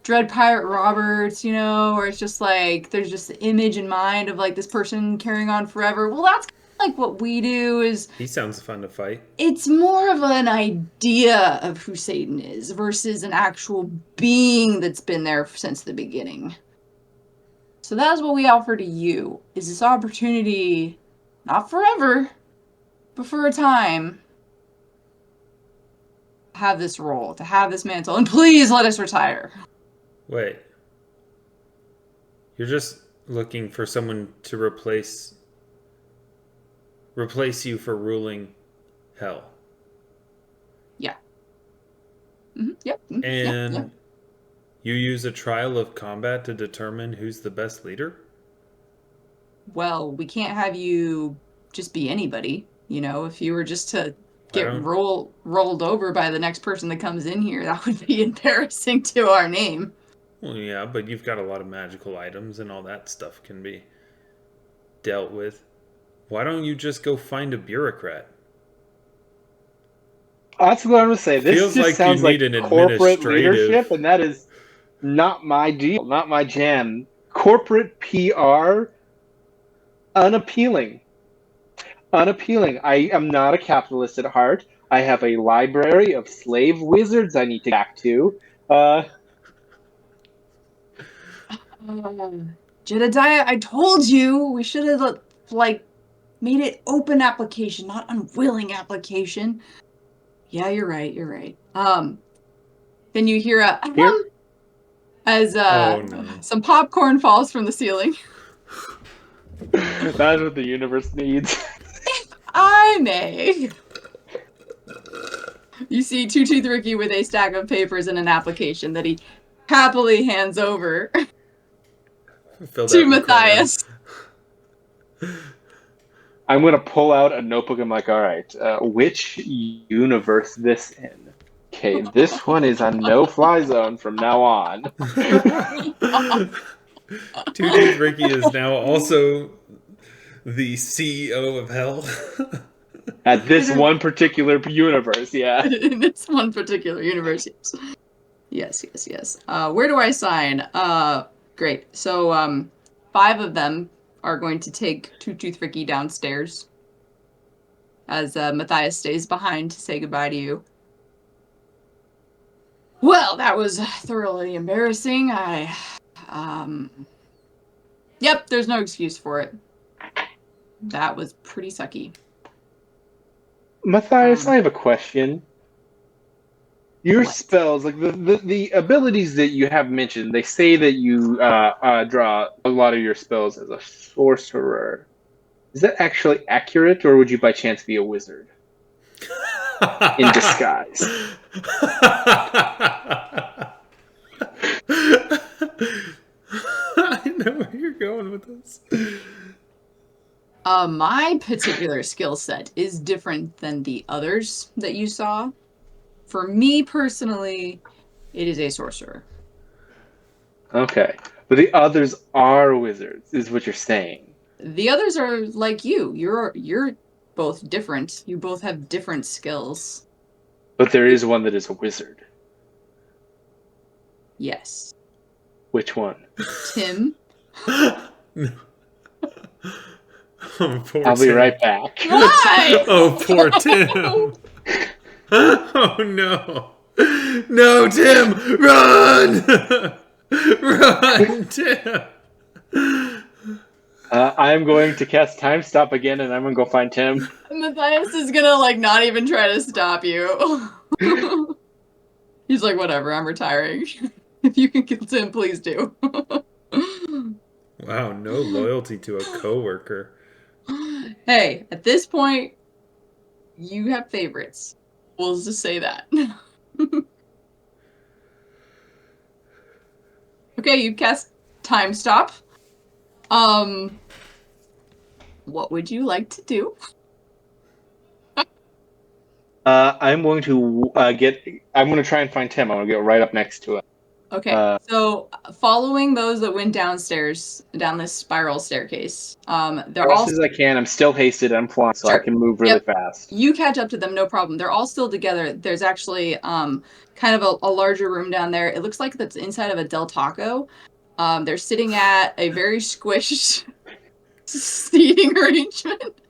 Dread Pirate Roberts, you know, where it's just like there's just the image in mind of like this person carrying on forever? Well, that's like what we do. Is He sounds fun to fight. it's more of an idea of who Satan is versus an actual being that's been there since the beginning. So that's what we offer to you, is this opportunity, not forever, but for a time, to have this role, to have this mantle, and please let us retire. Wait. You're just looking for someone to replace you for ruling hell. Yeah. Mm-hmm. Yep. Mm-hmm. And yep. you use a trial of combat to determine who's the best leader? Well, we can't have you just be anybody. You know, if you were just to get rolled over by the next person that comes in here, that would be embarrassing to our name. Well, yeah, but you've got a lot of magical items and all that stuff can be dealt with. Why don't you just go find a bureaucrat? That's what I'm going to say. This Feels just like sounds you like need an corporate administrative- leadership, and that is not my deal, not my jam. Corporate PR, unappealing. Unappealing. I am not a capitalist at heart. I have a library of slave wizards I need to get back to. Jedediah, I told you we should have like made it open application, not unwilling application. Yeah, you're right. You're right. Then you hear a as some popcorn falls from the ceiling. That's what the universe needs. If I may. You see Two-Tooth Ricky with a stack of papers and an application that he happily hands over to Matthias. I'm going to pull out a notebook. I'm like, all right, which universe this in? Okay, this one is a no-fly zone from now on. Two-Tooth Ricky is now also the CEO of hell. At this one particular universe, yeah. In this one particular universe, yes. Where do I sign? Great. So, 5 of them are going to take Two-Tooth Ricky downstairs as Matthias stays behind to say goodbye to you. Well, that was thoroughly embarrassing. Yep, there's no excuse for it. That was pretty sucky. Matthias, I have a question. Your spells, like the abilities that you have mentioned, they say that you draw a lot of your spells as a sorcerer. Is that actually accurate, or would you by chance be a wizard? In disguise. I know where you're going with this. My particular skill set is different than the others that you saw. For me personally, it is a sorcerer. Okay. But the others are wizards, is what you're saying. The others are like you. You're both different. You both have different skills. But there is one that is a wizard. Yes. Which one? Tim. No. Oh, poor I'll be Tim. right back. Why? Oh, poor Tim. Oh, no. No, Tim! Run! Run, Tim! I am going to cast Time Stop again, and I'm going to go find Tim. Matthias is gonna, not even try to stop you. He's like, whatever, I'm retiring. If you can kill Tim, please do. Wow, no loyalty to a coworker. Hey, at this point, You have favorites. We'll just say that. Okay, you cast Time Stop. What would you like to do? I'm going to I'm going to try and find Tim. I'm going to get right up next to him. Okay, so following those that went downstairs, down this spiral staircase, they're As all fast as I can. I'm still hasted. I'm flying, so I Sure. can move really fast. You catch up to them, no problem. They're all still together. There's actually kind of a larger room down there. It looks like that's inside of a Del Taco. They're sitting at a very squished seating arrangement.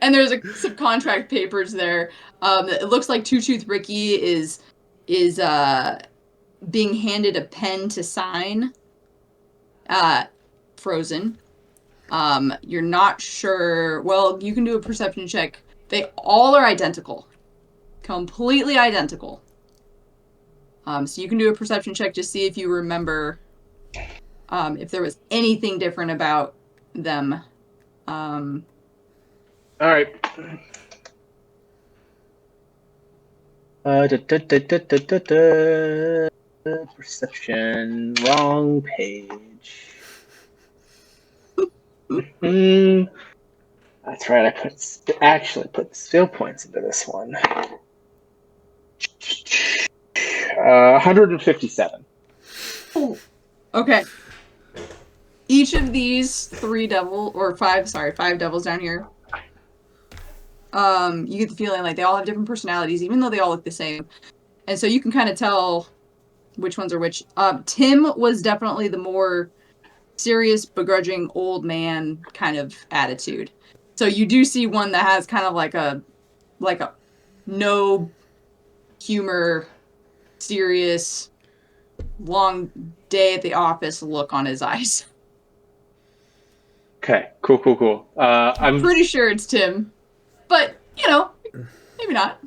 And there's some contract papers there. It looks like Two Tooth Ricky is being handed a pen to sign. Frozen. You're not sure. Well, you can do a perception check. They all are identical. Completely identical. So you can do a perception check to see if you remember if there was anything different about them. All right. Perception, wrong page. That's right. I actually put skill points into this one. 157. Oh, okay. Each of these five devils down here. You get the feeling like they all have different personalities, even though they all look the same. And so you can kind of tell which ones are which. Tim was definitely the more serious, begrudging old man kind of attitude. So you do see one that has kind of like a no humor, serious, long day at the office look on his eyes. Okay, cool. I'm pretty sure it's Tim, but maybe not.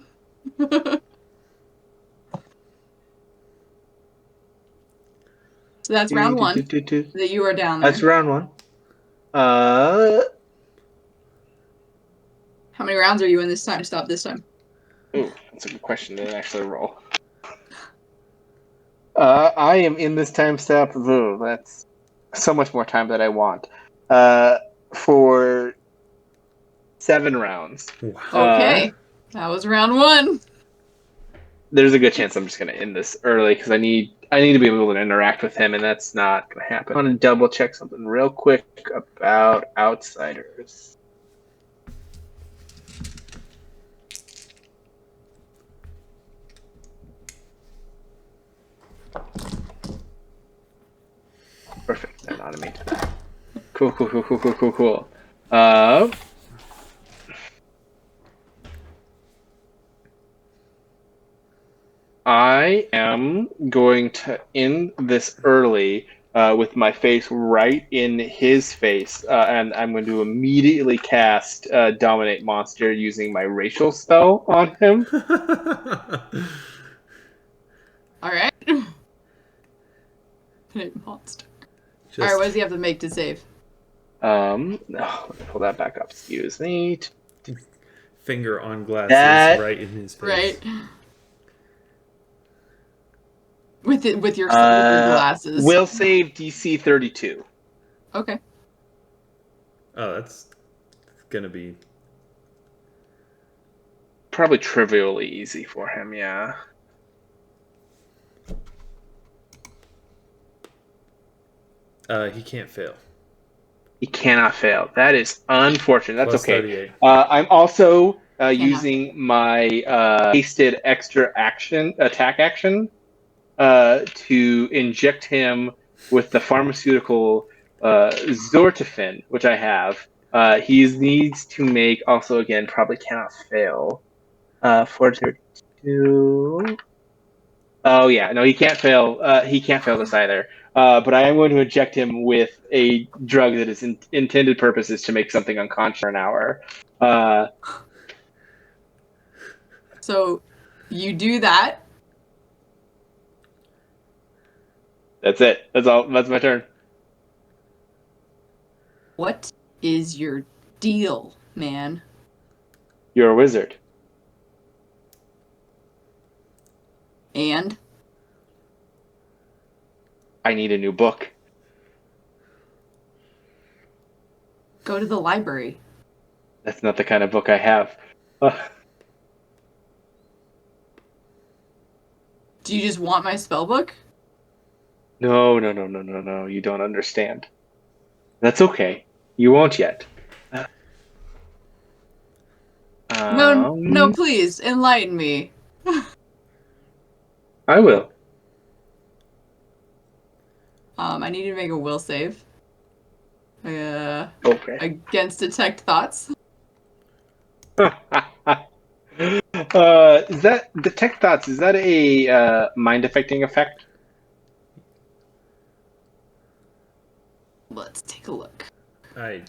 So that's round one. That you are down there. That's round one. How many rounds are you in this time? Stop this time. Ooh, that's a good question. Didn't actually roll. I am in this time stop. Ooh, that's so much more time that I want. For 7 rounds. Okay, that was round one. There's a good chance I'm just going to end this early because I need to be able to interact with him, and that's not going to happen. I want to double check something real quick about outsiders. Perfect. Then automate that. Cool. I am going to end this early with my face right in his face, and I'm going to immediately cast Dominate Monster using my racial spell on him. All right. Dominate Monster. All right, what does he have to make to save? Let me pull that back up. Excuse me. Finger on glasses right in his face. Right. With your glasses. Will save DC 32. Okay. Oh, that's gonna be probably trivially easy for him. Yeah. He can't fail. He cannot fail. That is unfortunate. That's Plus okay. 38. I'm also using my hasted extra attack action, to inject him with the pharmaceutical Zortifen, which I have. He needs to make, also again, probably cannot fail. 432. Oh yeah, no, he can't fail. He can't fail this either. But I am going to inject him with a drug that is intended purpose is to make something unconscious for an hour. So you do that. That's it. That's all. That's my turn. What is your deal, man? You're a wizard. And I need a new book. go to the library. That's not the kind of book I have. Do you just want my spell book? No. You don't understand. That's okay. You won't yet. No, please enlighten me. I will. I need to make a will save. Okay. Against detect thoughts. Is that detect thoughts? Is that a mind affecting effect? Let's take a look. I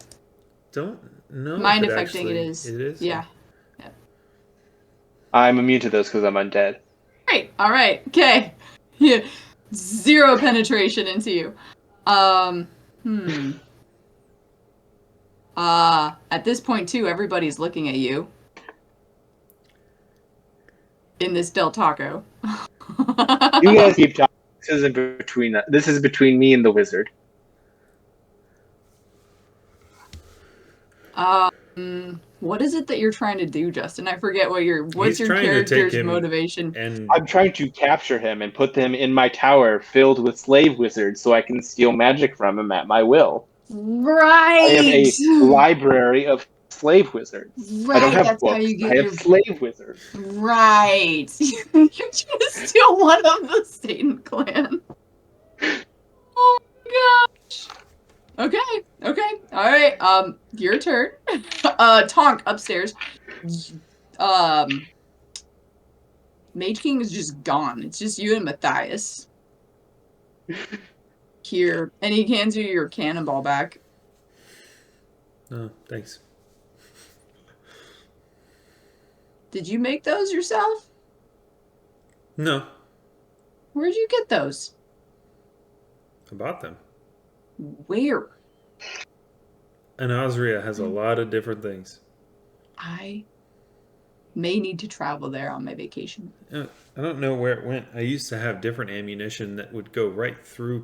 don't know. Mind if affecting actually, it is. It is. Yeah. I'm immune to those because I'm undead. Great. All right. Okay. Yeah. 0 penetration into you. At this point too, everybody's looking at you. In this Del Taco. You guys keep talking. This is between me and the wizard. What is it that you're trying to do, Justin? I forget what's He's your trying to take character's him motivation. And I'm trying to capture him and put them in my tower filled with slave wizards so I can steal magic from him at my will. Right. I have a library of slave wizards. Right. I don't have That's books. how you get I have slave wizards. Right. You're trying to steal one of the Satan clan. Oh my gosh. Okay. All right. Your turn. Tonk upstairs. Mage King is just gone. It's just you and Matthias. Here. And he hands you your cannonball back. oh, thanks. Did you make those yourself? No, Where'd you get those? I bought them. Where? And Osria has a lot of different things. I may need to travel there on my vacation. I don't know where it went. I used to have different ammunition that would go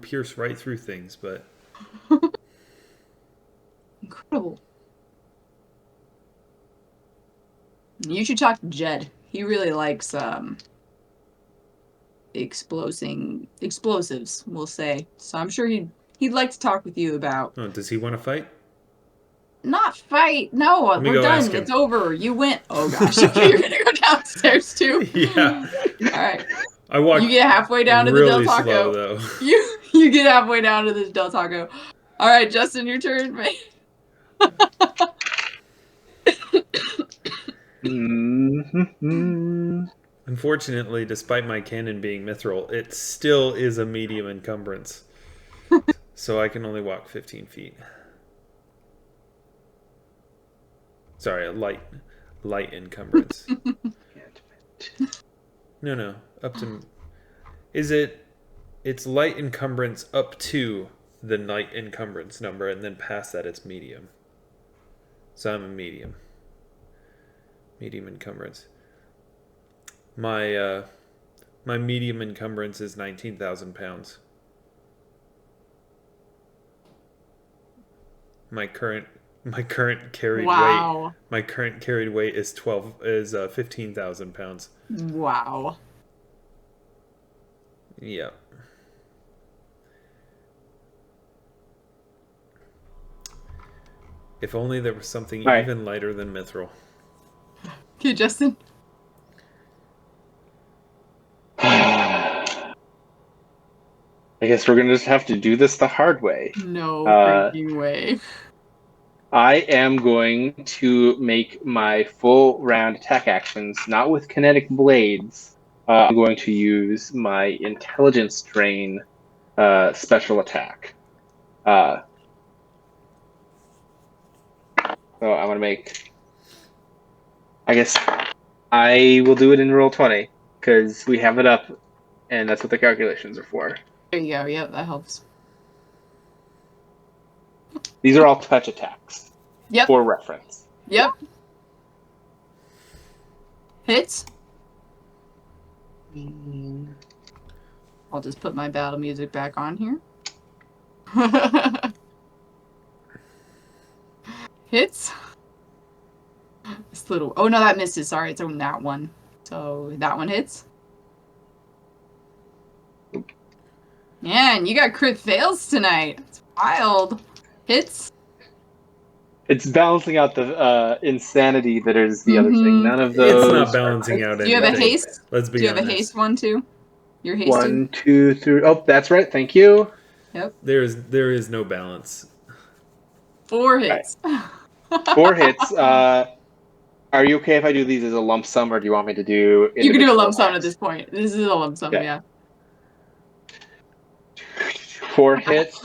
pierce right through things, but Incredible. You should talk to Jed. He really likes explosives, we'll say. So I'm sure he'd like to talk with you about does he want to fight? not fight. No, me we're go done. ask him. It's over. You win. Oh gosh. Okay, you're gonna go downstairs too. Yeah. All right. I walk. You get halfway down to the Del really Taco. slow though. You get halfway down to the Del Taco. All right, Justin, your turn, mate. Unfortunately, despite my cannon being mithril, it still is a medium encumbrance. So I can only walk 15 feet. Sorry, a light encumbrance. No, up to... It's light encumbrance up to the light encumbrance number, and then past that it's medium. So I'm a medium. Medium encumbrance. My medium encumbrance is 19,000 pounds. My current carried weight. My current carried weight is 15,000 pounds. Wow. Yeah. If only there was something even lighter than mithril. Okay, Justin. I guess we're gonna just have to do this the hard way. No freaking way. I am going to make my full round attack actions, not with kinetic blades. I'm going to use my intelligence drain special attack. So I'm gonna make. I guess I will do it in roll 20 because we have it up, and that's what the calculations are for. There you go. Yep, that helps. These are all touch attacks. Yep. For reference. Yep. Hits. I'll just put my battle music back on here. Hits. This little. Oh no, that misses. Sorry, it's on that one. So that one hits. Man, you got crit fails tonight. It's wild. Hits. It's balancing out the insanity that is the other thing. None of those. It's not balancing out Do you have a anything. haste? Let's be Do you have honest. a haste one too? You're hasted. 1, 2, 3. Oh, that's right. Thank you. Yep. There is no balance. 4 hits. 4 hits. Are you okay if I do these as a lump sum, or do you want me to do? You can do a lump sum attacks? at this point. This is a lump sum, Okay. yeah. 4 hits.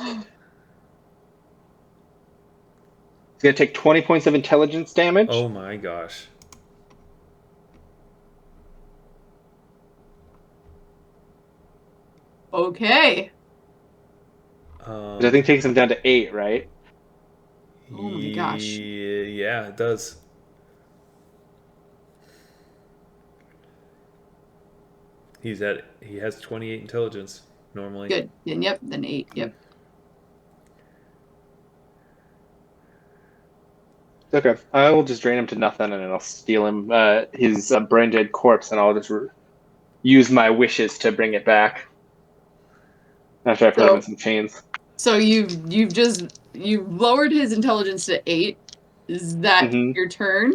It's gonna take 20 points of intelligence damage. Oh my gosh. Okay. Which I think takes him down to 8, right? Oh my gosh. Yeah, it does. He has 28 intelligence normally. Good. Then yep. Then 8. Yep. Okay, I will just drain him to nothing, and then I'll steal him his brain dead corpse, and I'll just use my wishes to bring it back after I put him in some chains. So you've lowered his intelligence to 8. Is that your turn?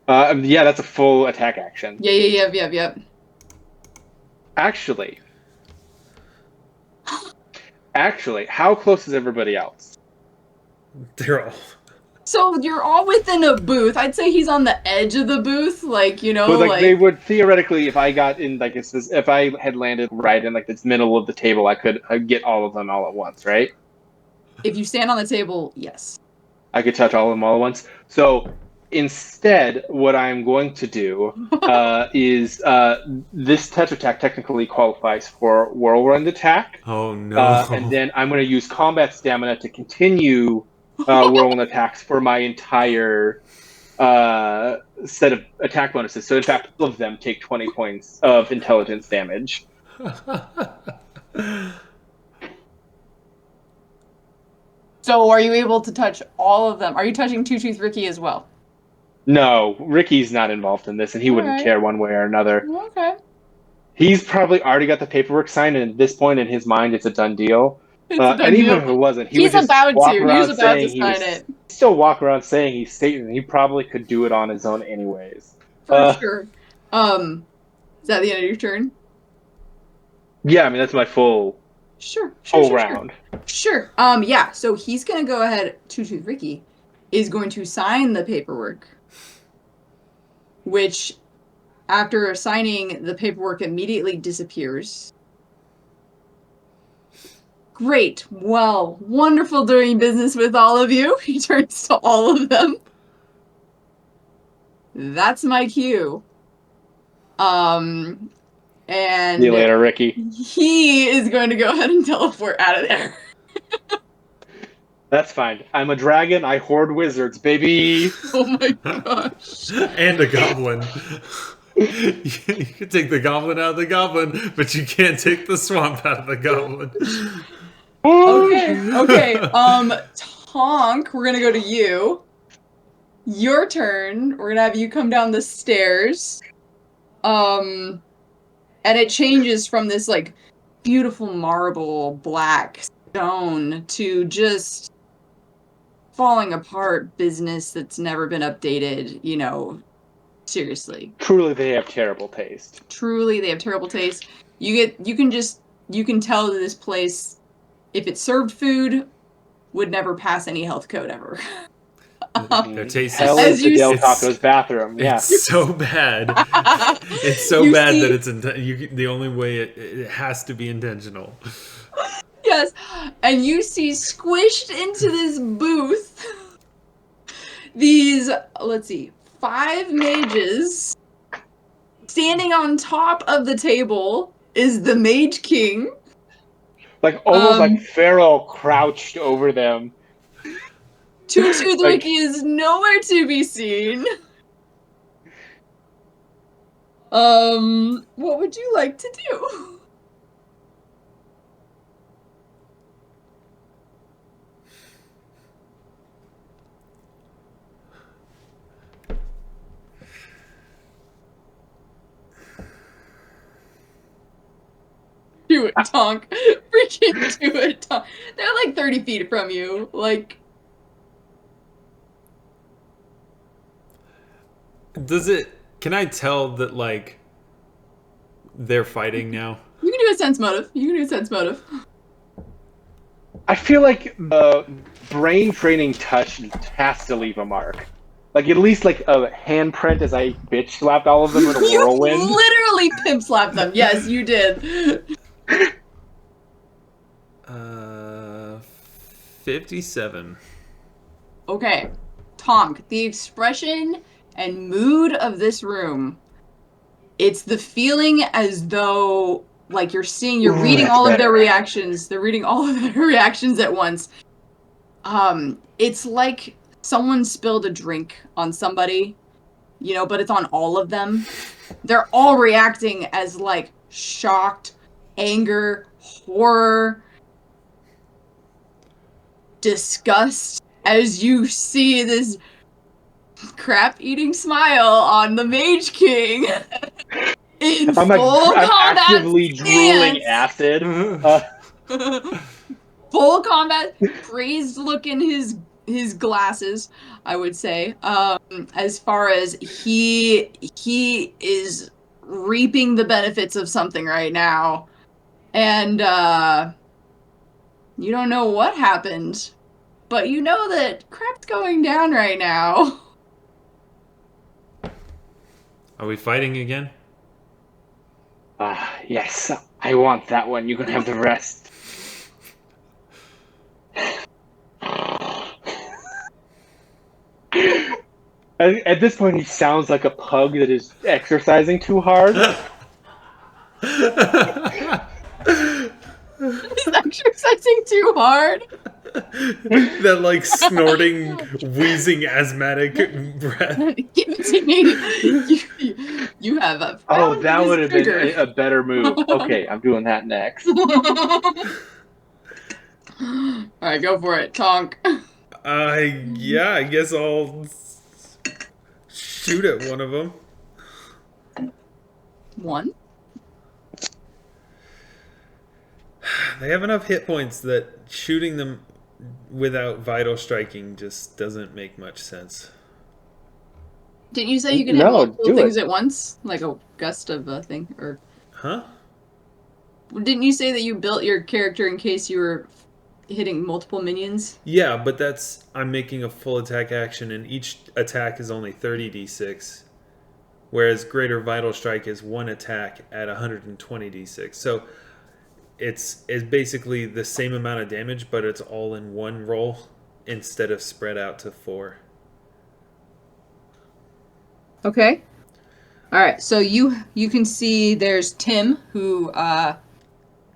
Yeah, that's a full attack action. Yep. Actually, how close is everybody else? They're all. So you're all within a booth. I'd say he's on the edge of the booth, like, you know, But like they would theoretically, if I got in, like if I had landed right in like this middle of the table, I could get all of them all at once, right? If you stand on the table, yes. I could touch all of them all at once. So instead, what I'm going to do is this touch attack technically qualifies for whirlwind attack. Oh no! And then I'm going to use combat stamina to continue whirlwind attacks for my entire set of attack bonuses. So in fact, all of them take 20 points of intelligence damage. So are you able to touch all of them? Are you touching Two Tooth Ricky as well? No, Ricky's not involved in this, and he wouldn't care one way or another. Okay. He's probably already got the paperwork signed, and at this point in his mind, it's a done deal. And even if it wasn't, he's about to. He was about to sign it. Still walk around saying he's Satan. He probably could do it on his own anyways. For sure. Is that the end of your turn? Yeah, I mean that's my full round. Sure. Yeah. So he's gonna go ahead. Two Tooth Ricky is going to sign the paperwork, which, after signing, the paperwork immediately disappears. Great. Well, wonderful doing business with all of you. He turns to all of them. That's my cue. And see you later, Ricky. He is going to go ahead and teleport out of there. That's fine. I'm a dragon. I hoard wizards, baby. Oh my gosh. And a goblin. You can take the goblin out of the goblin, but you can't take the swamp out of the goblin. Okay. Tonk, we're gonna go to you. Your turn. We're gonna have you come down the stairs. And it changes from this like beautiful marble black stone to just falling apart business that's never been updated, you know. Seriously. Truly, they have terrible taste. You can tell that this place, if it served food, would never pass any health code ever. Their taste Hell is the Del Taco's bathroom. Yeah. It's so bad. It's so bad that it's the only way it has to be intentional. Yes, and you see squished into this booth these, let's see, 5 mages. Standing on top of the table is the Mage King. Like almost like Pharaoh crouched over them. Two Tooth Ricky is nowhere to be seen. What would you like to do? Do it, Tonk. Freaking do it, Tonk. They're like 30 feet from you. Like, Can I tell that, like, they're fighting now? you can do a sense motive. You can do a sense motive. I feel like the brain training touch has to leave a mark. Like at least like a handprint as I bitch slapped all of them in a You whirlwind. literally pimp slapped them. Yes, you did. 57. Okay. Tonk, the expression and mood of this room, it's the feeling as though like you're reading That's all of their better. reactions. They're reading all of their reactions at once. It's like someone spilled a drink on somebody, but it's on all of them. They're all reacting as like shocked, anger, horror, disgust as you see this crap-eating smile on the Mage King in I'm full combat actively drooling stance. acid. Full combat, crazed look in his glasses, I would say. As far as he is reaping the benefits of something right now, and you don't know what happened, but you know that crap's going down right now. Are we fighting again? Yes, I want that one. You can have the rest. At this point, he sounds like a pug that is exercising too hard. He's exercising too hard. That like snorting, wheezing, asthmatic breath. Give it to me. You have a. Oh, that would have been a better move. Okay, I'm doing that next. All right, go for it, Tonk. Yeah, I guess I'll shoot at one of them. One. They have enough hit points that shooting them without vital striking just doesn't make much sense. Didn't you say you can hit multiple things at once, like a gust of a thing, or? Huh? Didn't you say that you built your character in case you were hitting multiple minions? Yeah, but I'm making a full attack action, and each attack is only 30d6, whereas Greater Vital Strike is one attack at 120d6. So it's basically the same amount of damage, but it's all in one roll instead of spread out to 4. Okay. All right. So you can see there's Tim, who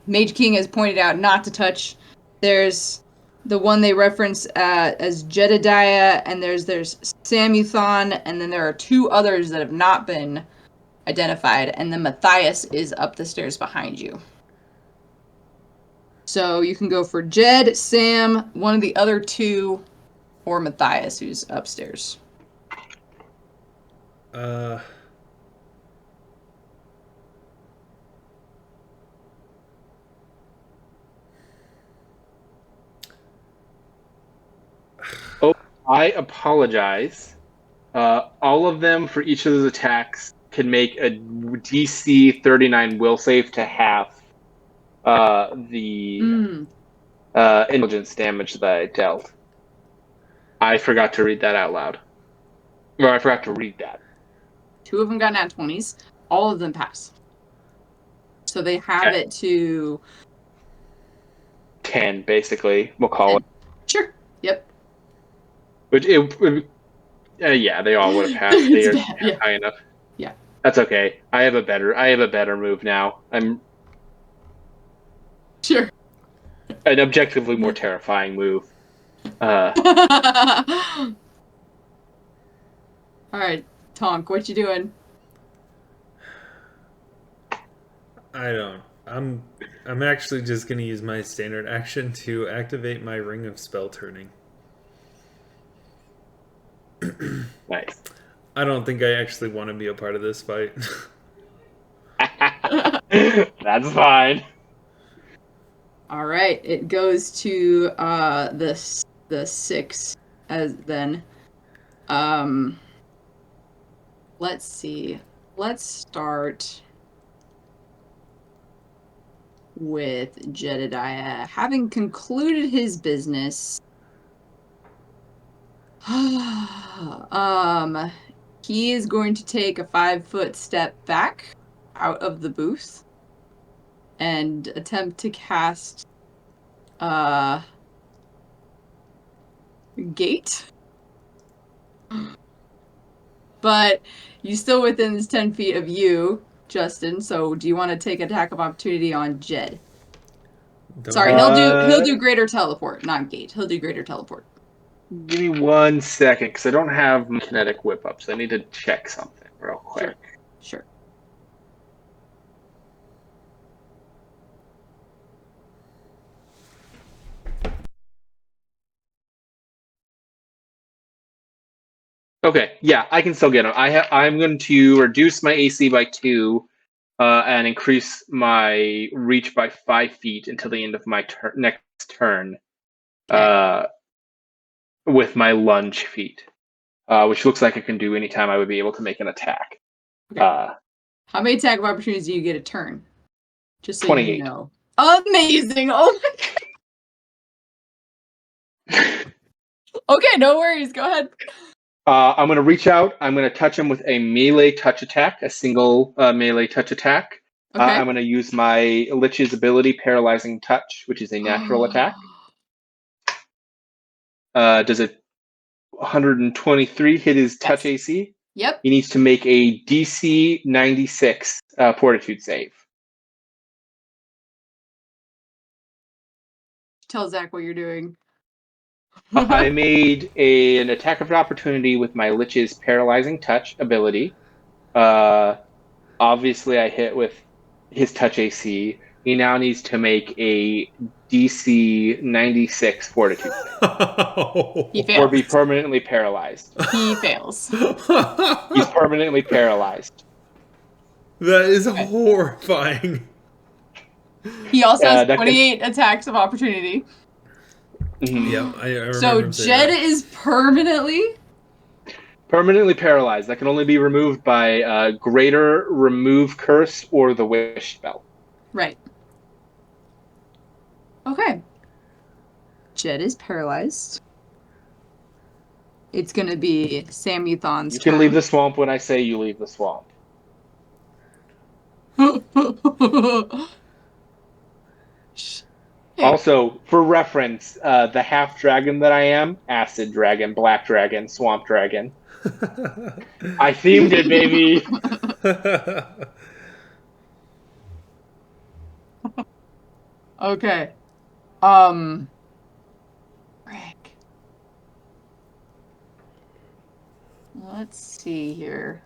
Mage King has pointed out not to touch. There's the one they reference as Jedediah, and there's Samuthon, and then there are 2 others that have not been identified, and then Matthias is up the stairs behind you. So you can go for Jed, Sam, one of the other 2, or Matthias, who's upstairs. Oh, I apologize. All of them for each of those attacks can make a DC 39 will save to half the intelligence damage that I dealt. I forgot to read that out loud. Or I forgot to read that. 2 of them got nat 20s. All of them pass. So they have it to 10, basically. We'll call 10. Sure. Yep. Which yeah, they all would have passed. They are high enough. Yeah. That's okay. I have a better move now. I'm sure. An objectively more terrifying move. All right, Tonk, what you doing? I don't. I'm actually just gonna use my standard action to activate my ring of spell turning. Nice. I don't think I actually want to be a part of this fight. That's fine. All right, it goes to the 6 as then. Let's see. Let's start with Jedediah. Having concluded his business, he is going to take a 5-foot step back out of the booth and attempt to cast gate. But you're still within this 10 feet of you, Justin, so do you want to take attack of opportunity on Jed? Sorry, he'll do greater teleport, not gate. He'll do greater teleport. Give me 1 second, because I don't have my kinetic whip up, so I need to check something real quick. Sure. Okay, yeah, I can still get him. I'm going to reduce my AC by 2 and increase my reach by 5 feet until the end of my next turn with my lunge feat, which looks like I can do anytime I would be able to make an attack. Okay. How many attack of opportunities do you get a turn? Just so 28. you know. Amazing! Oh my god. Okay, no worries. Go ahead. I'm going to reach out. I'm going to touch him with a melee touch attack, a single melee touch attack. Okay. I'm going to use my Lich's ability, Paralyzing Touch, which is a natural attack. Does it 123 hit his touch AC? Yep. He needs to make a DC 96 Fortitude save. Tell Zach what you're doing. I made an attack of opportunity with my Lich's Paralyzing Touch ability. Obviously, I hit with his touch AC. He now needs to make a DC 96 Fortitude save. He fails. Or be permanently paralyzed. He fails. He's permanently paralyzed. That is horrifying. He also has 28 attacks of opportunity. Mm-hmm. Yeah, I remember. So Jed is permanently paralyzed. That can only be removed by Greater Remove Curse or the Wish spell. Right. Okay. Jed is paralyzed. It's going to be Samuthon's turn. You can leave the swamp when I say you leave the swamp. Also, for reference, the half dragon that I am, acid dragon, black dragon, swamp dragon. I themed it, baby. Okay. Frick. Let's see here.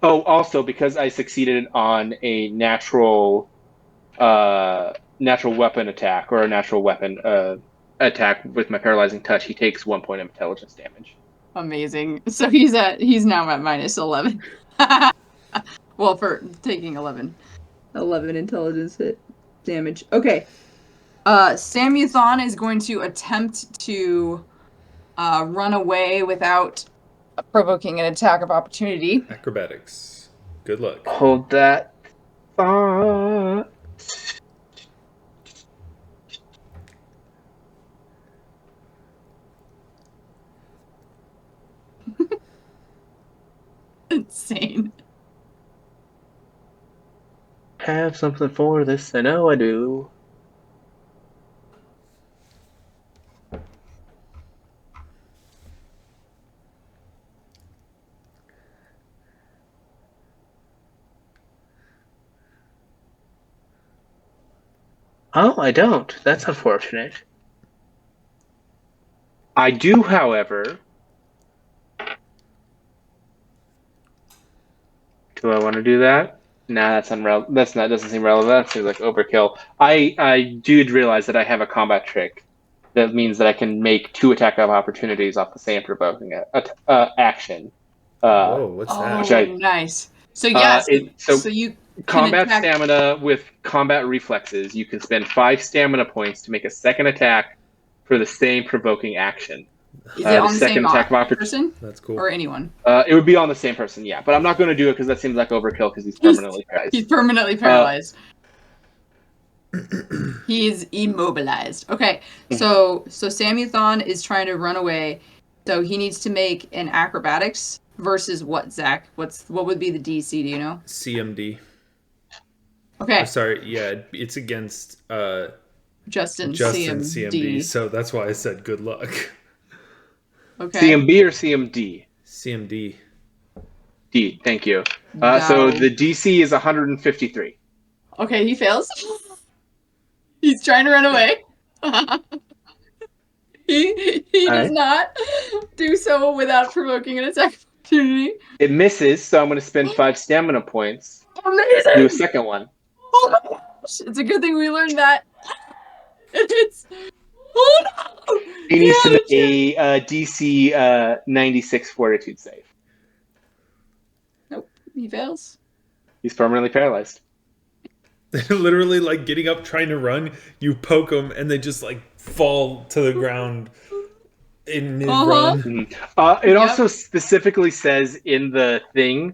Oh, also, because I succeeded on a natural weapon attack, or a natural weapon attack with my paralyzing touch, he takes 1 point of intelligence damage. Amazing. So he's now at minus 11. Well, for taking 11 intelligence hit damage. Okay. Samuthon is going to attempt to run away without provoking an attack of opportunity. Acrobatics. Good luck. Hold that thought. Insane. Have something for this, I know I do. Oh, I don't. That's unfortunate. I do, however, Do I want to do that? Nah, that's not doesn't seem relevant. That seems like overkill. I do realize that I have a combat trick that means that I can make 2 attack of opportunities off the same provoking action. Uh, Whoa, what's which that? Oh, I nice. So yes, so so you can combat attack. stamina with combat reflexes. You can spend 5 stamina points to make a second attack for the same provoking action. Is it The on the same second attack of opportunity. person That's cool. or anyone? It would be on the same person, yeah. But I'm not going to do it because that seems like overkill because he's permanently He's paralyzed. permanently paralyzed. He is immobilized. Okay, so Samuthon is trying to run away, so he needs to make an acrobatics versus what, Zach? What would be the DC? Do you know? CMD. Okay, Or sorry, yeah, it's against Justin's Justin's CMD, CMD. so that's why I said good luck. Okay, CMB or CMD? CMD. D, thank you. So no. the DC is 153. Okay, he fails. He's trying to run away. He All does right. not do so without provoking an attack opportunity. It misses, so I'm going to spend 5 stamina points to do a Amazing! second one. Oh my gosh! It's a good thing we learned that. It's oh no! He He needs to had make a chance. a DC 96 Fortitude save. Nope, he fails. He's permanently paralyzed. Literally, like getting up, trying to run, you poke them, and they just like fall to the ground in mid run. It Yep. also specifically says in the thing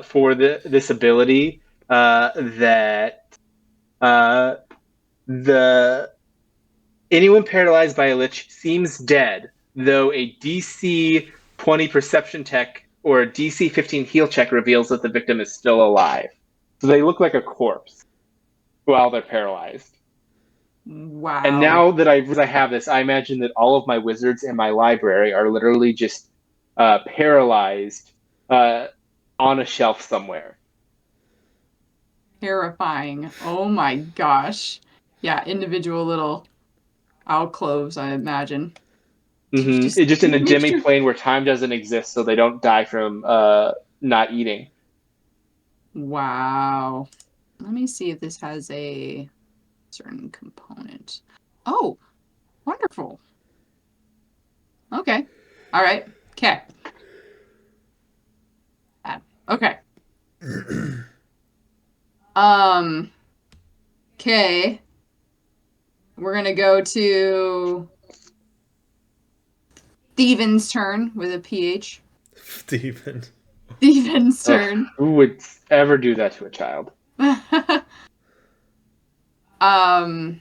for this ability that the anyone paralyzed by a lich seems dead, though a DC 20 perception check or a DC 15 heal check reveals that the victim is still alive. So they look like a corpse while they're paralyzed. Wow. And now that I have this, I imagine that all of my wizards in my library are literally just paralyzed on a shelf somewhere. Terrifying. Oh my gosh. Yeah, individual little alcoves, I imagine. It's just in a dimming plane where time doesn't exist, so they don't die from not eating. Wow. Let me see if this has a certain component. Oh, wonderful. Okay. All right. Okay. Okay. Okay. We're gonna go to Steven's turn with a PH. Steven. Steven's turn. Who would ever do that to a child? um.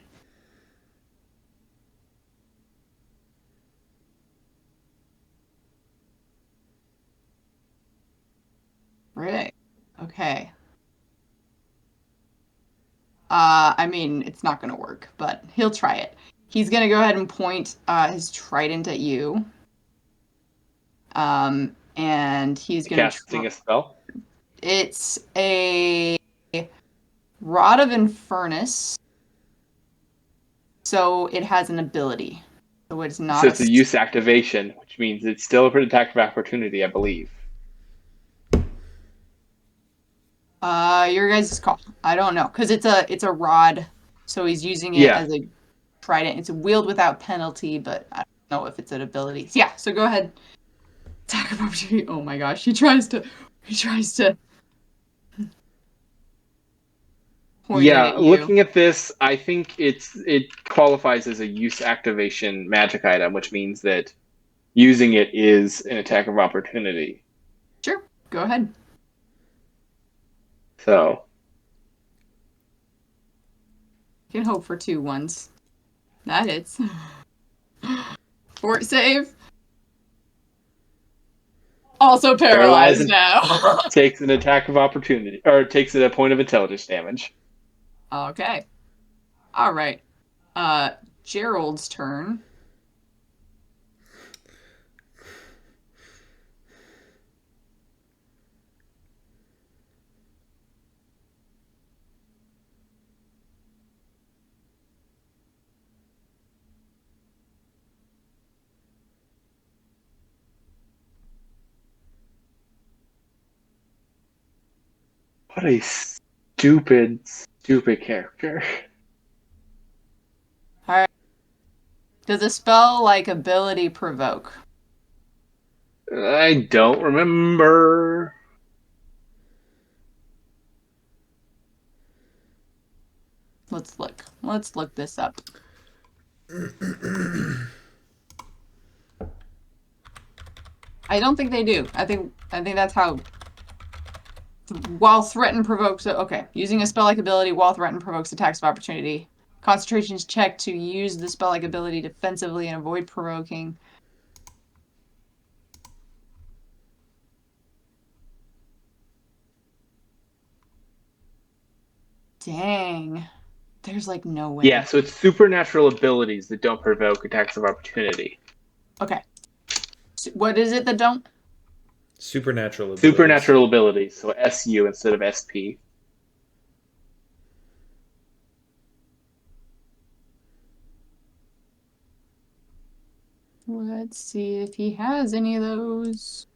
Right. Okay. I mean, it's not gonna work, but he'll try it. He's gonna go ahead and point his trident at you. And he's gonna Casting a spell. It's a Rod of Infernus, so it has an ability. So it's not. So it's a use activation, which means it's still an attack of opportunity, I believe. Your guys' call. I don't know, because it's a rod, so he's using it as a trident. It's a wield without penalty, but I don't know if it's an ability. Yeah, so go ahead. Attack of opportunity. Oh my gosh, he tries to point it at you. Looking at this, I think it qualifies as a use activation magic item, which means that using it is an attack of opportunity. Sure, go ahead. So You can hope for 2 ones. That hits. Fort save. Also paralyzed now. Takes an attack of opportunity, or takes a point of intelligence damage. Okay. All right. Gerald's turn. What a stupid character. All right. Does a spell like ability provoke? I don't remember. Let's look. Let's look this up. I don't think they do. I think that's how. While threatened provokes. Okay, using a spell-like ability while threatened provokes attacks of opportunity. Concentration check to use the spell-like ability defensively and avoid provoking. Dang. There's like no way. Yeah, so it's supernatural abilities that don't provoke attacks of opportunity. Okay. So what is it that don't? Supernatural abilities. Supernatural abilities, so SU instead of SP. Let's see if he has any of those.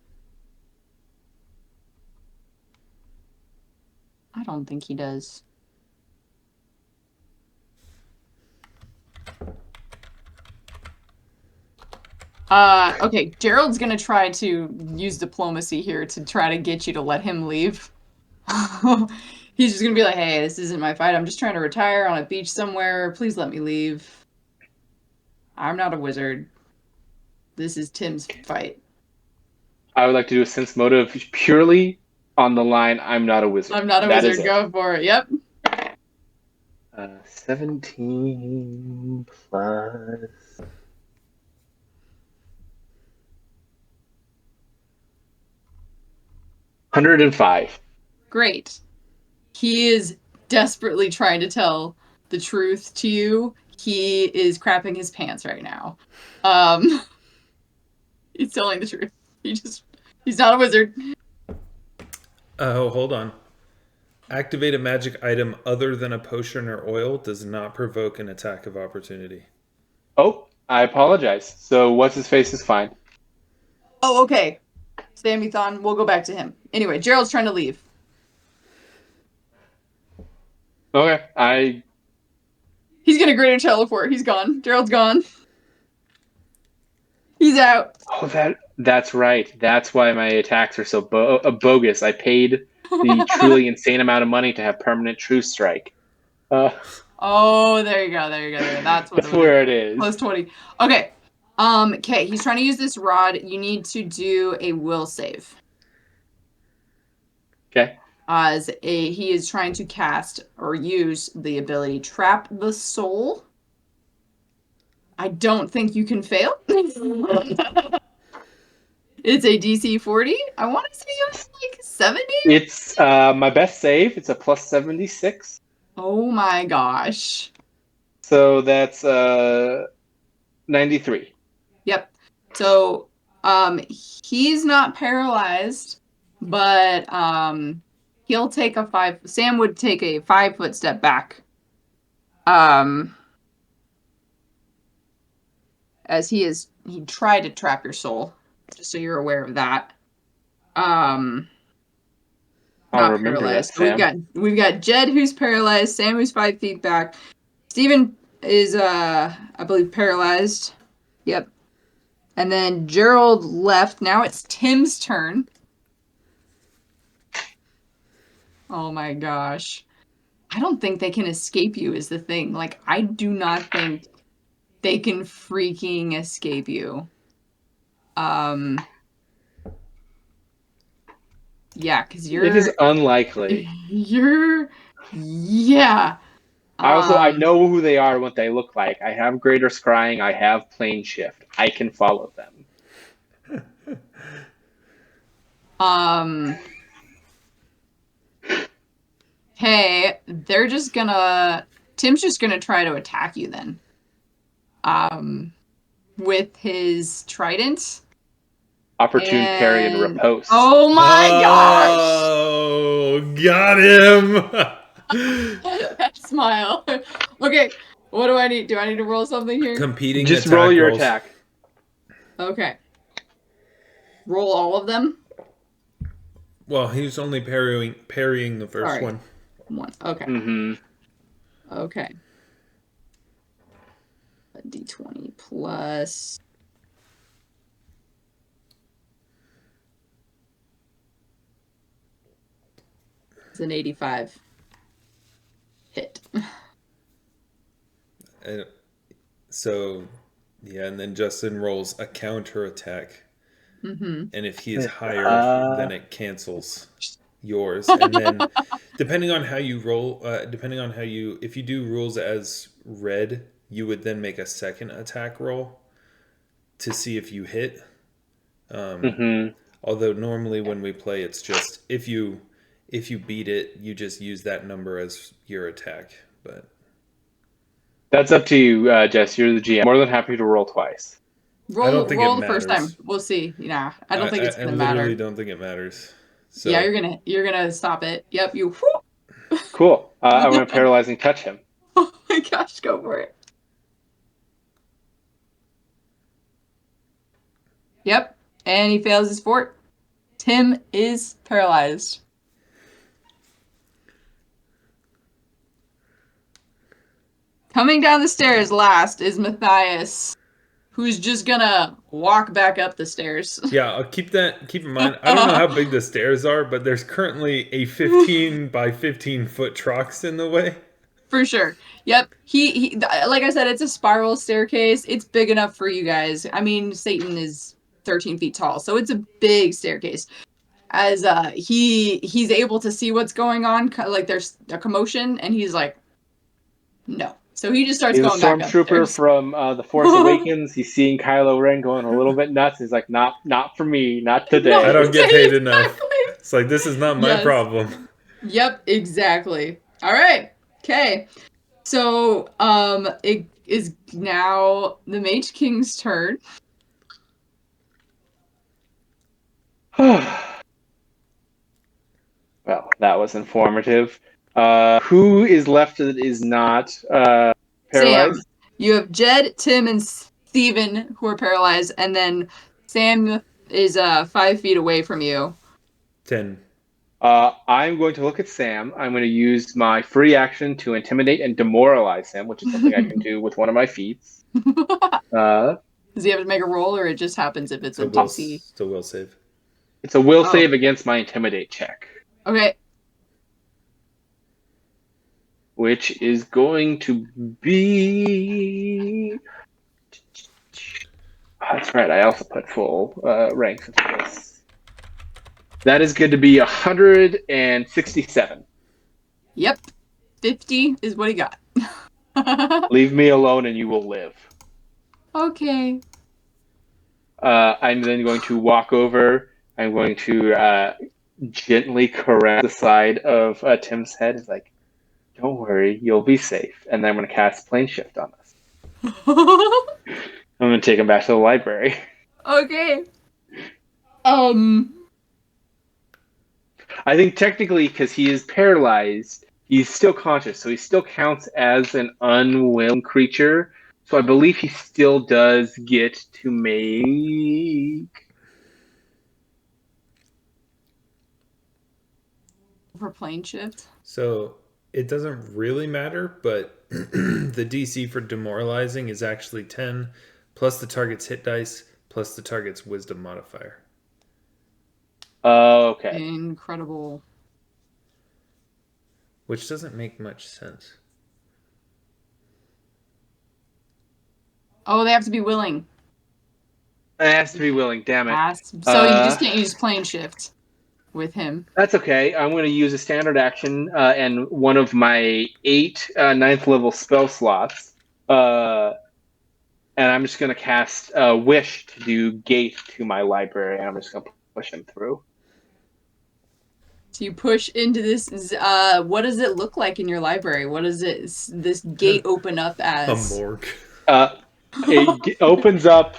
I don't think he does. Okay, Gerald's gonna try to use diplomacy here to try to get you to let him leave. He's just gonna be like, hey, this isn't my fight. I'm just trying to retire on a beach somewhere. Please let me leave. I'm not a wizard. This is Tim's fight. I would like to do a sense motive purely on the line, I'm not a wizard. I'm not a wizard. Go for it. Yep. 17 plus... 105. Great. He is desperately trying to tell the truth to you. He is crapping his pants right now. He's telling the truth. He's not a wizard. Oh, hold on. Activate a magic item other than a potion or oil does not provoke an attack of opportunity. Oh, I apologize. So what's his face is fine. Oh, okay. Sammy-thon, we'll go back to him. Anyway, Gerald's trying to leave. Okay, He's gonna greater teleport. He's gone. Gerald's gone. He's out. Oh, that's right. That's why my attacks are so bogus. I paid the truly insane amount of money to have permanent true strike. Oh, there you go. That's where it is. Plus 20. Okay. Okay, he's trying to use this rod. You need to do a will save. Okay. He is trying to cast or use the ability Trap the Soul. I don't think you can fail. It's a DC 40. I want to say it's like 70. It's my best save. It's a plus 76. Oh my gosh. So that's 93. Yep. So he's not paralyzed, but he'll take Sam would take a 5-foot step back. As he tried to trap your soul, just so you're aware of that. I'll Not remember paralyzed. that, So we've got Jed who's paralyzed, Sam who's 5 feet back. Steven is I believe paralyzed. Yep. And then Gerald left. Now it's Tim's turn. Oh my gosh. I don't think they can escape you is the thing. Like, I do not think they can freaking escape you. Yeah, because It is unlikely. Yeah. I know who they are and what they look like. I have Greater Scrying. I have Plane Shift. I can follow them. Hey, Tim's just gonna try to attack you then. With his trident. Opportune parry and riposte. Oh my gosh! Oh, got him! That smile. Okay, what do I need? Do I need to roll something here? Competing Just attack roll your rolls. attack. Okay. Roll all of them? Well, he was only parrying the first Sorry. one. One. Okay. Mm-hmm. Okay. A D20 plus. It's an 85 hit. So, yeah, and then Justin rolls a counter attack. Mm-hmm. And if he is higher, then it cancels yours. And then, depending on how you roll, if you do rules as red, you would then make a second attack roll to see if you hit. Mm-hmm. Although normally when we play, it's just if you beat it, you just use that number as your attack. But That's up to you, Jess. You're the GM. More than happy to roll twice. I don't think it Roll the first matters. time. We'll see. Yeah, I don't think it's I gonna literally matter. don't think it matters. So Yeah, you're gonna stop it. Yep, you. Cool. I'm going to paralyzing touch him. Oh my gosh, go for it. Yep, and he fails his fort. Tim is paralyzed. Coming down the stairs last is Matthias, who's just gonna walk back up the stairs. yeah, I'll keep in mind. I don't know how big the stairs are, but there's currently a 15 by 15 foot Trox in the way. For sure. Yep. He like I said, it's a spiral staircase. It's big enough for you guys. I mean, Satan is 13 feet tall, so it's a big staircase. As he's able to see what's going on, like there's a commotion, and he's like, no. So he just starts He's a going back stormtrooper upstairs. from The Force Awakens. He's seeing Kylo Ren going a little bit nuts. He's like, not for me, not today. I don't get paid enough. Exactly. It's like this is not my Yes. problem. Yep, exactly. All right. Okay. So, it is now the Mage King's turn. Well, that was informative. Who is left that is not paralyzed? Sam. You have Jed, Tim, and Steven who are paralyzed, and then Sam is 5 feet away from you. 10. I'm going to look at Sam. I'm going to use my free action to intimidate and demoralize him, which is something I can do with one of my feats. Does he have to make a roll, or it just happens if it's a DC? It's a will save. It's a will save against my intimidate check. Okay. Which is going to be... That's right, I also put full ranks into this. That is good to be 167. Yep. 50 is what he got. Leave me alone and you will live. Okay. I'm then going to walk over. I'm going to gently caress the side of Tim's head. It's like, don't worry, you'll be safe. And then I'm going to cast Plane Shift on us. I'm going to take him back to the library. Okay. I think technically, because he is paralyzed, he's still conscious, so he still counts as an unwilling creature. So I believe he still does get to make... For plane shift? So it doesn't really matter, but the DC for demoralizing is actually 10, plus the target's hit dice, plus the target's wisdom modifier. Okay. Incredible. Which doesn't make much sense. Oh, they have to be willing. It has to be willing, damn it. So you just can't use plane shift with him. That's okay. I'm going to use a standard action and one of my 8 ninth level spell slots. And I'm just going to cast Wish to do Gate to my library. And I'm just going to push him through. So you push into this. What does it look like in your library? What does this gate open up as? A morgue. It opens up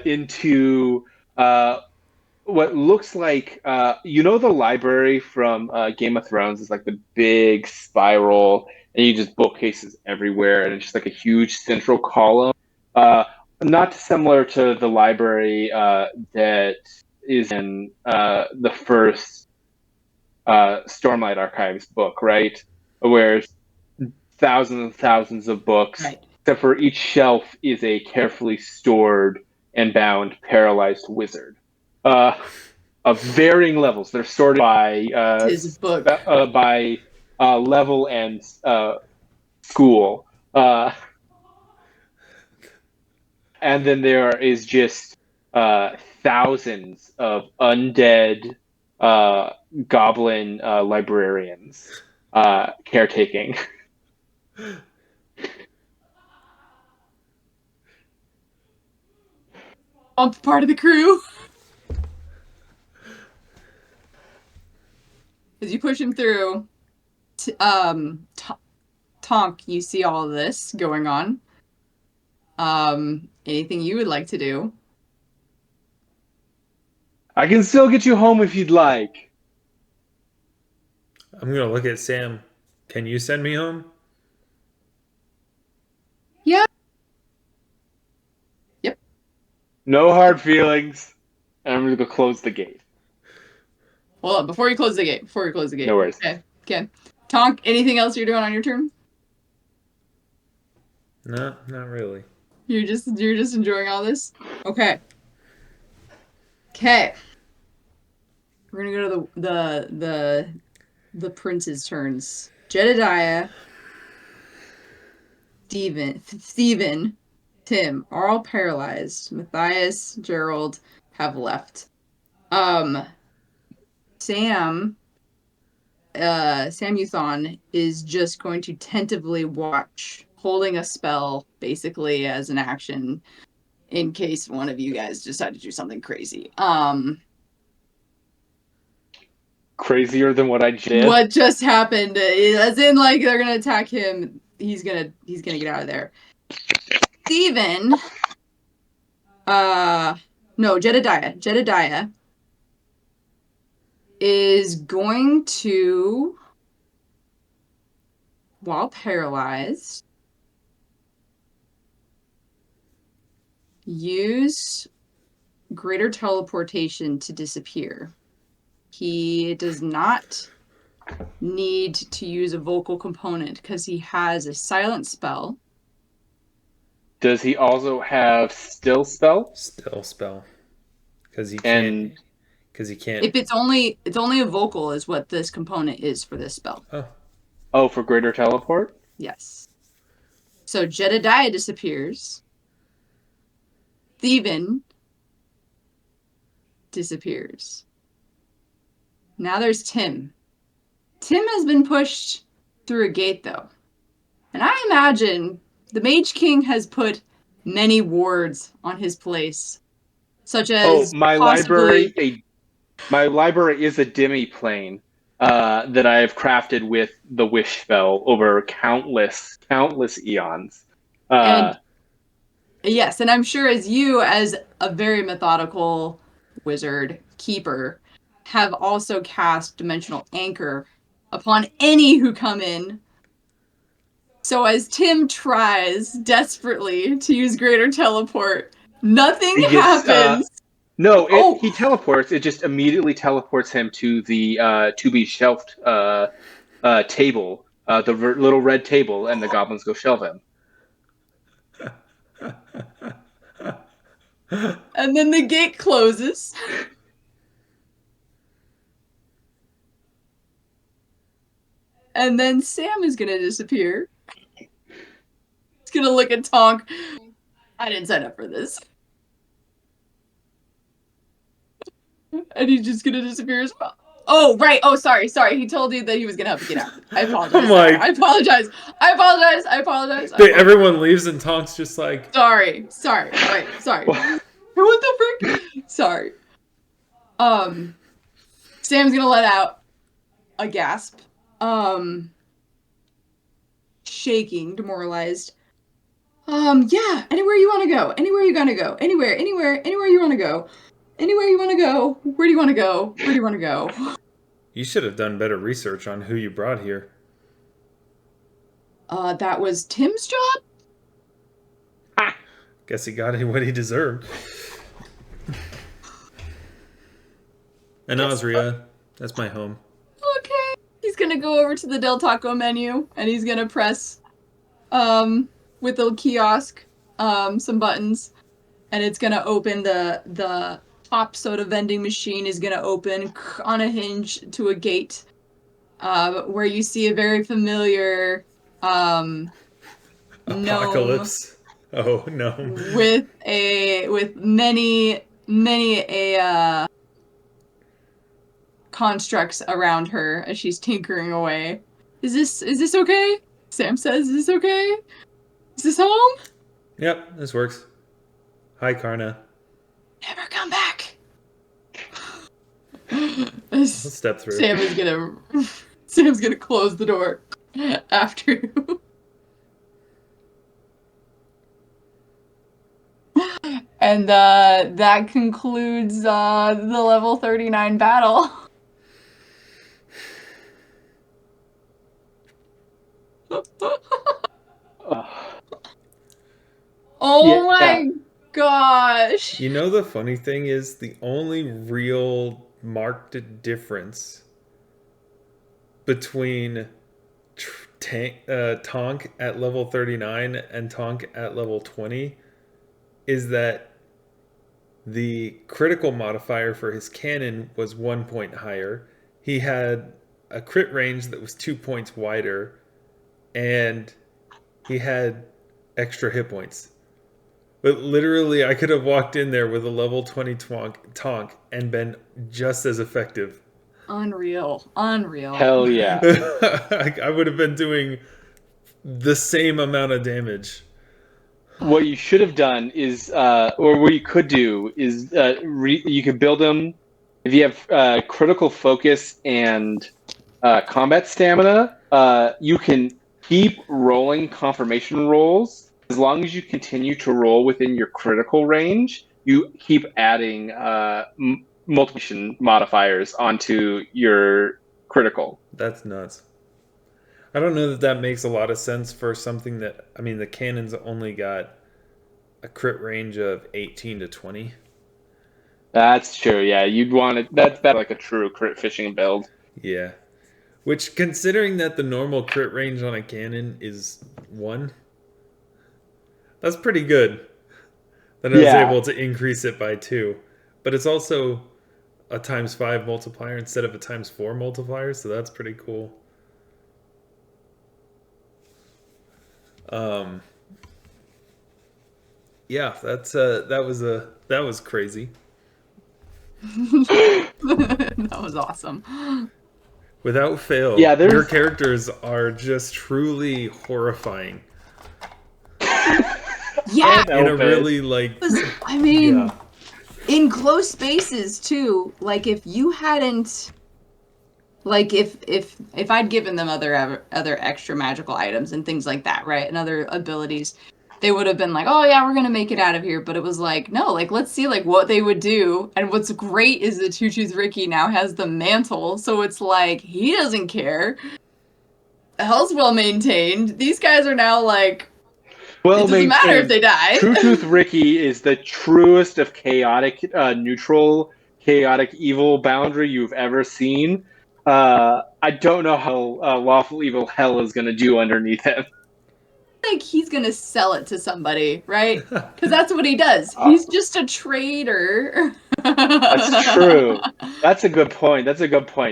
into what looks like, the library from Game of Thrones is like the big spiral, and you just bookcases everywhere, and it's just like a huge central column. Not dissimilar to the library that is in the first Stormlight Archives book, right? Where thousands and thousands of books, Right. except for each shelf is a carefully stored and bound paralyzed wizard. Of varying levels. They're sorted by His book. level and school. And then there is just thousands of undead goblin librarians caretaking. I'm part of the crew. As you push him through, Tonk, you see all of this going on. Anything you would like to do? I can still get you home if you'd like. I'm gonna look at Sam. Can you send me home? Yeah. Yep. No hard feelings. And I'm going to go close the gate. Hold on, before you close the gate. No worries. Okay. Tonk, anything else you're doing on your turn? No, not really. You're just enjoying all this? Okay. Okay. We're gonna go to the prince's turns. Jedediah, Stephen, Tim are all paralyzed. Matthias, Gerald have left. Sam Uthon is just going to tentatively watch, holding a spell basically as an action in case one of you guys decide to do something crazy. Crazier than what I did. What just happened? As in, like, they're gonna attack him. He's gonna get out of there. Steven, no, Jedediah is going to, while paralyzed, use greater teleportation to disappear. He does not need to use a vocal component because he has a silent spell. Does he also have still spell? Still spell. Because he can't. Because he can't. If it's only a vocal is what this component is for this spell. Oh, for greater teleport? Yes. So Jedediah disappears. Steven disappears. Now there's Tim. Tim has been pushed through a gate, though. And I imagine the Mage King has put many wards on his place. Such as my library is a demi-plane that I have crafted with the wish spell over countless eons. Yes, and I'm sure as a very methodical wizard keeper, have also cast Dimensional Anchor upon any who come in. So as Tim tries desperately to use Greater Teleport, nothing happens. He teleports. It just immediately teleports him to the to-be-shelved table, the little red table, and the goblins go shelve him. And then the gate closes. And then Sam is going to disappear. He's going to look at Tonk. I didn't sign up for this. And he's just going to disappear as well. Oh, right. Oh, sorry. He told you that he was going to have to get out. I apologize. I apologize. Everyone leaves and Tonk's just like... Sorry. Right, sorry. What the frick? Sorry. Sam's going to let out a gasp. Shaking, demoralized. Yeah, anywhere you want to go. Anywhere you gonna go. Anywhere you want to go. Anywhere you want to go. Where do you want to go? You should have done better research on who you brought here. That was Tim's job? Guess he got what he deserved. And Osria, that's my home. Okay. gonna go over to the Del Taco menu and he's gonna press with the kiosk some buttons, and it's gonna open the top soda vending machine is gonna open on a hinge to a gate where you see a very familiar gnome Apocalypse. Oh no. with many constructs around her as she's tinkering away. Is this okay? Sam says, "Is this okay? Is this home?" Yep, this works. Hi, Karna. Never come back. Let's step through. Sam's gonna close the door after you. And that concludes the level 39 battle. Oh my gosh. You know, the funny thing is, the only real marked difference between Tonk at level 39 and Tonk at level 20 is that the critical modifier for his cannon was 1 point higher. He had a crit range that was 2 points wider, and he had extra hit points. But literally, I could have walked in there with a level 20 Tonk and been just as effective. Unreal. Hell yeah. I would have been doing the same amount of damage. What you should have done is, or what you could do is, you could build them. If you have critical focus and combat stamina, you can keep rolling confirmation rolls. As long as you continue to roll within your critical range, you keep adding multiplication modifiers onto your critical. That's nuts. I don't know that makes a lot of sense for something that, I mean, the cannon's only got a crit range of 18 to 20. That's true, yeah. You'd want it. That's like a true crit fishing build. Yeah. Which, considering that the normal crit range on a cannon is 1, that's pretty good. That I was able to increase it by 2. But it's also a ×5 multiplier instead of a ×4 multiplier, so that's pretty cool. Yeah, that was crazy. That was awesome. Without fail, your characters are just truly horrifying. Yeah, in a really I mean, in close spaces too. Like if you hadn't, like if I'd given them other extra magical items and things like that, right, and other abilities, they would have been like, oh yeah, we're gonna make it out of here. But it was like, no, like let's see like what they would do. And what's great is that Two Tooth Ricky now has the mantle, so it's like he doesn't care. The hell's well maintained. These guys are now like, well, it doesn't matter if they die. Two Tooth Ricky is the truest of chaotic, neutral, chaotic evil boundary you've ever seen. I don't know how lawful evil hell is gonna do underneath him. Like he's gonna sell it to somebody, right? Because that's what he does. He's just a trader. That's true. That's a good point.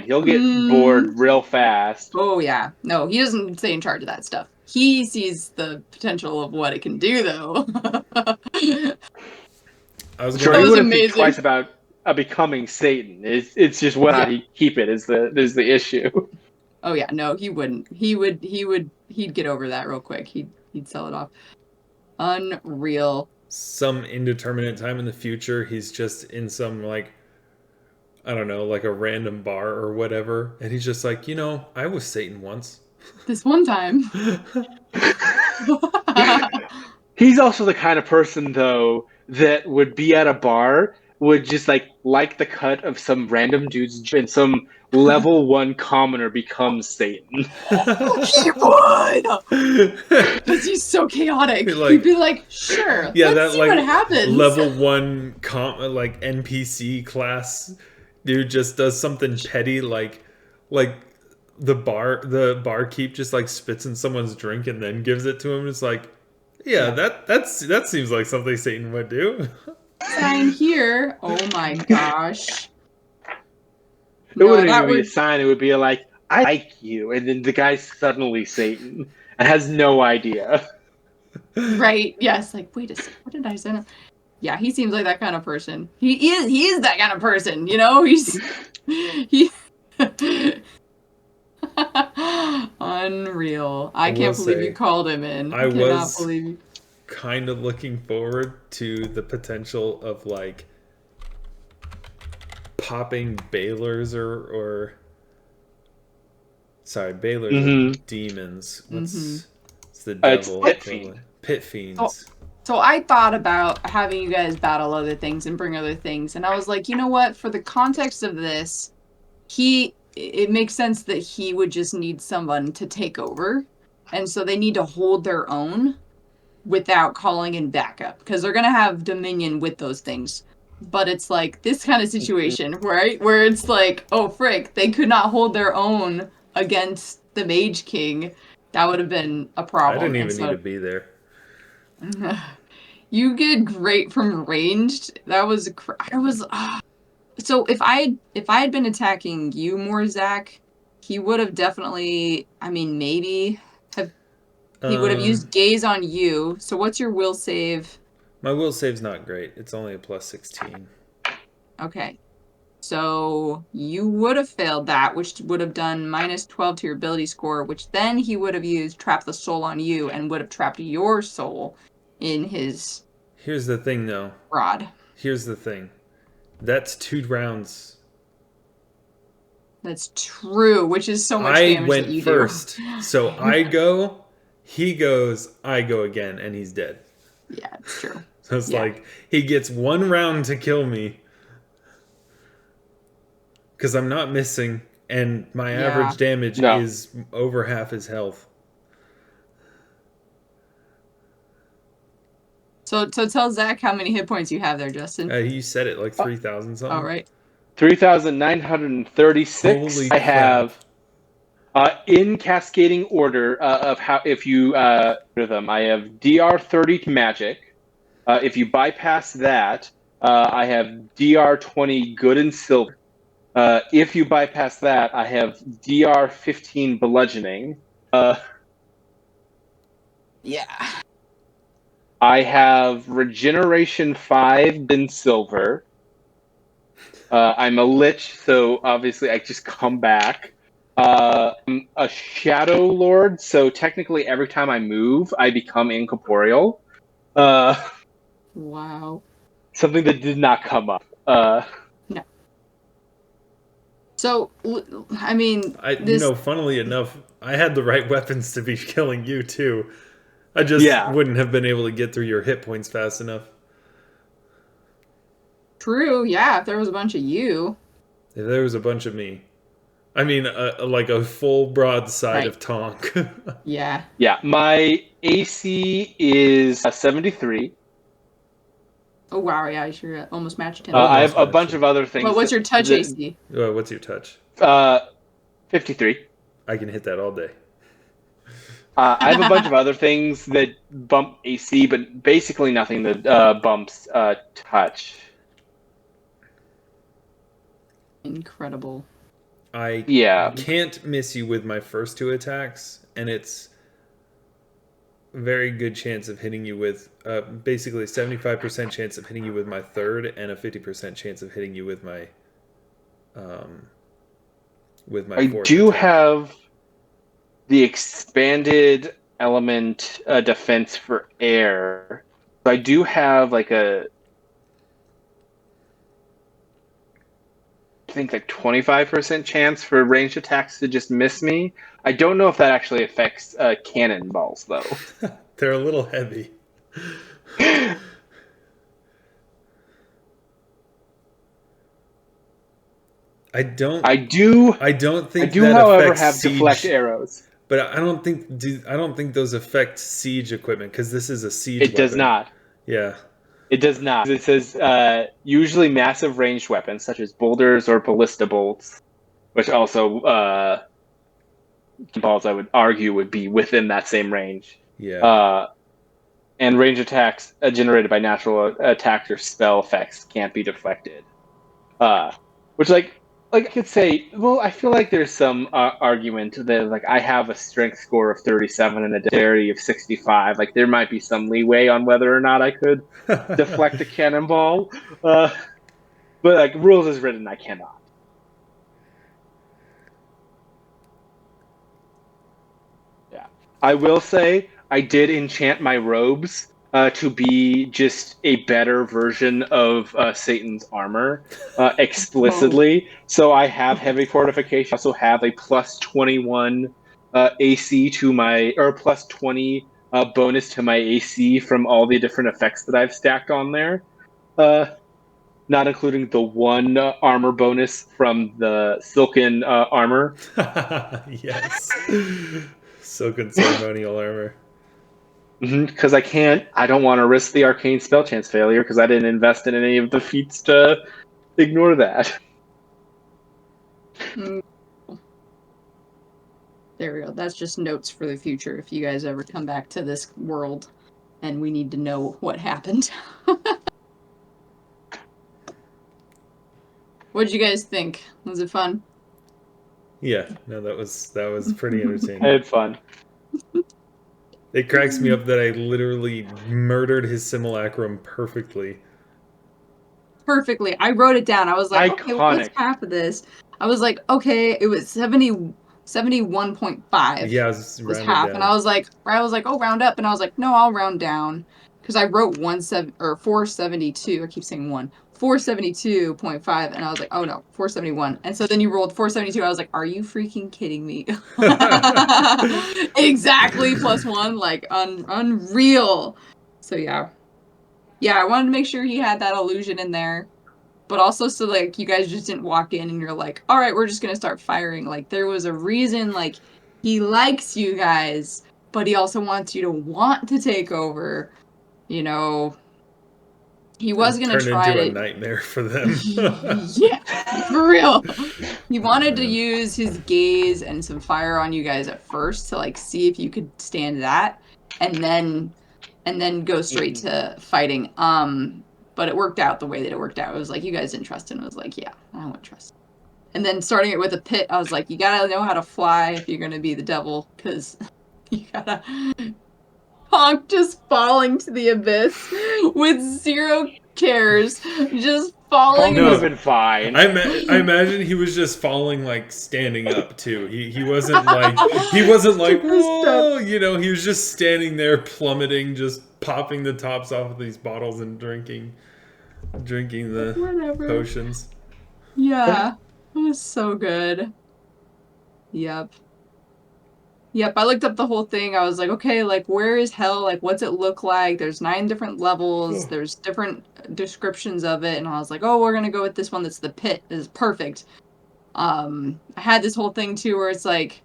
He'll get bored real fast. Oh yeah. No, he doesn't stay in charge of that stuff. He sees the potential of what it can do, though. I was sure he wouldn't think twice about becoming Satan. It's just whether he keep it is the issue. Oh yeah, no, he wouldn't. He'd get over that real quick. He'd sell it off. Unreal. Some indeterminate time in the future, he's just in some like, I don't know, like a random bar or whatever, and he's just like, I was Satan once. This one time. He's also the kind of person, though, that would be at a bar, would just like the cut of some random dude's, and some level 1 commoner becomes Satan. He would! Because he's so chaotic. He'd be like, sure, let's see what happens. Level 1 NPC class dude just does something petty like the barkeep just like spits in someone's drink and then gives it to him. It's like, yeah, that seems like something Satan would do. Sign here. Oh my gosh. It wouldn't even that be a would sign. It would be like, I like you. And then the guy's suddenly Satan and has no idea. right. Yes. Like, wait a second. What did I send him? Yeah, he seems like that kind of person. He is that kind of person, you know? He Unreal. I will can't believe you say, called him in. I I cannot was believe you. kind of looking forward to the potential of like popping Balers or sorry, Balers are demons. What's the It's devil? Pit Fiend. Pit fiends. So I thought about having you guys battle other things and bring other things, and I was like, you know what? For the context of this, it makes sense that he would just need someone to take over, and so they need to hold their own without calling in backup because they're gonna have dominion with those things. But it's like this kind of situation, right? Where it's like, oh frick, they could not hold their own against the Mage King. That would have been a problem. I didn't even need to be there. You did great from ranged. That was so if I had been attacking you more, Zach, he would have definitely. I mean, maybe he would have used gaze on you. So what's your will save? My will save's not great. It's only a plus 16. Okay. So you would have failed that, which would have done minus 12 to your ability score, which then he would have used trap the soul on you and would have trapped your soul in his Here's the thing, though. rod. Here's the thing. That's 2 rounds. That's true, which is so much I damage went that you first. do. So I go, he goes, I go again, and he's dead. Yeah, it's true. So it's like, he gets 1 round to kill me. Because I'm not missing, and my average damage is over half his health. So tell Zach how many hit points you have there, Justin. You said it, like 3,000 something. All right. 3,936. Holy I have in cascading order of how if you them. I have DR 30 magic. If you bypass that, I have DR 20 good and silver. If you bypass that, I have DR 15 bludgeoning. Yeah. I have regeneration 5 in silver. I'm a lich, so obviously I just come back. I'm a shadow lord, so technically every time I move, I become incorporeal. Wow. Something that did not come up. No. So, I mean, funnily enough, I had the right weapons to be killing you too. I just wouldn't have been able to get through your hit points fast enough. True, yeah, if there was a bunch of you. If there was a bunch of me. I mean, like a full broadside of Tonk. Yeah. Yeah, my AC is 73. Oh, wow, yeah, I sure almost matched him. I have a bunch of other things. But what's your touch AC? What's your touch? 53. I can hit that all day. I have a bunch of other things that bump AC, but basically nothing that bumps touch. Incredible. I can't miss you with my first 2 attacks, and it's a very good chance of hitting you with basically a 75% chance of hitting you with my 3rd and a 50% chance of hitting you with my 4th. I do have the expanded element defense for air. So I do have like I think like 25% chance for ranged attacks to just miss me. I don't know if that actually affects cannonballs though. They're a little heavy. I don't think however, have siege, deflect arrows. But I don't think those affect siege equipment because this is a siege weapon. It does not. Yeah. It does not. It says usually massive ranged weapons such as boulders or ballista bolts, which also cannonballs, I would argue, would be within that same range. Yeah. And range attacks generated by natural attack or spell effects can't be deflected. Which I could say, well, I feel like there's some argument that like I have a strength score of 37 and a dexterity of 65. Like there might be some leeway on whether or not I could deflect a cannonball. But like rules is written, I cannot. Yeah, I will say I did enchant my robes to be just a better version of Satan's armor explicitly. So I have heavy fortification. I also have a plus 21 AC to my, or plus 20 bonus to my AC from all the different effects that I've stacked on there. Not including the one armor bonus from the silken armor. Yes. Silken ceremonial armor. Because I don't want to risk the arcane spell chance failure because I didn't invest in any of the feats to ignore that. Mm. There we go. That's just notes for the future if you guys ever come back to this world and we need to know what happened. What did you guys think? Was it fun? Yeah, no, that was pretty I entertaining. had fun. It cracks me up that I literally murdered his simulacrum perfectly. Perfectly. I wrote it down. I was like, okay, what's Iconic. half of this? I was like, okay, it was 71.5 Yeah, I was was rounded half. down. And I was like, oh, round up. And I was like, no, I'll round down. Because I wrote 472. I keep saying 472.5. And I was like, oh no, 471. And so then you rolled 472. I was like, are you freaking kidding me? Exactly +1. Like, unreal. So yeah. Yeah, I wanted to make sure he had that illusion in there. But also so like you guys just didn't walk in and you're like, all right, we're just gonna start firing. Like there was a reason, like he likes you guys, but he also wants you to want to take over. You know, he was gonna Turn try into a to nightmare for them. yeah, for real. He wanted to Yeah. use his gaze and some fire on you guys at first to like see if you could stand that, and then go straight to fighting. But it worked out the way that it worked out. It was like you guys didn't trust him. I was like, yeah, I won't trust him. And then starting it with a pit, I was like, you gotta know how to fly if you're gonna be the devil, because you gotta Honk just falling to the abyss with zero cares, just falling. Honk No. would have been fine. I imagine he was just falling like standing up too. He wasn't like whoa, you know, he was just standing there plummeting, just popping the tops off of these bottles and drinking the Whatever. potions. Yeah, it was so good. Yep. I looked up the whole thing. I was like, okay, like where is hell? Like what's it look like? There's 9 different levels. There's different descriptions of it, and I was like, oh, we're gonna go with this one that's the pit. This is perfect. I had this whole thing too where it's like,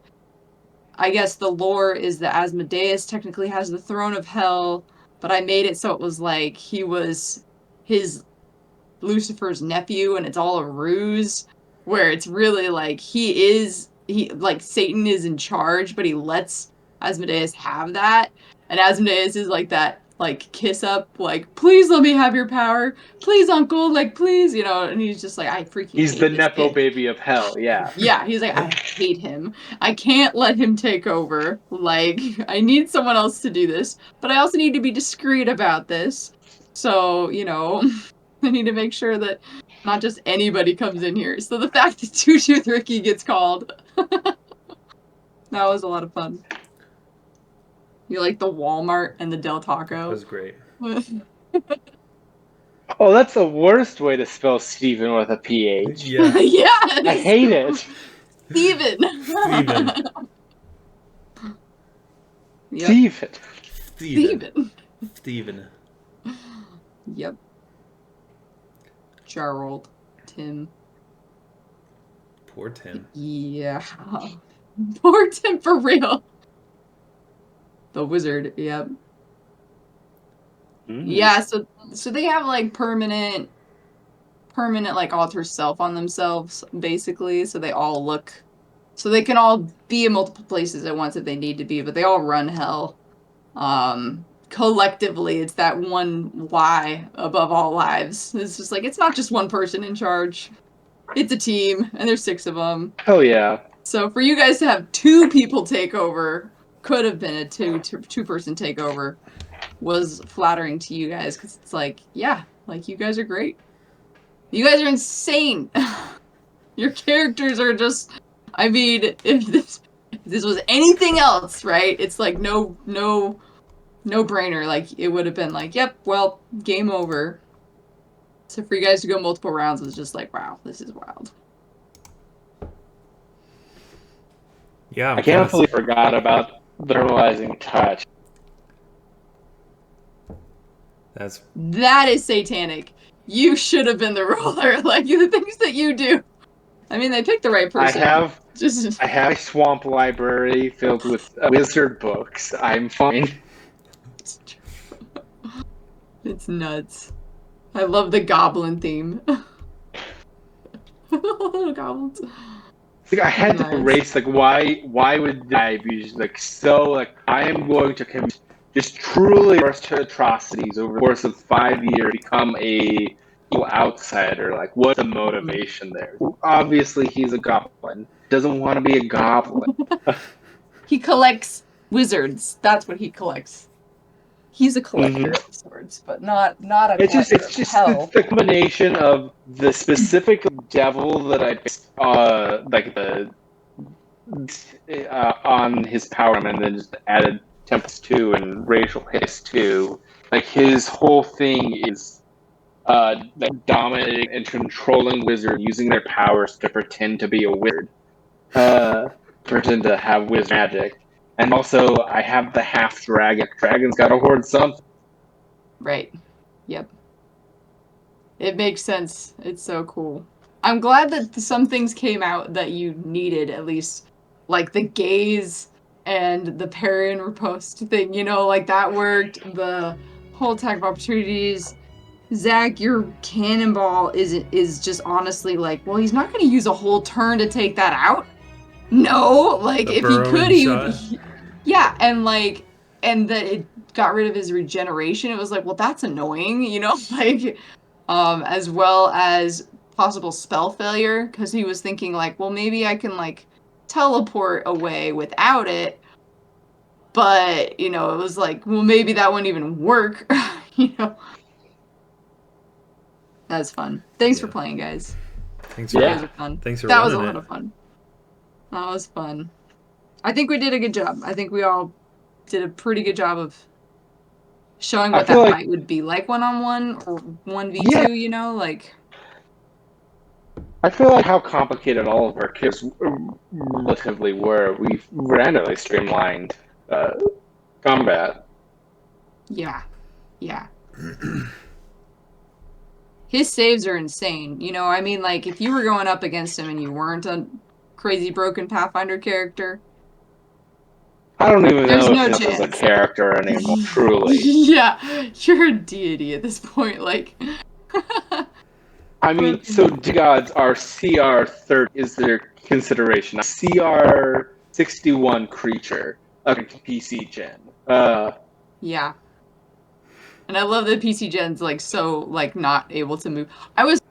I guess the lore is that Asmodeus technically has the throne of hell, but I made it so it was like he was his Lucifer's nephew and it's all a ruse, where it's really like he like Satan is in charge, but he lets Asmodeus have that, and Asmodeus is like that like kiss up, like please let me have your power, please uncle, like please, you know, and he's just like I freaking He's hate the this nepo kid. baby of hell. Yeah. Yeah, he's like, I hate him. I can't let him take over. Like, I need someone else to do this, but I also need to be discreet about this. So, you know, I need to make sure that not just anybody comes in here. So the fact that Two Tooth Ricky gets called, that was a lot of fun. You like the Walmart and the Del Taco? That was great. Oh, that's the worst way to spell Steven with a PH. Yeah. Yeah, I hate it. Steven. Steven. Yep. Steven. Steven. Steven. Yep. Gerald. Tim. Poor Tim. Yeah. Poor Tim for real. The wizard, yep. Yeah, so they have like permanent like alter self on themselves, basically. So they all look So they can all be in multiple places at once if they need to be, but they all run hell. Collectively, it's that one why above all lives. It's just like, it's not just one person in charge. It's a team, and there's 6 of them. Hell yeah. So for you guys to have 2 people take over, could have been a two-person takeover, was flattering to you guys, because it's like, yeah, like, you guys are great. You guys are insane. Your characters are just, I mean, if this was anything else, right? It's like no brainer. Like, it would have been like, yep, well, game over. So for you guys to go multiple rounds was just like, wow, this is wild. Yeah, I can't believe I forgot about the thermalizing touch. That is satanic. You should have been the ruler. Like, the things that you do. I mean, they picked the right person. I have a swamp library filled with wizard books. I'm fine. It's nuts. I love the goblin theme. Goblins. Like, I had to erase, like, why would I be like so like I am going to commit just truly atrocities over the course of 5 years, become a outsider? Like, what's the motivation there? Obviously, he's a goblin. Doesn't want to be a goblin. He collects wizards. That's what he collects. He's a collector of swords, but not a It's just hell. the combination of the specific devil that I like the on his power, and then just added Tempest 2 and Racial Hiss 2. Like, his whole thing is like dominating and controlling wizards, using their powers to pretend to be a wizard, pretend to have wizard magic. And also, I have the half dragon. Dragon's got to hoard something. Right. Yep. It makes sense. It's so cool. I'm glad that some things came out that you needed, at least, like the gaze and the parry and riposte thing, like that worked. The whole attack of opportunities. Zach, your cannonball is just honestly like, well, he's not going to use a whole turn to take that out. No, like, if he could, yeah, and that it got rid of his regeneration. It was like, well, that's annoying, like, as well as possible spell failure, because he was thinking like, well, maybe I can like teleport away without it, but it was like, well, maybe that wouldn't even work. That's fun. Thanks for playing, guys. Thanks. You guys are fun. Thanks for that was a lot of fun. That was fun. I think we did a good job. I think we all did a pretty good job of showing what that fight would be like 1-on-1 or 1v2, like. I feel like how complicated all of our kills relatively were. We've randomly streamlined combat. Yeah. His saves are insane. I mean, like, if you were going up against him and you weren't a crazy broken Pathfinder character, I don't even know no if this is a character anymore, truly. Yeah, you're a deity at this point, like. I mean, so gods, our CR 30 is their consideration. CR 61 creature, a PC gen. Yeah. And I love that PC gen's like so like not able to move. I was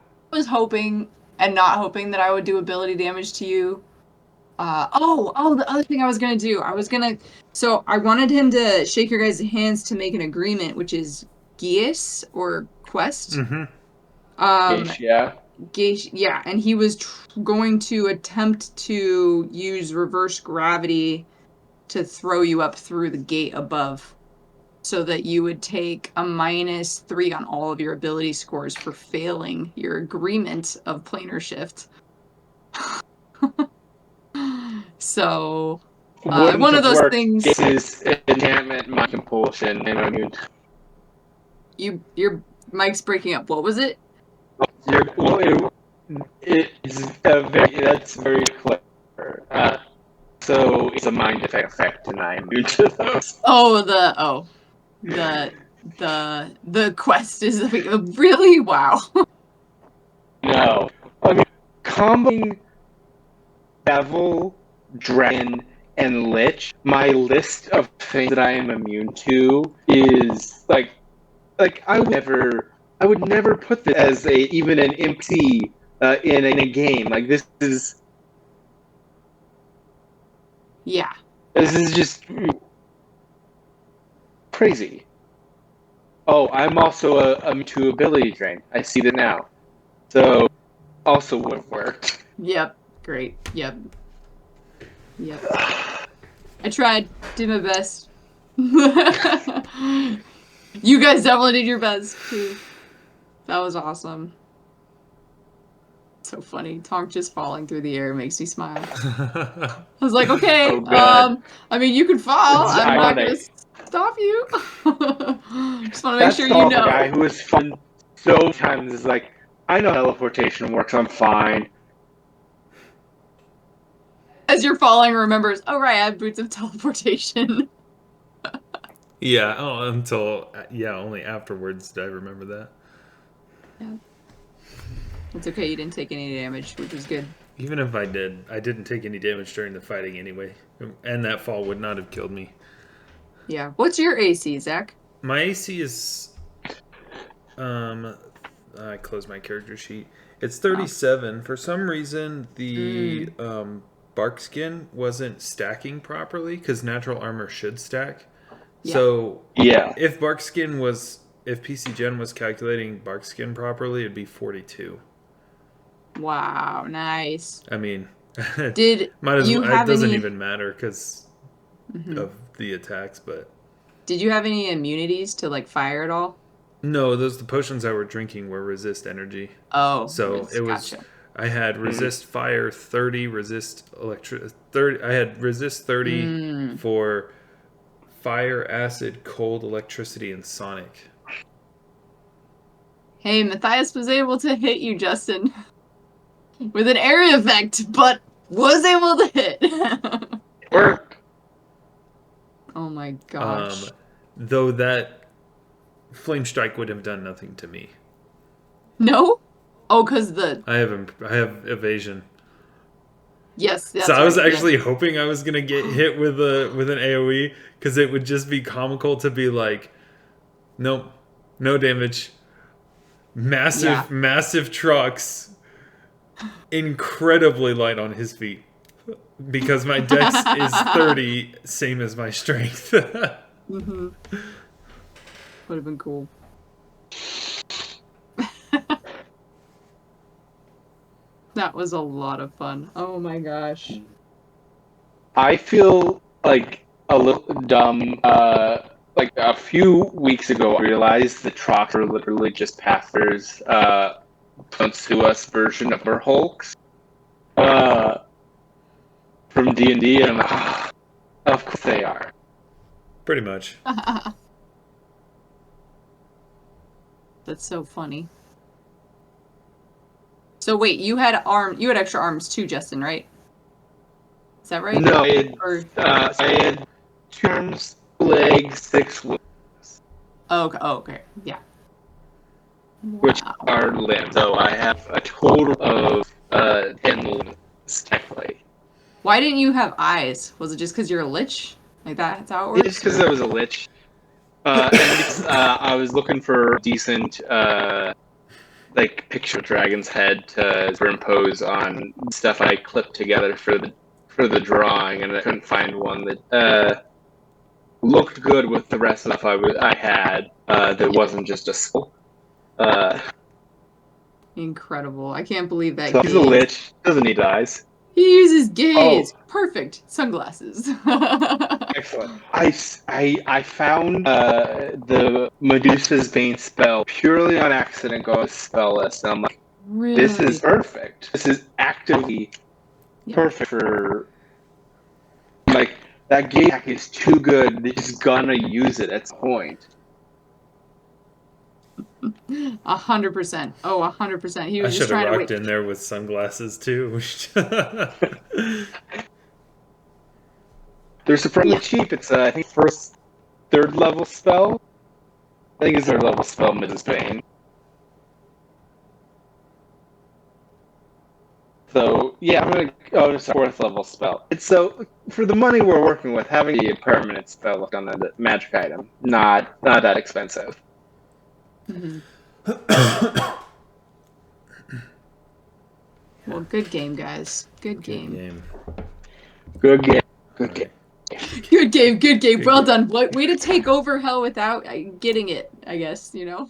hoping and not hoping that I would do ability damage to you. The other thing I was gonna do, so I wanted him to shake your guys' hands to make an agreement, which is Geas or Quest. Geish, yeah, and he was going to attempt to use reverse gravity to throw you up through the gate above, so that you would take a -3 on all of your ability scores for failing your agreement of planar shift. So, one of those things. This is enchantment, mind compulsion, and immune. Your mic's breaking up. What was it? That's very clever. So it's a mind effect, and I'm immune to those. The quest is like, really? Wow. No. I mean, comboing Devil dragon, and lich, my list of things that I am immune to is like I would never put this as even an NPC in a game. Like Yeah. this is just crazy. Oh, I'm also a to ability drain. I see that now. So also would have worked. Yep. Great. Yep. I tried. Did my best. You guys definitely did your best too. That was awesome. So funny. Tonk just falling through the air makes me smile. I was like, okay, Oh, God. I mean, you can fall. It's I'm not ironic. gonna stop you. Just want to make That's sure all you the guy know. who is fun so many times is like, I know teleportation works, I'm fine. As you're falling, remembers, oh right, I have boots of teleportation. Yeah. Oh, only afterwards did I remember that. Yeah. It's okay, you didn't take any damage, which is good. Even if I did, I didn't take any damage during the fighting anyway, and that fall would not have killed me. Yeah. What's your AC, Zach? My AC is, I closed my character sheet. It's 37. For some reason, the bark skin wasn't stacking properly because natural armor should stack. Yeah. So Yeah. if PC Gen was calculating bark skin properly, it'd be 42. Wow, nice. I mean, Did might as you well. have It doesn't any? even matter because of the attacks, but Did you have any immunities to like fire at all? no, the potions I were drinking were resist energy. Oh, So it was. gotcha. I had resist fire 30, resist 30. I had resist 30 for fire, acid, cold, electricity, and sonic. Hey, Matthias was able to hit you, Justin, with an area effect, but was able to hit. Work. Oh my gosh. Though that flame strike would have done nothing to me. No? Oh, cause the I have evasion. yes. That's So I was right, yeah. actually hoping I was gonna get hit with an AOE because it would just be comical to be like, nope, no damage. Massive trucks, incredibly light on his feet because my dex is 30, same as my strength. Would have been cool. That was a lot of fun. Oh my gosh. I feel like a little dumb. Like a few weeks ago, I realized the Trox are literally just Pathfinder's Don't Sue Us version of our Hulks from D&D, and I'm like, of course they are. Pretty much. That's so funny. So wait, you had extra arms too, Justin, right? Is that right? No, I had 2 arms, legs, 6 limbs, Oh, okay. Yeah. which are limbs. So I have a total of 10 limbs, technically. Why didn't you have eyes? Was it just because you're a lich? Like that's how it works? It's because I was a lich. And I was looking for decent picture of dragon's head to superimpose on stuff I clipped together for the drawing, and I couldn't find one that looked good with the rest of the stuff I had that wasn't just a skull. Incredible. I can't believe that So he's a lich, doesn't need eyes. He uses gaze. Perfect. Sunglasses. Excellent. I found the Medusa's Bane spell purely on accident going to spell list, and I'm like, Really? this is perfect. This is actively perfect for, like, that gaze hack is too good. They're just gonna use it at some point. 100%. Oh, 100%. He I was should just have trying to rocked wait. in there with sunglasses too. They're surprisingly cheap. It's I think first, 3rd level spell. I think it's 3rd level spell, Mrs. Bane. So yeah, I'm gonna go to 4th level spell. It's so for the money we're working with, having a permanent spell on a magic item, not that expensive. Mm-hmm. Well, good game, guys. Good game. Good game. Good game. Good game. Good game. Well done. Way to take over hell without getting it, I guess, you know?